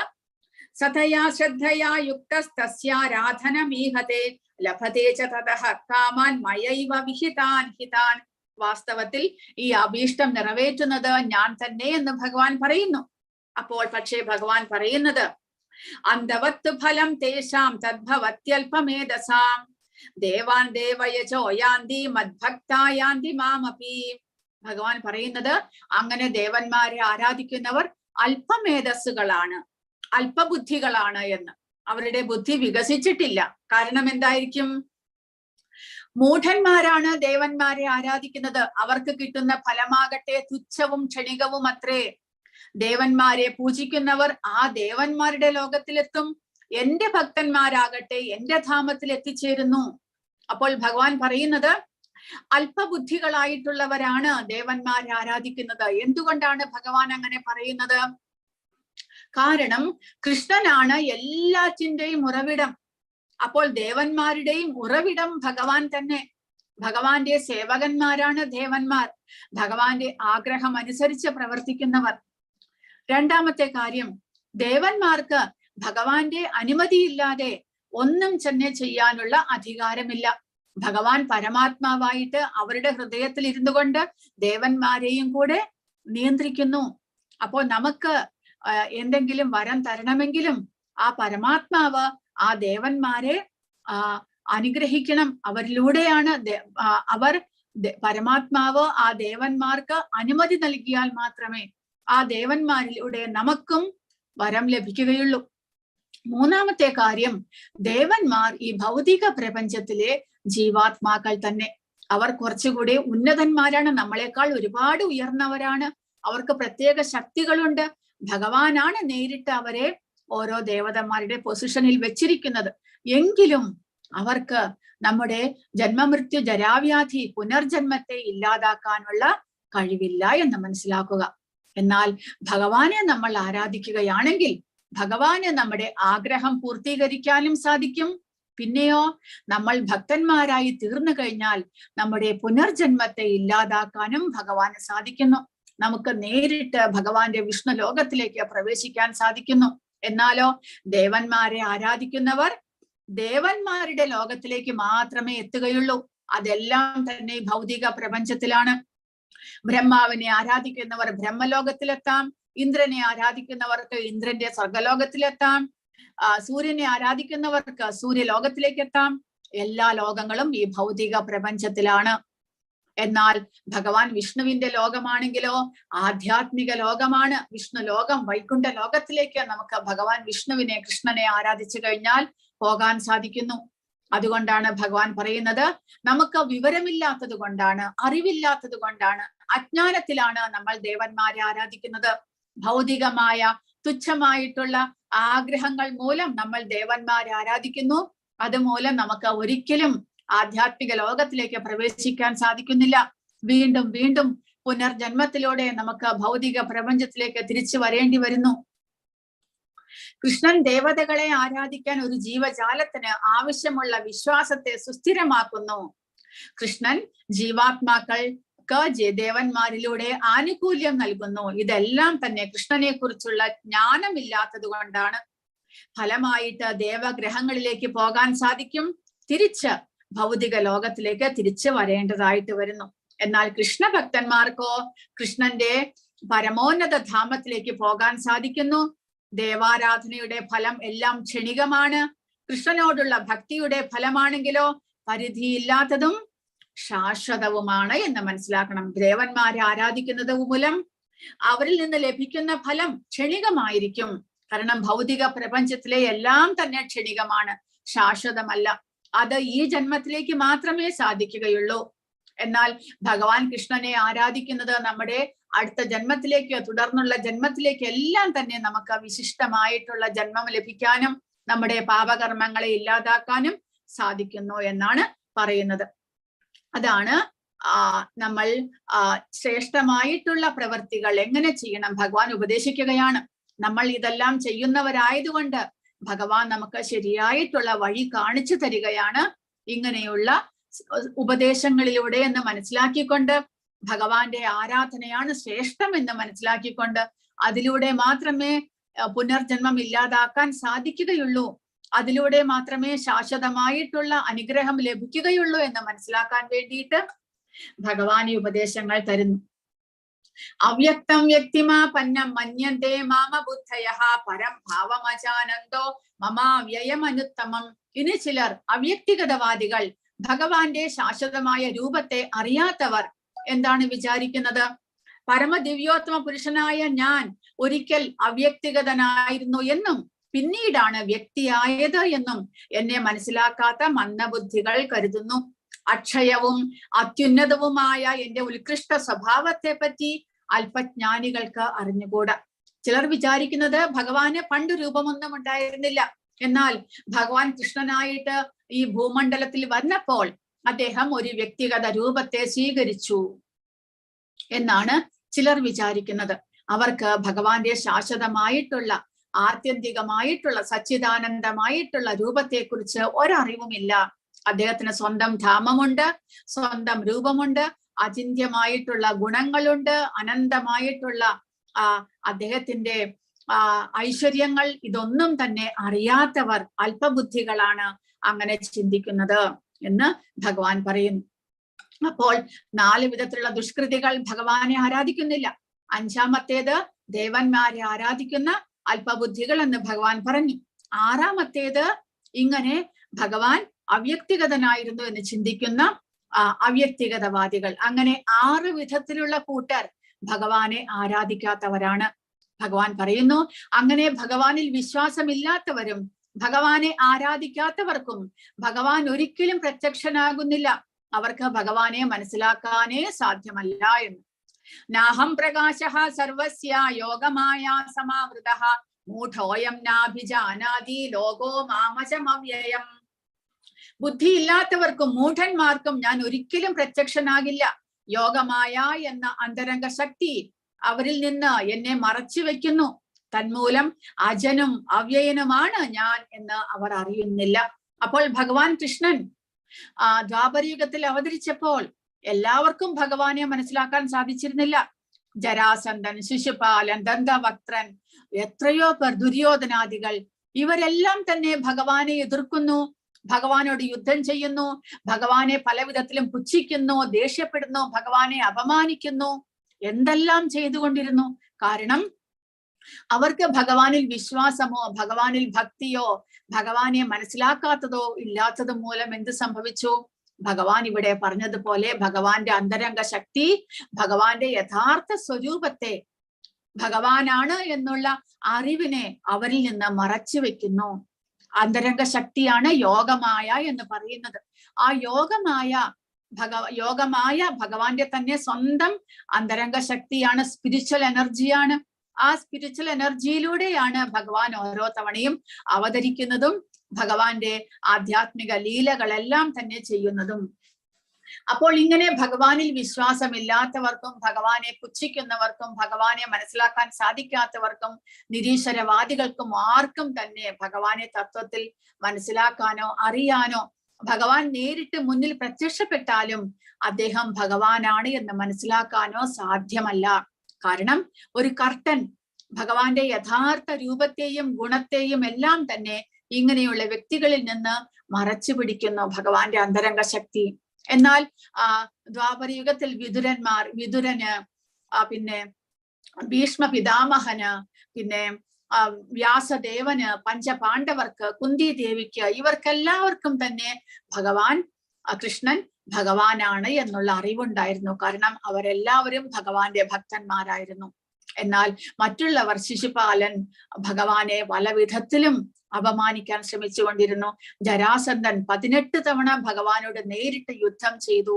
Speaker 1: സതയാ ശ്രദ്ധയാ യുക്തസ്തസ്യാരാധനമീഹതേ ലഭതേ ച തതഃ കാമാൻ മയൈവ വിഹിതാൻ ഹിതാൻ. വാസ്തവത്തിൽ ഈ അഭീഷ്ടം നിറവേറ്റുന്നത് ഞാൻ തന്നെ എന്ന് ഭഗവാൻ പറയുന്നു. അപ്പോൾ പക്ഷേ ഭഗവാൻ പറയുന്നത്, അന്തവത്ത് ഫലം തേഷാം തദ്ഭവത്യൽപമേധസാം ദേവാൻ ദേവയജോ യാന്തി മദ്ഭക്തായാന്തി മാമപി. ഭഗവാൻ പറയുന്നത് അങ്ങനെ ദേവന്മാരെ ആരാധിക്കുന്നവർ അല്പമേധസ്സുകളാണ്, അല്പബുദ്ധികളാണ് എന്ന്. അവരുടെ ബുദ്ധി വികസിച്ചിട്ടില്ല. കാരണം എന്തായിരിക്കും? മൂഢന്മാരാണ് ദേവന്മാരെ ആരാധിക്കുന്നത്. അവർക്ക് കിട്ടുന്ന ഫലമാകട്ടെ തുച്ഛവും ക്ഷണികവും അത്രേ. ദേവന്മാരെ പൂജിക്കുന്നവർ ആ ദേവന്മാരുടെ ലോകത്തിലെത്തും. എന്റെ ഭക്തന്മാരാകട്ടെ എന്റെ ധാമത്തിൽ എത്തിച്ചേരുന്നു. അപ്പോൾ ഭഗവാൻ പറയുന്നത് അല്പബുദ്ധികളായിട്ടുള്ളവരാണ് ദേവന്മാരെ ആരാധിക്കുന്നത്. എന്തുകൊണ്ടാണ് ഭഗവാൻ അങ്ങനെ പറയുന്നത്? കാരണം കൃഷ്ണനാണ് എല്ലാറ്റിന്റെയും ഉറവിടം. അപ്പോൾ ദേവന്മാരുടെയും ഉറവിടം ഭഗവാൻ തന്നെ. ഭഗവാന്റെ സേവകന്മാരാണ് ദേവന്മാർ, ഭഗവാന്റെ ആഗ്രഹം അനുസരിച്ച് പ്രവർത്തിക്കുന്നവർ. രണ്ടാമത്തെ കാര്യം, ദേവന്മാർക്ക് ഭഗവാന്റെ അനുമതിയില്ലാതെ ഒന്നും തന്നെ ചെയ്യാനുള്ള അധികാരമില്ല. ഭഗവാൻ പരമാത്മാവായിട്ട് അവരുടെ ഹൃദയത്തിൽ ഇരുന്നു കൊണ്ട് ദേവന്മാരെയും കൂടെ നിയന്ത്രിക്കുന്നു. അപ്പോൾ നമുക്ക് എന്തെങ്കിലും വരം തരണമെങ്കിലും ആ പരമാത്മാവ് ആ ദേവന്മാരെ അനുഗ്രഹിക്കണം. അവരിലൂടെയാണ് പരമാത്മാവ് ആ ദേവന്മാർക്ക് അനുമതി നൽകിയാൽ മാത്രമേ ആ ദേവന്മാരിലൂടെ നമുക്കും വരം ലഭിക്കുകയുള്ളൂ. മൂന്നാമത്തെ കാര്യം, ദേവന്മാർ ഈ ഭൗതിക പ്രപഞ്ചത്തിലെ ജീവാത്മാക്കൾ തന്നെ. അവർ കുറച്ചുകൂടി ഉന്നതന്മാരാണ്, നമ്മളെക്കാൾ ഒരുപാട് ഉയർന്നവരാണ്. അവർക്ക് പ്രത്യേക ശക്തികളുണ്ട്. ഭഗവാനാണ് നേരിട്ട് അവരെ ഓരോ ദേവതന്മാരുടെ പൊസിഷനിൽ വെച്ചിരിക്കുന്നത്. എങ്കിലും അവർക്ക് നമ്മുടെ ജന്മമൃത്യു ജരാവ്യാധി പുനർജന്മത്തെ ഇല്ലാതാക്കാനുള്ള കഴിവില്ല എന്ന് മനസ്സിലാക്കുക. എന്നാൽ ഭഗവാനെ നമ്മൾ ആരാധിക്കുകയാണെങ്കിൽ ഭഗവാന് നമ്മുടെ ആഗ്രഹം പൂർത്തീകരിക്കാനും സാധിക്കും. പിന്നെയോ നമ്മൾ ഭക്തന്മാരായി തീർന്നു കഴിഞ്ഞാൽ നമ്മുടെ പുനർജന്മത്തെ ഇല്ലാതാക്കാനും ഭഗവാന് സാധിക്കുന്നു. നമുക്ക് നേരിട്ട് ഭഗവാന്റെ വിഷ്ണു ലോകത്തിലേക്ക് പ്രവേശിക്കാൻ സാധിക്കുന്നു. എന്നാലോ ദേവന്മാരെ ആരാധിക്കുന്നവർ ദേവന്മാരുടെ ലോകത്തിലേക്ക് മാത്രമേ എത്തുകയുള്ളൂ. അതെല്ലാം തന്നെ ഭൗതിക പ്രപഞ്ചത്തിലാണ്. ബ്രഹ്മാവിനെ ആരാധിക്കുന്നവർ ബ്രഹ്മലോകത്തിലെത്താം, ഇന്ദ്രനെ ആരാധിക്കുന്നവർക്ക് ഇന്ദ്രന്റെ സ്വർഗലോകത്തിലെത്താം, സൂര്യനെ ആരാധിക്കുന്നവർക്ക് സൂര്യലോകത്തിലേക്ക് എത്താം. എല്ലാ ലോകങ്ങളും ഈ ഭൗതിക പ്രപഞ്ചത്തിലാണ്. എന്നാൽ ഭഗവാൻ വിഷ്ണുവിന്റെ ലോകമാണെങ്കിലോ ആധ്യാത്മിക ലോകമാണ്. വിഷ്ണു ലോകം, വൈകുണ്ഠ ലോകത്തിലേക്ക് നമുക്ക് ഭഗവാൻ വിഷ്ണുവിനെ, കൃഷ്ണനെ ആരാധിച്ചു കഴിഞ്ഞാൽ പോകാൻ സാധിക്കുന്നു. അതുകൊണ്ടാണ് ഭഗവാൻ പറയുന്നത്, നമുക്ക് വിവരമില്ലാത്തത് കൊണ്ടാണ്, അറിവില്ലാത്തത് കൊണ്ടാണ്, അജ്ഞാനത്തിലാണ് നമ്മൾ ദേവന്മാരെ ആരാധിക്കുന്നത്. ഭൗതികമായ തുച്ഛമായിട്ടുള്ള ആഗ്രഹങ്ങൾ മൂലം നമ്മൾ ദേവന്മാരെ ആരാധിക്കുന്നു. അതുമൂലം നമുക്ക് ഒരിക്കലും ആധ്യാത്മിക ലോകത്തിലേക്ക് പ്രവേശിക്കാൻ സാധിക്കുന്നില്ല. വീണ്ടും വീണ്ടും പുനർജന്മത്തിലൂടെ നമുക്ക് ഭൗതിക പ്രപഞ്ചത്തിലേക്ക് തിരിച്ചു വരേണ്ടി വരുന്നു. കൃഷ്ണൻ ദേവതകളെ ആരാധിക്കാൻ ഒരു ജീവജാലത്തിന് ആവശ്യമുള്ള വിശ്വാസത്തെ സുസ്ഥിരമാക്കുന്നു. കൃഷ്ണൻ ജീവാത്മാക്കൾക്ക് ദേവന്മാരിലൂടെ ആനുകൂല്യം നൽകുന്നു. ഇതെല്ലാം തന്നെ കൃഷ്ണനെ കുറിച്ചുള്ള ജ്ഞാനമില്ലാത്തത് കൊണ്ടാണ്. ഫലമായിട്ട് ദേവഗ്രഹങ്ങളിലേക്ക് പോകാൻ സാധിക്കും, തിരിച്ച് ഭൗതിക ലോകത്തിലേക്ക് തിരിച്ചു വരേണ്ടതായിട്ട് വരുന്നു. എന്നാൽ കൃഷ്ണഭക്തന്മാർക്കോ കൃഷ്ണന്റെ പരമോന്നത ധാമത്തിലേക്ക് പോകാൻ സാധിക്കുന്നു. ദേവാരാധനയുടെ ഫലം എല്ലാം ക്ഷണികമാണ്. കൃഷ്ണനോടുള്ള ഭക്തിയുടെ ഫലമാണെങ്കിലോ പരിധിയില്ലാത്തതും ശാശ്വതവുമാണ് എന്ന് മനസ്സിലാക്കണം. ദേവന്മാരെ ആരാധിക്കുന്നത് മൂലം അവരിൽ നിന്ന് ലഭിക്കുന്ന ഫലം ക്ഷണികമായിരിക്കും. കാരണം ഭൗതിക പ്രപഞ്ചത്തിലെ എല്ലാം തന്നെ ക്ഷണികമാണ്, ശാശ്വതമല്ല. അത് ഈ ജന്മത്തിലേക്ക് മാത്രമേ സാധിക്കുകയുള്ളൂ. എന്നാൽ ഭഗവാൻ കൃഷ്ണനെ ആരാധിക്കുന്നത് നമ്മുടെ അടുത്ത ജന്മത്തിലേക്ക്, തുടർന്നുള്ള ജന്മത്തിലേക്ക് എല്ലാം തന്നെ നമുക്ക് വിശിഷ്ടമായിട്ടുള്ള ജന്മം ലഭിക്കാനും നമ്മുടെ പാപകർമ്മങ്ങളെ ഇല്ലാതാക്കാനും സാധിക്കുന്നു എന്നാണ് പറയുന്നത്. അതാണ് നമ്മൾ ശ്രേഷ്ഠമായിട്ടുള്ള പ്രവൃത്തികൾ എങ്ങനെ ചെയ്യണം ഭഗവാൻ ഉപദേശിക്കുകയാണ്. നമ്മൾ ഇതെല്ലാം ചെയ്യുന്നവരായതുകൊണ്ട് ഭഗവാൻ നമുക്ക് ശരിയായിട്ടുള്ള വഴി കാണിച്ചു തരികയാണ്. ഇങ്ങനെയുള്ള ഉപദേശങ്ങളിലൂടെ എന്ന് മനസ്സിലാക്കിക്കൊണ്ട് ഭഗവാന്റെ ആരാധനയാണ് ശ്രേഷ്ഠം എന്ന് മനസ്സിലാക്കിക്കൊണ്ട് അതിലൂടെ മാത്രമേ പുനർജന്മം ഇല്ലാതാക്കാൻ സാധിക്കുകയുള്ളൂ. അതിലൂടെ മാത്രമേ ശാശ്വതമായിട്ടുള്ള അനുഗ്രഹം ലഭിക്കുകയുള്ളൂ എന്ന് മനസ്സിലാക്കാൻ വേണ്ടിയിട്ട് ഭഗവാൻ ഈ ഉപദേശങ്ങൾ തരുന്നു. അവ്യക്തം വ്യക്തിമാപന്നം മന്യന്തേ മാമ ബുദ്ധയഃ പരം ഭാവമജാനന്ദോ മമാവ്യയമനുത്തമം. ഇനി ചിലർ അവ്യക്തിഗതവാദികൾ, ഭഗവാന്റെ ശാശ്വതമായ രൂപത്തെ അറിയാത്തവർ എന്താണ് വിചാരിക്കുന്നത്? പരമദിവ്യോത്തമ പുരുഷനായ ഞാൻ ഒരിക്കൽ അവ്യക്തിഗതനായിരുന്നു എന്നും പിന്നീടാണ് വ്യക്തിയായത് എന്നും എന്നെ മനസ്സിലാക്കാത്ത മന്ദബുദ്ധികൾ കരുതുന്നു. അക്ഷയവും അത്യുന്നതവുമായ എന്റെ ഉത്കൃഷ്ട സ്വഭാവത്തെ പറ്റി അല്പജ്ഞാനികൾക്ക് അറിഞ്ഞുകൂടാ. ചിലർ വിചാരിക്കുന്നത് ഭഗവാന് പണ്ട് രൂപമൊന്നും ഉണ്ടായിരുന്നില്ല, എന്നാൽ ഭഗവാൻ കൃഷ്ണനായിട്ട് ഈ ഭൂമണ്ഡലത്തിൽ വന്നപ്പോൾ അദ്ദേഹം ഒരു വ്യക്തിഗത രൂപത്തെ സ്വീകരിച്ചു എന്നാണ് ചിലർ വിചാരിക്കുന്നത്. അവർക്ക് ഭഗവാന്റെ ശാശ്വതമായിട്ടുള്ള ആത്യന്തികമായിട്ടുള്ള സച്ചിദാനന്ദമായിട്ടുള്ള രൂപത്തെക്കുറിച്ച് ഒരറിവുമില്ല. അദ്ദേഹത്തിന് സ്വന്തം ധാമമുണ്ട്, സ്വന്തം രൂപമുണ്ട്, അചിന്ത്യമായിട്ടുള്ള ഗുണങ്ങളുണ്ട്, അനന്തമായിട്ടുള്ള അദ്ദേഹത്തിന്റെ ഐശ്വര്യങ്ങൾ, ഇതൊന്നും തന്നെ അറിയാത്തവർ അല്പബുദ്ധികളാണ് അങ്ങനെ ചിന്തിക്കുന്നത് എന്ന് ഭഗവാൻ പറയുന്നു. അപ്പോൾ 4 വിധത്തിലുള്ള ദുഷ്കൃതികൾ ഭഗവാനെ ആരാധിക്കുന്നില്ല. 5ാമത്തേത് ദേവന്മാരെ ആരാധിക്കുന്ന അല്പബുദ്ധികൾ എന്ന് ഭഗവാൻ പറഞ്ഞു. 6ാമത്തേത് ഇങ്ങനെ ഭഗവാൻ അവ്യക്തിഗതനായിരുന്നു എന്ന് ചിന്തിക്കുന്ന അവ്യക്തിഗതവാദികൾ. അങ്ങനെ 6 വിധത്തിലുള്ള കൂട്ടർ ഭഗവാനെ ആരാധിക്കാത്തവരാണ്. ഭഗവാൻ പറയുന്നു, അങ്ങനെ ഭഗവാനിൽ വിശ്വാസമില്ലാത്തവരും ഭഗവാനെ ആരാധിക്കാത്തവർക്കും ഭഗവാൻ ഒരിക്കലും പ്രത്യക്ഷനാകുന്നില്ല. അവർക്ക് ഭഗവാനെ മനസ്സിലാക്കാനേ സാധ്യമല്ല എന്ന്. നാഹം പ്രകാശഃ സർവസ്യ യോഗമായ സമാവൃതഃ മൂഢോയം നാഭിജാനാതി ലോകോ മാമജമവ്യയം. ബുദ്ധിയില്ലാത്തവർക്കും മൂഢന്മാർക്കും ഞാൻ ഒരിക്കലും പ്രത്യക്ഷനാകില്ല. യോഗമായ എന്ന അന്തരംഗ ശക്തി അവരിൽ നിന്ന് എന്നെ മറച്ചു വെക്കുന്നു. തന്മൂലം അജനും അവ്യയനുമാണ് ഞാൻ എന്ന് അവർ അറിയുന്നില്ല. അപ്പോൾ ഭഗവാൻ കൃഷ്ണൻ ദ്വാപരയുഗത്തിൽ അവതരിച്ചപ്പോൾ എല്ലാവർക്കും ഭഗവാനെ മനസ്സിലാക്കാൻ സാധിച്ചിരുന്നില്ല. ജരാസന്ധൻ, ശിശുപാലൻ, ദന്തവക്ത്രൻ, എത്രയോ പേർ, ദുര്യോധനാദികൾ, ഇവരെല്ലാം തന്നെ ഭഗവാനെ എതിർക്കുന്നു, ഭഗവാനോട് യുദ്ധം ചെയ്യുന്നു, ഭഗവാനെ പല വിധത്തിലും പുച്ഛിക്കുന്നു, ദേഷ്യപ്പെടുന്നു, ഭഗവാനെ അപമാനിക്കുന്നു, എന്തെല്ലാം ചെയ്തുകൊണ്ടിരുന്നു. കാരണം അവർക്ക് ഭഗവാനിൽ വിശ്വാസമോ ഭഗവാനിൽ ഭക്തിയോ ഭഗവാനെ മനസ്സിലാക്കാത്തതോ ഇല്ലാത്തത് മൂലം എന്ത് സംഭവിച്ചു? ഭഗവാൻ ഇവിടെ പറഞ്ഞതുപോലെ ഭഗവാന്റെ അന്തരംഗ ശക്തി ഭഗവാന്റെ യഥാർത്ഥ സ്വരൂപത്തെ, ഭഗവാനാണ് എന്നുള്ള അറിവിനെ അവരിൽ നിന്ന് മറച്ചു വെക്കുന്നു. അന്തരംഗ ശക്തിയാണ് യോഗമായ എന്ന് പറയുന്നത്. ആ യോഗമായ ഭഗവാന്റെ തന്നെ സ്വന്തം അന്തരംഗ ശക്തിയാണ്, സ്പിരിച്വൽ എനർജിയാണ്. ആ സ്പിരിച്വൽ എനർജിയിലൂടെയാണ് ഭഗവാൻ ഓരോ തവണയും അവതരിക്കുന്നതും ഭഗവാന്റെ ആധ്യാത്മിക ലീലകളെല്ലാം തന്നെ ചെയ്യുന്നതും. അപ്പോൾ ഇങ്ങനെ ഭഗവാനിൽ വിശ്വാസമില്ലാത്തവർക്കും ഭഗവാനെ പുച്ഛിക്കുന്നവർക്കും ഭഗവാനെ മനസ്സിലാക്കാൻ സാധിക്കാത്തവർക്കും നിരീശ്വരവാദികൾക്കും ആർക്കും തന്നെ ഭഗവാനെ തത്വത്തിൽ മനസ്സിലാക്കാനോ അറിയാനോ, ഭഗവാൻ നേരിട്ട് മുന്നിൽ പ്രത്യക്ഷപ്പെട്ടാലും അദ്ദേഹം ഭഗവാനാണ് എന്ന് മനസ്സിലാക്കാനോ സാധ്യമല്ല. കാരണം ഒരു കർട്ടൻ ഭഗവാന്റെ യഥാർത്ഥ രൂപത്തെയും ഗുണത്തെയും എല്ലാം തന്നെ ഇങ്ങനെയുള്ള വ്യക്തികളിൽ നിന്ന് മറച്ചു പിടിക്കുന്നു ഭഗവാന്റെ അന്തരംഗ ശക്തി. എന്നാൽ ദ്വാപരയുഗത്തിൽ വിതുരന്, പിന്നെ ഭീഷ്മ പിതാമഹന്, പിന്നെ വ്യാസദേവന്, പഞ്ചപാണ്ഡവർക്ക്, കുന്തി ദേവിക്ക്, ഇവർക്കെല്ലാവർക്കും തന്നെ ഭഗവാൻ കൃഷ്ണൻ ഭഗവാനാണ് എന്നുള്ള അറിവുണ്ടായിരുന്നു. കാരണം അവരെല്ലാവരും ഭഗവാന്റെ ഭക്തന്മാരായിരുന്നു. എന്നാൽ മറ്റുള്ളവർ, ശിശുപാലൻ ഭഗവാനെ പല വിധത്തിലും അപമാനിക്കാൻ ശ്രമിച്ചുകൊണ്ടിരുന്നു. ജരാസന്ധൻ 18 തവണ ഭഗവാനോട് നേരിട്ട് യുദ്ധം ചെയ്തു.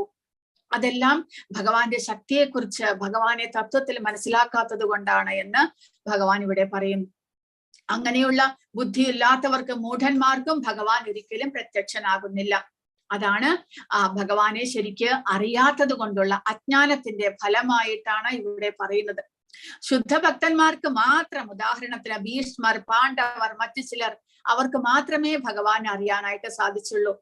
Speaker 1: അതെല്ലാം ഭഗവാന്റെ ശക്തിയെക്കുറിച്ച്, ഭഗവാനെ തത്വത്തിൽ മനസ്സിലാക്കാത്തത് കൊണ്ടാണ് എന്ന് ഭഗവാൻ ഇവിടെ പറയുന്നു. അങ്ങനെയുള്ള ബുദ്ധിയില്ലാത്തവർക്ക്, മൂഢന്മാർക്കും ഭഗവാൻ ഒരിക്കലും പ്രത്യക്ഷനാകുന്നില്ല. അതാണ് ഭഗവാനെ ശരിക്ക് അറിയാത്തത് കൊണ്ടുള്ള അജ്ഞാനത്തിന്റെ ഫലമായിട്ടാണ് ഇവിടെ പറയുന്നത്. ശുദ്ധഭക്തന്മാർക്ക് മാത്രം, ഉദാഹരണത്തിന് ഭീഷ്മർ, പാണ്ഡവർ, മറ്റു ചിലർ, അവർക്ക് മാത്രമേ ഭഗവാൻ അറിയാനായിട്ട് സാധിച്ചുള്ളൂ.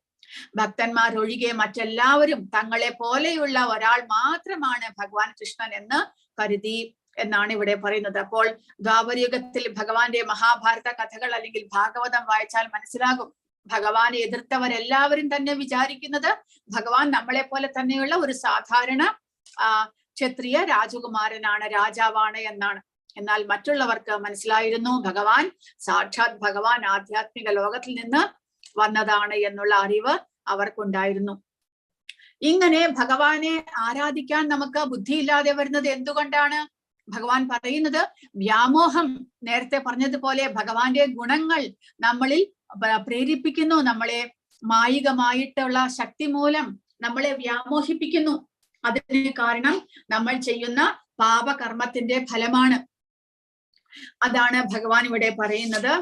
Speaker 1: ഭക്തന്മാർ ഒഴികെ മറ്റെല്ലാവരും തങ്ങളെ പോലെയുള്ള ഒരാൾ മാത്രമാണ് ഭഗവാൻ കൃഷ്ണൻ എന്ന് കരുതി എന്നാണ് ഇവിടെ പറയുന്നത്. അപ്പോൾ ദ്വാപരയുഗത്തിൽ ഭഗവാന്റെ മഹാഭാരത കഥകൾ അല്ലെങ്കിൽ ഭാഗവതം വായിച്ചാൽ മനസ്സിലാകും. ഭഗവാനെ എതിർത്തവരെല്ലാവരും തന്നെ വിചാരിക്കുന്നത് ഭഗവാൻ നമ്മളെ പോലെ തന്നെയുള്ള ഒരു സാധാരണ ക്ഷത്രിയ രാജകുമാരനാണ്, രാജാവാണ് എന്നാണ്. എന്നാൽ മറ്റുള്ളവർക്ക് മനസ്സിലായിരുന്നു ഭഗവാൻ സാക്ഷാത് ഭഗവാൻ ആധ്യാത്മിക ലോകത്തിൽ നിന്ന് വന്നതാണ് എന്നുള്ള അറിവ് അവർക്കുണ്ടായിരുന്നു. ഇങ്ങനെ ഭഗവാനെ ആരാധിക്കാൻ നമുക്ക് ബുദ്ധിയില്ലാതെ വരുന്നത് എന്തുകൊണ്ടാണ്? ഭഗവാൻ പറയുന്നത് വ്യാമോഹം, നേരത്തെ പറഞ്ഞതുപോലെ ഭഗവാന്റെ ഗുണങ്ങൾ നമ്മളിൽ പ്രേരിപ്പിക്കുന്നു, നമ്മളെ മായികമായിട്ടുള്ള ശക്തി മൂലം നമ്മളെ വ്യാമോഹിപ്പിക്കുന്നു. അതിന് കാരണം നമ്മൾ ചെയ്യുന്ന പാപകർമ്മത്തിന്റെ ഫലമാണ്. അതാണ് ഭഗവാൻ ഇവിടെ പറയുന്നത്.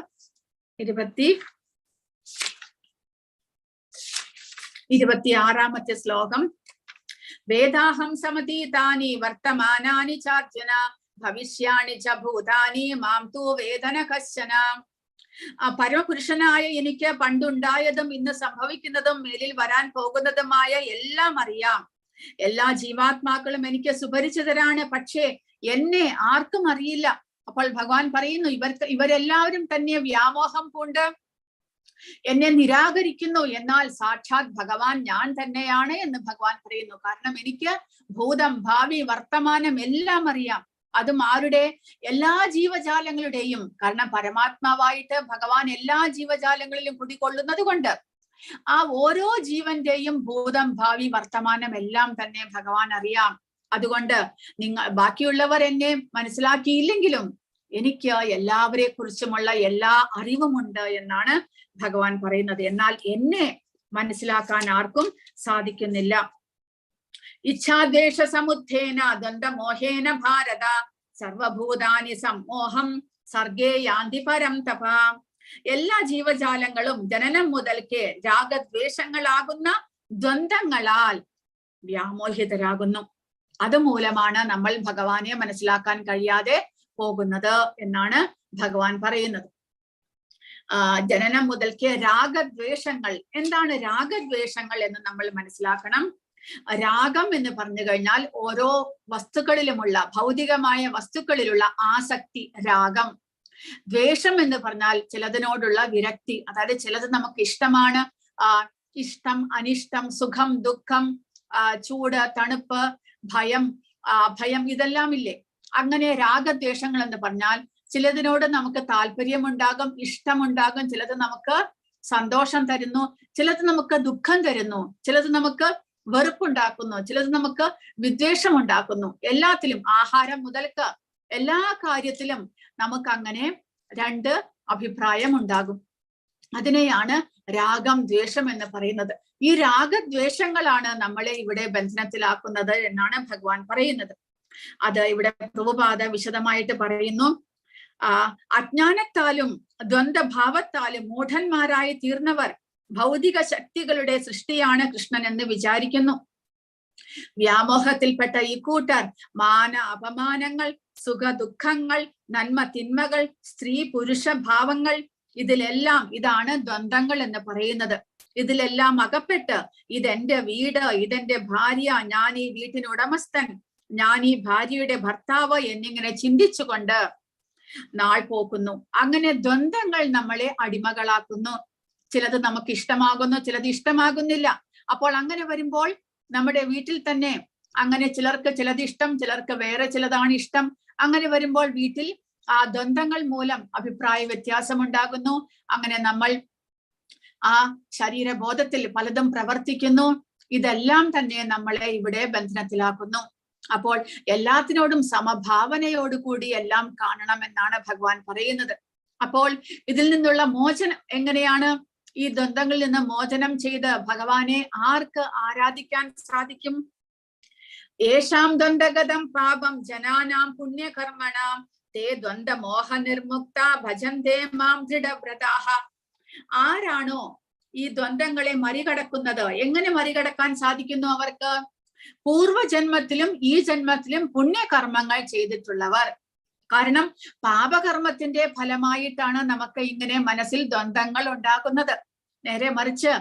Speaker 1: 26ാമത്തെ ശ്ലോകം. വേദാഹം സമതീതാനി വർത്തമാനാനി ചാർജുന ഭവിഷ്യാണി ച ഭൂതാനി മാം തു വേദന കശ്ചന. പരമപുരുഷനായ എനിക്ക് പണ്ടുണ്ടായതും ഇന്ന് സംഭവിക്കുന്നതും മേലിൽ വരാൻ പോകുന്നതുമായ എല്ലാം അറിയാം. എല്ലാ ജീവാത്മാക്കളും എനിക്ക് സുപരിചിതരാണ്, പക്ഷേ എന്നെ ആർക്കും അറിയില്ല. അപ്പോൾ ഭഗവാൻ പറയുന്നു, ഇവരെല്ലാവരും തന്നെ വ്യാമോഹം പൂണ്ട് എന്നെ നിരാകരിക്കുന്നു. എന്നാൽ സാക്ഷാത് ഭഗവാൻ ഞാൻ തന്നെയാണ് എന്ന് ഭഗവാൻ പറയുന്നു. കാരണം എനിക്ക് ഭൂതം, ഭാവി, വർത്തമാനം എല്ലാം അറിയാം. അതും ആരുടെ? എല്ലാ ജീവജാലങ്ങളുടെയും. കാരണം പരമാത്മാവായിട്ട് ഭഗവാൻ എല്ലാ ജീവജാലങ്ങളിലും കുടികൊള്ളുന്നത് കൊണ്ട് ആ ഓരോ ജീവന്റെയും ഭൂതം, ഭാവി, വർത്തമാനം എല്ലാം തന്നെ ഭഗവാൻ അറിയാം. അതുകൊണ്ട് ബാക്കിയുള്ളവർ എന്നെ മനസ്സിലാക്കിയില്ലെങ്കിലും എനിക്ക് എല്ലാവരെ കുറിച്ചുമുള്ള എല്ലാ അറിവുമുണ്ട് എന്നാണ് ഭഗവാൻ പറയുന്നത്. എന്നാൽ എന്നെ മനസ്സിലാക്കാൻ ആർക്കും സാധിക്കുന്നില്ല. ഇച്ഛാദ്വേഷ സമുദ്ധാന ദ്വന്ദ്വമോഹേന ഭാരത സർവഭൂതാനി സമ്മോഹം സർഗേ യാന്തി പരം തപ. എല്ലാ ജീവജാലങ്ങളും ജനനം മുതൽക്കേ രാഗദ്വേഷങ്ങളാകുന്ന ദ്വന്ദ്ങ്ങളാൽ വ്യാമോഹിതരാകുന്നു. അതുമൂലമാണ് നമ്മൾ ഭഗവാനെ മനസ്സിലാക്കാൻ കഴിയാതെ പോകുന്നത് എന്നാണ് ഭഗവാൻ പറയുന്നത്. ജനനം മുതൽക്കേ രാഗദ്വേഷങ്ങൾ. എന്താണ് രാഗദ്വേഷങ്ങൾ എന്ന് നമ്മൾ മനസ്സിലാക്കണം. രാഗം എന്ന് പറഞ്ഞു കഴിഞ്ഞാൽ ഓരോ വസ്തുക്കളിലുമുള്ള, ഭൗതികമായ വസ്തുക്കളിലുള്ള ആസക്തി രാഗം. ദ്വേഷം എന്ന് പറഞ്ഞാൽ ചിലതിനോടുള്ള വിരക്തി, അതായത് ചിലത് നമുക്ക് ഇഷ്ടമാണ്, ഇഷ്ടം, അനിഷ്ടം, സുഖം, ദുഃഖം, ചൂട്, തണുപ്പ്, ഭയം, അഭയം, ഇതെല്ലാം ഇല്ലേ? അങ്ങനെ രാഗദ്വേഷങ്ങൾ എന്ന് പറഞ്ഞാൽ ചിലതിനോട് നമുക്ക് താല്പര്യമുണ്ടാകും, ഇഷ്ടമുണ്ടാകും, ചിലത് നമുക്ക് സന്തോഷം തരുന്നു, ചിലത് നമുക്ക് ദുഃഖം തരുന്നു, ചിലത് നമുക്ക് വെറുപ്പുണ്ടാക്കുന്നു, ചിലത് നമുക്ക് വിദ്വേഷം ഉണ്ടാക്കുന്നു. എല്ലാത്തിലും, ആഹാരം മുതൽക്ക് എല്ലാ കാര്യത്തിലും നമുക്ക് അങ്ങനെ രണ്ട് അഭിപ്രായം ഉണ്ടാകും. അതിനെയാണ് രാഗം, ദ്വേഷം എന്ന് പറയുന്നത്. ഈ രാഗദ്വേഷങ്ങളാണ് നമ്മളെ ഇവിടെ ബന്ധനത്തിലാക്കുന്നത് എന്നാണ് ഭഗവാൻ പറയുന്നത്. അത് ഇവിടെ പ്രഭുപാദ വിശദമായിട്ട് പറയുന്നു. അജ്ഞാനത്താലും ദ്വന്ദ്ഭാവത്താലും മൂഢന്മാരായി തീർന്നവർ ഭൗതിക ശക്തികളുടെ സൃഷ്ടിയാണ് കൃഷ്ണൻ എന്ന് വിചാരിക്കുന്നു. വ്യാമോഹത്തിൽപ്പെട്ട ഈ കൂട്ടർ മാന അപമാനങ്ങൾ, സുഖ ദുഃഖങ്ങൾ, നന്മ തിന്മകൾ, സ്ത്രീ പുരുഷ ഭാവങ്ങൾ, ഇതിലെല്ലാം, ഇതാണ് ദ്വന്ദ്ങ്ങൾ എന്ന് പറയുന്നത്. ഇതിലെല്ലാം അകപ്പെട്ട് ഇതെന്റെ വീട്, ഇതെന്റെ ഭാര്യ, ഞാൻ ഈ വീട്ടിനുടമസ്ഥൻ, ഞാൻ ഈ ഭാര്യയുടെ ഭർത്താവ് എന്നിങ്ങനെ ചിന്തിച്ചുകൊണ്ട് നാൾ പോക്കുന്നു. അങ്ങനെ ദ്വന്ദ്ങ്ങൾ നമ്മളെ അടിമകളാക്കുന്നു. ചിലത് നമുക്ക് ഇഷ്ടമാകുന്നു, ചിലത് ഇഷ്ടമാകുന്നില്ല. അപ്പോൾ അങ്ങനെ വരുമ്പോൾ നമ്മുടെ വീട്ടിൽ തന്നെ അങ്ങനെ ചിലർക്ക് ചിലത് ഇഷ്ടം, ചിലർക്ക് വേറെ ചിലതാണ് ഇഷ്ടം. അങ്ങനെ വരുമ്പോൾ വീട്ടിൽ ആ ദ്വന്ദ്ങ്ങൾ മൂലം അഭിപ്രായ വ്യത്യാസമുണ്ടാകുന്നു. അങ്ങനെ നമ്മൾ ആ ശരീരബോധത്തിൽ പലതും പ്രവർത്തിക്കുന്നു. ഇതെല്ലാം തന്നെ നമ്മളെ ഇവിടെ ബന്ധനത്തിലാക്കുന്നു. അപ്പോൾ എല്ലാത്തിനോടും സമഭാവനയോടുകൂടി എല്ലാം കാണണമെന്നാണ് ഭഗവാൻ പറയുന്നത്. അപ്പോൾ ഇതിൽ നിന്നുള്ള മോചനം എങ്ങനെയാണ്? ഈ ദ്വന്ദ്ങ്ങളിൽ നിന്ന് മോചനം ചെയ്ത് ഭഗവാനെ ആർക്ക് ആരാധിക്കാൻ സാധിക്കും? യേശാം ദ്വന്ദ്ഗതം പാപം ജനാനാം പുണ്യകർമ്മണാം തേ ദ്വന്ദ്മോഹ നിർമുക്ത ഭജന്തേ മാം ദൃഢവ്രതാഃ. ആരാണോ ഈ ദ്വന്ദ്ങ്ങളെ മറികടക്കുന്നത്? എങ്ങനെ മറികടക്കാൻ സാധിക്കുന്നു അവർക്ക്? പൂർവജന്മത്തിലും ഈ ജന്മത്തിലും പുണ്യകർമ്മങ്ങൾ ചെയ്തിട്ടുള്ളവർ. കാരണം പാപകർമ്മത്തിന്റെ ഫലമായിട്ടാണ് നമുക്ക് ഇങ്ങനെ മനസ്സിൽ ദ്വന്ദ്ങ്ങൾ ഉണ്ടാകുന്നത്. നേരെ മറിച്ച്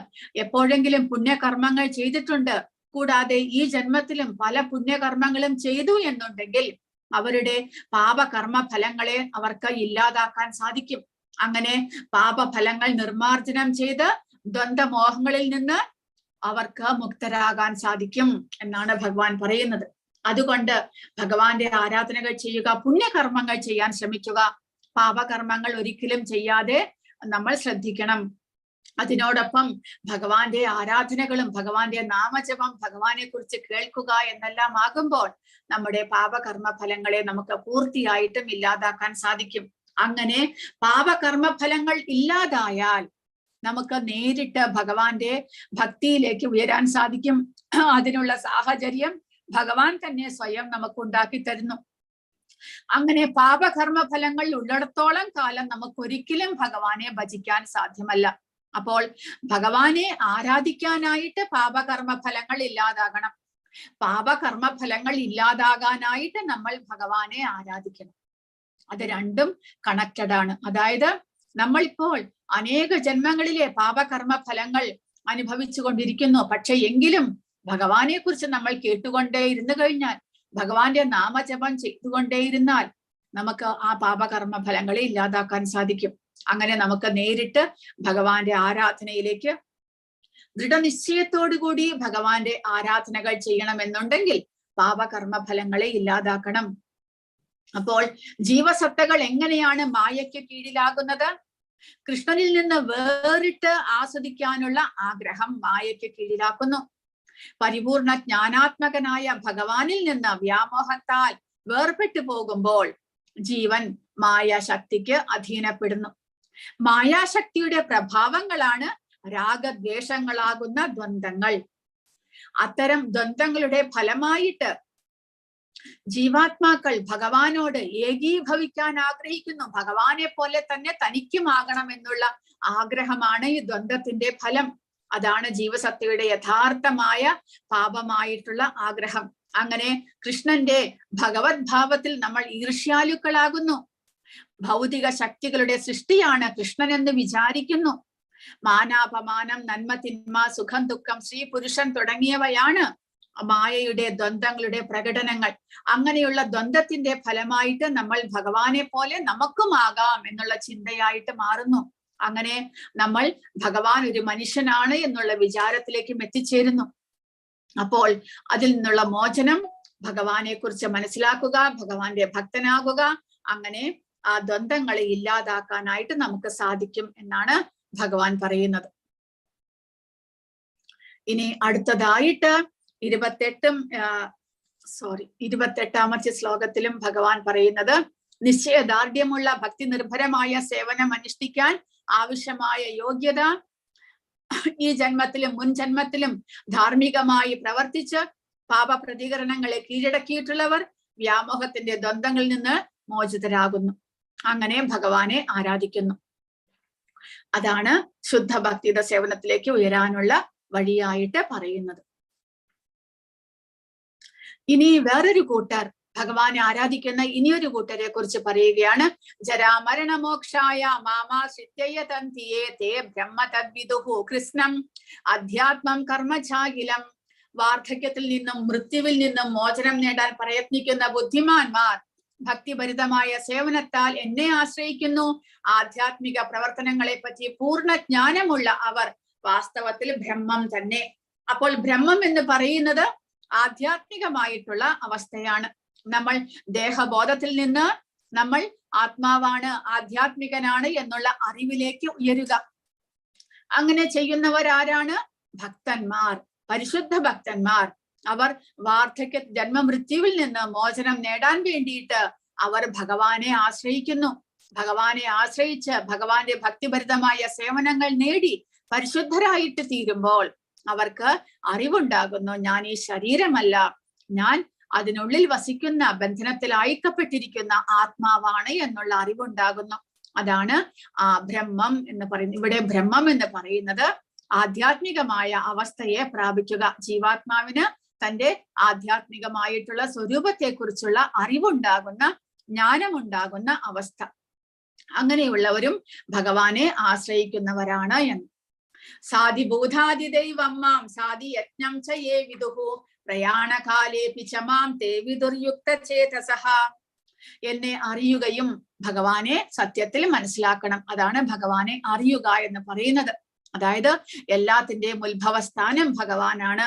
Speaker 1: എപ്പോഴെങ്കിലും പുണ്യകർമ്മങ്ങൾ ചെയ്തിട്ടുണ്ട്, കൂടാതെ ഈ ജന്മത്തിലും പല പുണ്യകർമ്മങ്ങളും ചെയ്തു എന്നുണ്ടെങ്കിൽ അവരുടെ പാപകർമ്മ ഫലങ്ങളെ അവർക്ക് ഇല്ലാതാക്കാൻ സാധിക്കും. അങ്ങനെ പാപഫലങ്ങൾ നിർമാർജനം ചെയ്ത് ദ്വന്ദ്മോഹങ്ങളിൽ നിന്ന് അവർക്ക് മുക്തരാകാൻ സാധിക്കും എന്നാണ് ഭഗവാൻ പറയുന്നത്. അതുകൊണ്ട് ഭഗവാന്റെ ആരാധനകൾ ചെയ്യുക, പുണ്യകർമ്മങ്ങൾ ചെയ്യാൻ ശ്രമിക്കുക. പാപകർമ്മങ്ങൾ ഒരിക്കലും ചെയ്യാതെ നമ്മൾ ശ്രദ്ധിക്കണം. അതിനോടൊപ്പം ഭഗവാന്റെ ആരാധനകളും ഭഗവാന്റെ നാമജപം, ഭഗവാനെ കുറിച്ച് കേൾക്കുക എന്നെല്ലാം ആകുമ്പോൾ നമ്മുടെ പാപകർമ്മ ഫലങ്ങളെ നമുക്ക് പൂർത്തിയായിട്ടും ഇല്ലാതാക്കാൻ സാധിക്കും. അങ്ങനെ പാപകർമ്മ ഫലങ്ങൾ ഇല്ലാതായാൽ നമുക്ക് നേരിട്ട് ഭഗവാന്റെ ഭക്തിയിലേക്ക് ഉയരാൻ സാധിക്കും. അതിനുള്ള സാഹചര്യം ഭഗവാൻ തന്നെ സ്വയം നമുക്ക് ഉണ്ടാക്കി തരുന്നു. അങ്ങനെ പാപകർമ്മ ഫലങ്ങൾ ഉള്ളിടത്തോളം കാലം നമുക്ക് ഒരിക്കലും ഭഗവാനെ ഭജിക്കാൻ സാധ്യമല്ല. അപ്പോൾ ഭഗവാനെ ആരാധിക്കാനായിട്ട് പാപകർമ്മ ഫലങ്ങൾ ഇല്ലാതാകണം. പാപകർമ്മ ഫലങ്ങൾ ഇല്ലാതാകാനായിട്ട് നമ്മൾ ഭഗവാനെ ആരാധിക്കണം. അത് രണ്ടും കണക്റ്റഡ് ആണ്. അതായത് നമ്മൾ ഇപ്പോൾ അനേക ജന്മങ്ങളിലെ പാപകർമ്മ ഫലങ്ങൾ അനുഭവിച്ചു കൊണ്ടിരിക്കുന്നു. പക്ഷെ എങ്കിലും ഭഗവാനെ കുറിച്ച് നമ്മൾ കേട്ടുകൊണ്ടേ ഇരുന്നു കഴിഞ്ഞാൽ, ഭഗവാന്റെ നാമജപം ചെയ്തുകൊണ്ടേയിരുന്നാൽ നമുക്ക് ആ പാപകർമ്മ ഫലങ്ങളെ ഇല്ലാതാക്കാൻ സാധിക്കും. അങ്ങനെ നമുക്ക് നേരിട്ട് ഭഗവാന്റെ ആരാധനയിലേക്ക് ദൃഢനിശ്ചയത്തോടുകൂടി ഭഗവാന്റെ ആരാധനകൾ ചെയ്യണമെന്നുണ്ടെങ്കിൽ പാപകർമ്മ ഫലങ്ങളെ ഇല്ലാതാക്കണം. അപ്പോൾ ജീവസത്തകൾ എങ്ങനെയാണ് മായയ്ക്ക് കീഴിലാകുന്നത്? കൃഷ്ണനിൽ നിന്ന് വേറിട്ട് ആസ്വദിക്കാനുള്ള ആഗ്രഹം മായയ്ക്ക് കീഴിലാക്കുന്നു. പരിപൂർണ ജ്ഞാനാത്മകനായ ഭഗവാനിൽ നിന്ന് വ്യാമോഹത്താൽ വേർപെട്ടു പോകുമ്പോൾ ജീവൻ മായാശക്തിക്ക് അധീനപ്പെടുന്നു. മായാശക്തിയുടെ പ്രഭാവങ്ങളാണ് രാഗദ്വേഷങ്ങളാകുന്ന ദ്വന്ദ്ങ്ങൾ. അത്തരം ദ്വന്ദ്ങ്ങളുടെ ഫലമായിട്ട് ജീവാത്മാക്കൾ ഭഗവാനോട് ഏകീഭവിക്കാൻ ആഗ്രഹിക്കുന്നു. ഭഗവാനെ പോലെ തന്നെ തനിക്കുമാകണമെന്നുള്ള ആഗ്രഹമാണ് ഈ ദ്വന്ദ്വത്തിന്റെ ഫലം. അതാണ് ജീവസത്തയുടെ യഥാർത്ഥമായ പാപമായിട്ടുള്ള ആഗ്രഹം. അങ്ങനെ കൃഷ്ണന്റെ ഭഗവത് ഭാവത്തിൽ നമ്മൾ ഈർഷ്യാലുക്കളാകുന്നു. ഭൗതിക ശക്തികളുടെ സൃഷ്ടിയാണ് കൃഷ്ണൻ എന്ന് വിചാരിക്കുന്നു. മാനാപമാനം, നന്മ തിന്മ, സുഖം ദുഃഖം, സ്ത്രീ പുരുഷൻ തുടങ്ങിയവയാണ് മായയുടെ ദ്വന്ദ്ങ്ങളുടെ പ്രകടനങ്ങൾ. അങ്ങനെയുള്ള ദ്വന്ദ്വത്തിന്റെ ഫലമായിട്ട് നമ്മൾ ഭഗവാനെ പോലെ നമുക്കുമാകാം എന്നുള്ള ചിന്തയായിട്ട് മാറുന്നു. അങ്ങനെ നമ്മൾ ഭഗവാൻ ഒരു മനുഷ്യനാണ് എന്നുള്ള വിചാരത്തിലേക്കും എത്തിച്ചേരുന്നു. അപ്പോൾ അതിൽ നിന്നുള്ള മോചനം ഭഗവാനെ കുറിച്ച് മനസ്സിലാക്കുക, ഭഗവാന്റെ ഭക്തനാകുക, അങ്ങനെ ആ ദ്വന്ദ്ങ്ങളെ ഇല്ലാതാക്കാനായിട്ട് നമുക്ക് സാധിക്കും എന്നാണ് ഭഗവാൻ പറയുന്നത്. ഇനി അടുത്തതായിട്ട് 28ാമത്തെ ശ്ലോകത്തിലും ഭഗവാൻ പറയുന്നത്, നിശ്ചയദാർഢ്യമുള്ള ഭക്തി നിർഭരമായ സേവനം അനുഷ്ഠിക്കാൻ ആവശ്യമായ യോഗ്യത ഈ ജന്മത്തിലും മുൻ ജന്മത്തിലും ധാർമ്മികമായി പ്രവർത്തിച്ച് പാപപ്രതികരണങ്ങളെ കീഴടക്കിയിട്ടുള്ളവർ വ്യാമോഹത്തിന്റെ ദ്വന്ദ്ങ്ങളിൽ നിന്ന് മോചിതരാകുന്നു. അങ്ങനെ ഭഗവാനെ ആരാധിക്കുന്നു. അതാണ് ശുദ്ധ ഭക്തിയുടെ സേവനത്തിലേക്ക് ഉയരാനുള്ള വഴിയായിട്ട് പറയുന്നത്. ഇനി വേറൊരു കൂട്ടർ ഭഗവാനെ ആരാധിക്കുന്ന ഇനിയൊരു കൂട്ടരെ കുറിച്ച് പറയുകയാണ്. ജരാമരണമോക്ഷായ മാമാശ്രിത്യ തന്തിയേ തേ ബ്രഹ്മ തദ്വിദുഹു കൃഷ്ണം അധ്യാത്മം കർമ്മചാകിലം. വാർദ്ധക്യത്തിൽ നിന്നും മൃത്യുവിൽ നിന്നും മോചനം നേടാൻ പ്രയത്നിക്കുന്ന ബുദ്ധിമാന്മാർ ഭക്തിഭരിതമായ സേവനത്താൽ എന്നെ ആശ്രയിക്കുന്നു. ആധ്യാത്മിക പ്രവർത്തനങ്ങളെ പറ്റി പൂർണ്ണ ജ്ഞാനമുള്ള അവർ വാസ്തവത്തിൽ ബ്രഹ്മം തന്നെ. അപ്പോൾ ബ്രഹ്മം എന്ന് പറയുന്നത് ആധ്യാത്മികമായിട്ടുള്ള അവസ്ഥയാണ്. നമ്മൾ ദേഹബോധത്തിൽ നിന്ന് നമ്മൾ ആത്മാവാണ്, ആധ്യാത്മികനാണ് എന്നുള്ള അറിവിലേക്ക് ഉയരുക. അങ്ങനെ ചെയ്യുന്നവരാരാണ്? ഭക്തന്മാർ, പരിശുദ്ധ ഭക്തന്മാർ. അവർ വാർദ്ധക്യ ജന്മമൃത്യുവിൽ നിന്ന് മോചനം നേടാൻ വേണ്ടിയിട്ട് അവർ ഭഗവാനെ ആശ്രയിക്കുന്നു. ഭഗവാനെ ആശ്രയിച്ച് ഭഗവാന്റെ ഭക്തിഭരിതമായ സേവനങ്ങൾ നേടി പരിശുദ്ധരായിട്ട് തീരുമ്പോൾ അവർക്ക് അറിവുണ്ടാകുന്നു, ഞാൻ ഈ ശരീരമല്ല, ഞാൻ അതിനുള്ളിൽ വസിക്കുന്ന ബന്ധനത്തിൽ അയക്കപ്പെട്ടിരിക്കുന്ന ആത്മാവാണ് എന്നുള്ള അറിവുണ്ടാകുന്നു. അതാണ് ബ്രഹ്മം എന്ന് പറയുന്നത്. ഇവിടെ ബ്രഹ്മം എന്ന് പറയുന്നത് ആധ്യാത്മികമായ അവസ്ഥയെ പ്രാപിക്കുക. ജീവാത്മാവിന് തന്റെ ആധ്യാത്മികമായിട്ടുള്ള സ്വരൂപത്തെ കുറിച്ചുള്ള അറിവുണ്ടാകുന്ന, ജ്ഞാനമുണ്ടാകുന്ന അവസ്ഥ. അങ്ങനെയുള്ളവരും ഭഗവാനെ ആശ്രയിക്കുന്നവരാണ് എന്ന്. സാധിഭൂതാദിദൈവം മാം സാധി യജ്ഞം ചയേ വിദുഹു പ്രയാണകാലേ പിച്ചമാം തേ വിദുർയുക്ത ചേതസഹ. എന്നെ അറിയുകയും ഭഗവാനെ സത്യത്തിൽ മനസ്സിലാക്കണം. അതാണ് ഭഗവാനെ അറിയുക എന്ന് പറയുന്നത്. അതായത് എല്ലാത്തിന്റെയും ഉത്ഭവസ്ഥാനം ഭഗവാനാണ്.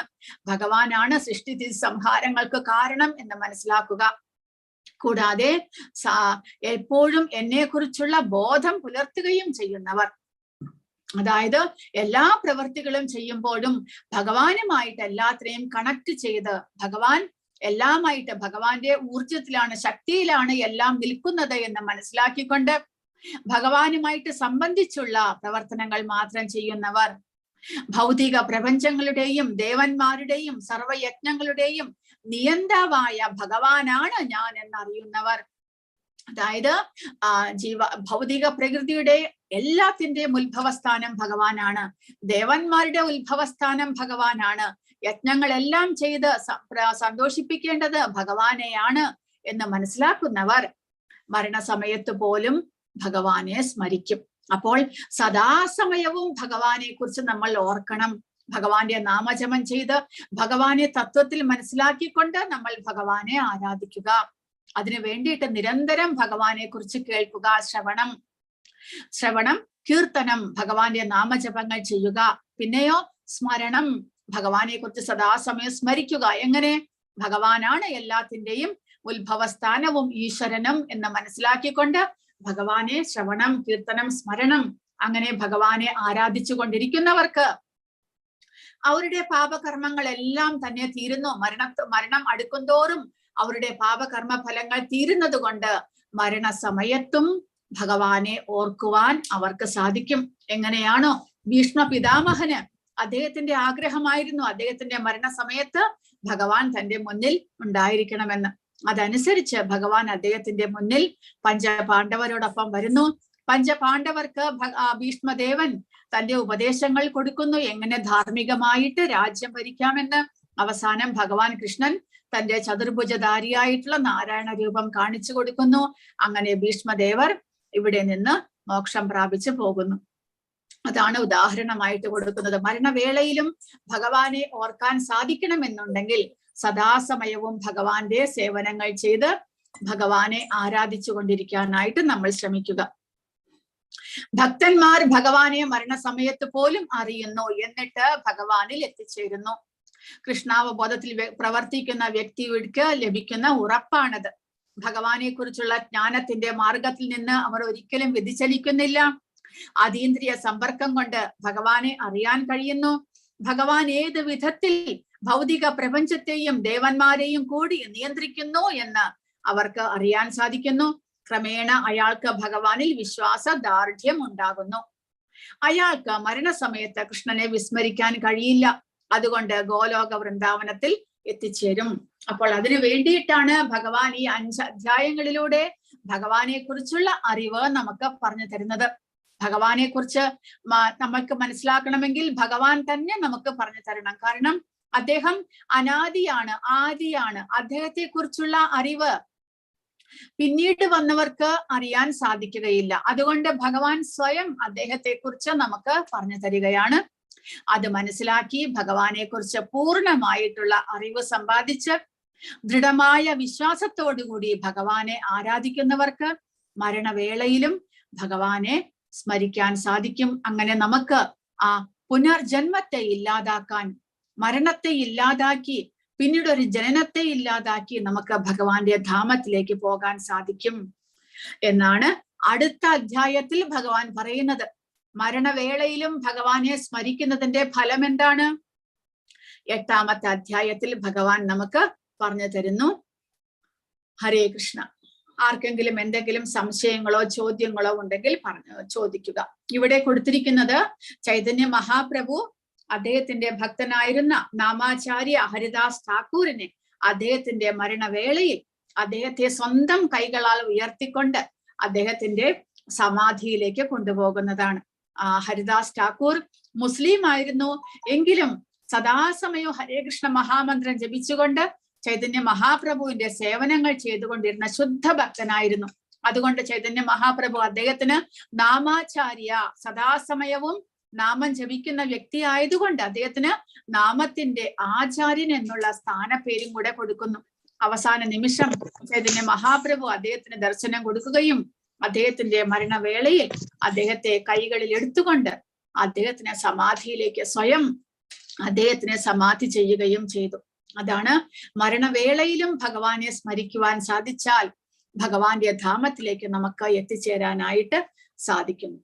Speaker 1: ഭഗവാനാണ് സൃഷ്ടി സംഹാരങ്ങൾക്ക് കാരണം എന്ന് മനസ്സിലാക്കുക. കൂടാതെ എപ്പോഴും എന്നെ കുറിച്ചുള്ള ബോധം പുലർത്തുകയും ചെയ്യുന്നവർ, അതായത് എല്ലാ പ്രവൃത്തികളും ചെയ്യുമ്പോഴും ഭഗവാനുമായിട്ട് എല്ലാത്തിനെയും കണക്ട് ചെയ്ത്, ഭഗവാൻ എല്ലാമായിട്ട് ഭഗവാന്റെ ഊർജത്തിലാണ്, ശക്തിയിലാണ് എല്ലാം നിൽക്കുന്നത് എന്ന് മനസ്സിലാക്കിക്കൊണ്ട് ഭഗവാനുമായിട്ട് സംബന്ധിച്ചുള്ള പ്രവർത്തനങ്ങൾ മാത്രം ചെയ്യുന്നവർ, ഭൗതിക പ്രപഞ്ചങ്ങളുടെയും ദേവന്മാരുടെയും സർവയജ്ഞങ്ങളുടെയും നിയന്താവായ ഭഗവാനാണ് ഞാൻ എന്നറിയുന്നവർ, അതായത് ഭൗതിക പ്രകൃതിയുടെ എല്ലാത്തിന്റെയും ഉത്ഭവസ്ഥാനം ഭഗവാനാണ്, ദേവന്മാരുടെ ഉത്ഭവസ്ഥാനം ഭഗവാനാണ്, യജ്ഞങ്ങളെല്ലാം ചെയ്ത് സന്തോഷിപ്പിക്കേണ്ടത് ഭഗവാനെയാണ് എന്ന് മനസ്സിലാക്കുന്നവർ മരണസമയത്ത് പോലും ഭഗവാനെ സ്മരിക്കും. അപ്പോൾ സദാസമയവും ഭഗവാനെ കുറിച്ച് നമ്മൾ ഓർക്കണം. ഭഗവാന്റെ നാമജപം ചെയ്ത് ഭഗവാനെ തത്വത്തിൽ മനസ്സിലാക്കിക്കൊണ്ട് നമ്മൾ ഭഗവാനെ ആരാധിക്കുക. അതിനു വേണ്ടിയിട്ട് നിരന്തരം ഭഗവാനെ കുറിച്ച് കേൾക്കുക, ശ്രവണം, കീർത്തനം, ഭഗവാന്റെ നാമജപങ്ങൾ ചെയ്യുക. പിന്നെയോ സ്മരണം, ഭഗവാനെ കുറിച്ച് സദാസമയം സ്മരിക്കുക. എങ്ങനെ? ഭഗവാനാണ് എല്ലാത്തിന്റെയും ഉത്ഭവസ്ഥാനവും ഈശ്വരനും എന്ന് മനസ്സിലാക്കിക്കൊണ്ട് ഭഗവാനെ ശ്രവണം, കീർത്തനം, സ്മരണം, അങ്ങനെ ഭഗവാനെ ആരാധിച്ചു കൊണ്ടിരിക്കുന്നവർക്ക് അവരുടെ പാപകർമ്മങ്ങളെല്ലാം തന്നെ തീരുന്നു. മരണം അടുക്കുന്തോറും അവരുടെ പാപകർമ്മ ഫലങ്ങൾ തീരുന്നത് കൊണ്ട് മരണസമയത്തും ഭഗവാനെ ഓർക്കുവാൻ അവർക്ക് സാധിക്കും. എങ്ങനെയാണോ ഭീഷ്മ പിതാമഹന് അദ്ദേഹത്തിന്റെ ആഗ്രഹമായിരുന്നു അദ്ദേഹത്തിന്റെ മരണസമയത്ത് ഭഗവാൻ തന്റെ മുന്നിൽ ഉണ്ടായിരിക്കണമെന്ന്. അതനുസരിച്ച് ഭഗവാൻ അദ്ദേഹത്തിന്റെ മുന്നിൽ പഞ്ചപാണ്ഡവരോടൊപ്പം വരുന്നു. പഞ്ചപാണ്ഡവർക്ക് ഭീഷ്മദേവൻ തന്റെ ഉപദേശങ്ങൾ കൊടുക്കുന്നു, എങ്ങനെ ധാർമ്മികമായിട്ട് രാജ്യം ഭരിക്കാമെന്ന്. അവസാനം ഭഗവാൻ കൃഷ്ണൻ തന്റെ ചതുർഭുജധാരിയായിട്ടുള്ള നാരായണ രൂപം കാണിച്ചു കൊടുക്കുന്നു. അങ്ങനെ ഭീഷ്മദേവർ ഇവിടെ നിന്ന് മോക്ഷം പ്രാപിച്ചു പോകുന്നു. അതാണ് ഉദാഹരണമായിട്ട് കൊടുക്കുന്നത്. മരണവേളയിലും ഭഗവാനെ ഓർക്കാൻ സാധിക്കണമെന്നുണ്ടെങ്കിൽ സദാസമയവും ഭഗവാന്റെ സേവനങ്ങൾ ചെയ്ത് ഭഗവാനെ ആരാധിച്ചു കൊണ്ടിരിക്കാനായിട്ട് നമ്മൾ ശ്രമിക്കുക. ഭക്തന്മാർ ഭഗവാനെ മരണസമയത്ത് പോലും അറിയുന്നു, എന്നിട്ട് ഭഗവാനിൽ എത്തിച്ചേരുന്നു. കൃഷ്ണാവബോധത്തിൽ പ്രവർത്തിക്കുന്ന വ്യക്തിക്ക് ലഭിക്കുന്ന ഉറപ്പാണത്. ഭഗവാനെ കുറിച്ചുള്ള ജ്ഞാനത്തിന്റെ മാർഗത്തിൽ നിന്ന് അവർ ഒരിക്കലും വ്യതിചലിക്കുന്നില്ല. അതീന്ദ്രിയ സമ്പർക്കം കൊണ്ട് ഭഗവാനെ അറിയാൻ കഴിയുന്നു. ഭഗവാൻ ഏത് വിധത്തിൽ ഭൗതിക പ്രപഞ്ചത്തെയും ദേവന്മാരെയും കൂടി നിയന്ത്രിക്കുന്നു എന്ന് അവർക്ക് അറിയാൻ സാധിക്കുന്നു. ക്രമേണ അയാൾക്ക് ഭഗവാനിൽ വിശ്വാസദാർഢ്യം ഉണ്ടാകുന്നു. അയാൾക്ക് മരണസമയത്ത് കൃഷ്ണനെ വിസ്മരിക്കാൻ കഴിയില്ല. അതുകൊണ്ട് ഗോലോക വൃന്ദാവനത്തിൽ എത്തിച്ചേരും. അപ്പോൾ അതിനു വേണ്ടിയിട്ടാണ് ഭഗവാൻ ഈ 5 അധ്യായങ്ങളിലൂടെ ഭഗവാനെ കുറിച്ചുള്ള അറിവ് നമുക്ക് പറഞ്ഞു തരുന്നത്. ഭഗവാനെ കുറിച്ച് നമുക്ക് മനസ്സിലാക്കണമെങ്കിൽ ഭഗവാൻ തന്നെ നമുക്ക് പറഞ്ഞു തരണം. കാരണം അദ്ദേഹം അനാദിയാണ്, ആദിയാണ്. അദ്ദേഹത്തെ കുറിച്ചുള്ള അറിവ് പിന്നീട് വന്നവർക്ക് അറിയാൻ സാധിക്കുകയില്ല. അതുകൊണ്ട് ഭഗവാൻ സ്വയം അദ്ദേഹത്തെ കുറിച്ച് നമുക്ക് പറഞ്ഞു തരികയാണ്. അത് മനസ്സിലാക്കി ഭഗവാനെ കുറിച്ച് പൂർണ്ണമായിട്ടുള്ള അറിവ് സമ്പാദിച്ച് ദൃഢമായ വിശ്വാസത്തോടുകൂടി ഭഗവാനെ ആരാധിക്കുന്നവർക്ക് മരണവേളയിലും ഭഗവാനെ സ്മരിക്കാൻ സാധിക്കും. അങ്ങനെ നമുക്ക് ആ പുനർജന്മത്തെ ഇല്ലാതാക്കാൻ, മരണത്തെ ഇല്ലാതാക്കി പിന്നീട് ഒരു ജനനത്തെ ഇല്ലാതാക്കി നമുക്ക് ഭഗവാന്റെ ധാമത്തിലേക്ക് പോകാൻ സാധിക്കും എന്നാണ് അടുത്ത അധ്യായത്തിൽ ഭഗവാൻ പറയുന്നത്. മരണവേളയിലും ഭഗവാനെ സ്മരിക്കുന്നതിന്റെ ഫലം എന്താണ്? 8ാമത്തെ അധ്യായത്തിൽ ഭഗവാൻ നമുക്ക് പറഞ്ഞു തരുന്നു. ഹരേ കൃഷ്ണ. ആർക്കെങ്കിലും എന്തെങ്കിലും സംശയങ്ങളോ ചോദ്യങ്ങളോ ഉണ്ടെങ്കിൽ ചോദിക്കുക. ഇവിടെ കൊടുത്തിരിക്കുന്നത് ചൈതന്യ മഹാപ്രഭു അദ്ദേഹത്തിന്റെ ഭക്തനായിരുന്ന നാമാചാര്യ ഹരിദാസ് ഠാക്കൂറിനെ അദ്ദേഹത്തിന്റെ മരണവേളയിൽ അദ്ദേഹത്തെ സ്വന്തം കൈകളാൽ ഉയർത്തിക്കൊണ്ട് അദ്ദേഹത്തിന്റെ സമാധിയിലേക്ക് കൊണ്ടുപോകുന്നതാണ്. ഹരിദാസ് ഠാക്കൂർ മുസ്ലിം ആയിരുന്നു എങ്കിലും സദാസമയവും ഹരേ കൃഷ്ണ മഹാമന്ത്രം ജപിച്ചുകൊണ്ട് ചൈതന്യ മഹാപ്രഭുവിന്റെ സേവനങ്ങൾ ചെയ്തുകൊണ്ടിരുന്ന ശുദ്ധ ഭക്തനായിരുന്നു. അതുകൊണ്ട് ചൈതന്യ മഹാപ്രഭു അദ്ദേഹത്തിന് നാമാചാര്യ, സദാസമയവും നാമം ജപിക്കുന്ന വ്യക്തി ആയതുകൊണ്ട് അദ്ദേഹത്തിന് നാമത്തിന്റെ ആചാര്യൻ എന്നുള്ള സ്ഥാനപ്പേരും കൂടെ കൊടുക്കുന്നു. അവസാന നിമിഷം ചൈതന്യ മഹാപ്രഭു അദ്ദേഹത്തിന് ദർശനം കൊടുക്കുകയും അദ്ദേഹത്തിന്റെ മരണവേളയിൽ അദ്ദേഹത്തെ കൈകളിൽ എടുത്തുകൊണ്ട് അദ്ദേഹത്തിനെ സമാധിയിലേക്ക് സ്വയം അദ്ദേഹത്തിനെ സമാധി ചെയ്യുകയും ചെയ്തു. അതാണ് മരണവേളയിലും ഭഗവാനെ സ്മരിക്കുവാൻ സാധിച്ചാൽ ഭഗവാന്റെ ധാമത്തിലേക്ക് നമുക്ക് എത്തിച്ചേരാനായിട്ട് സാധിക്കുന്നു.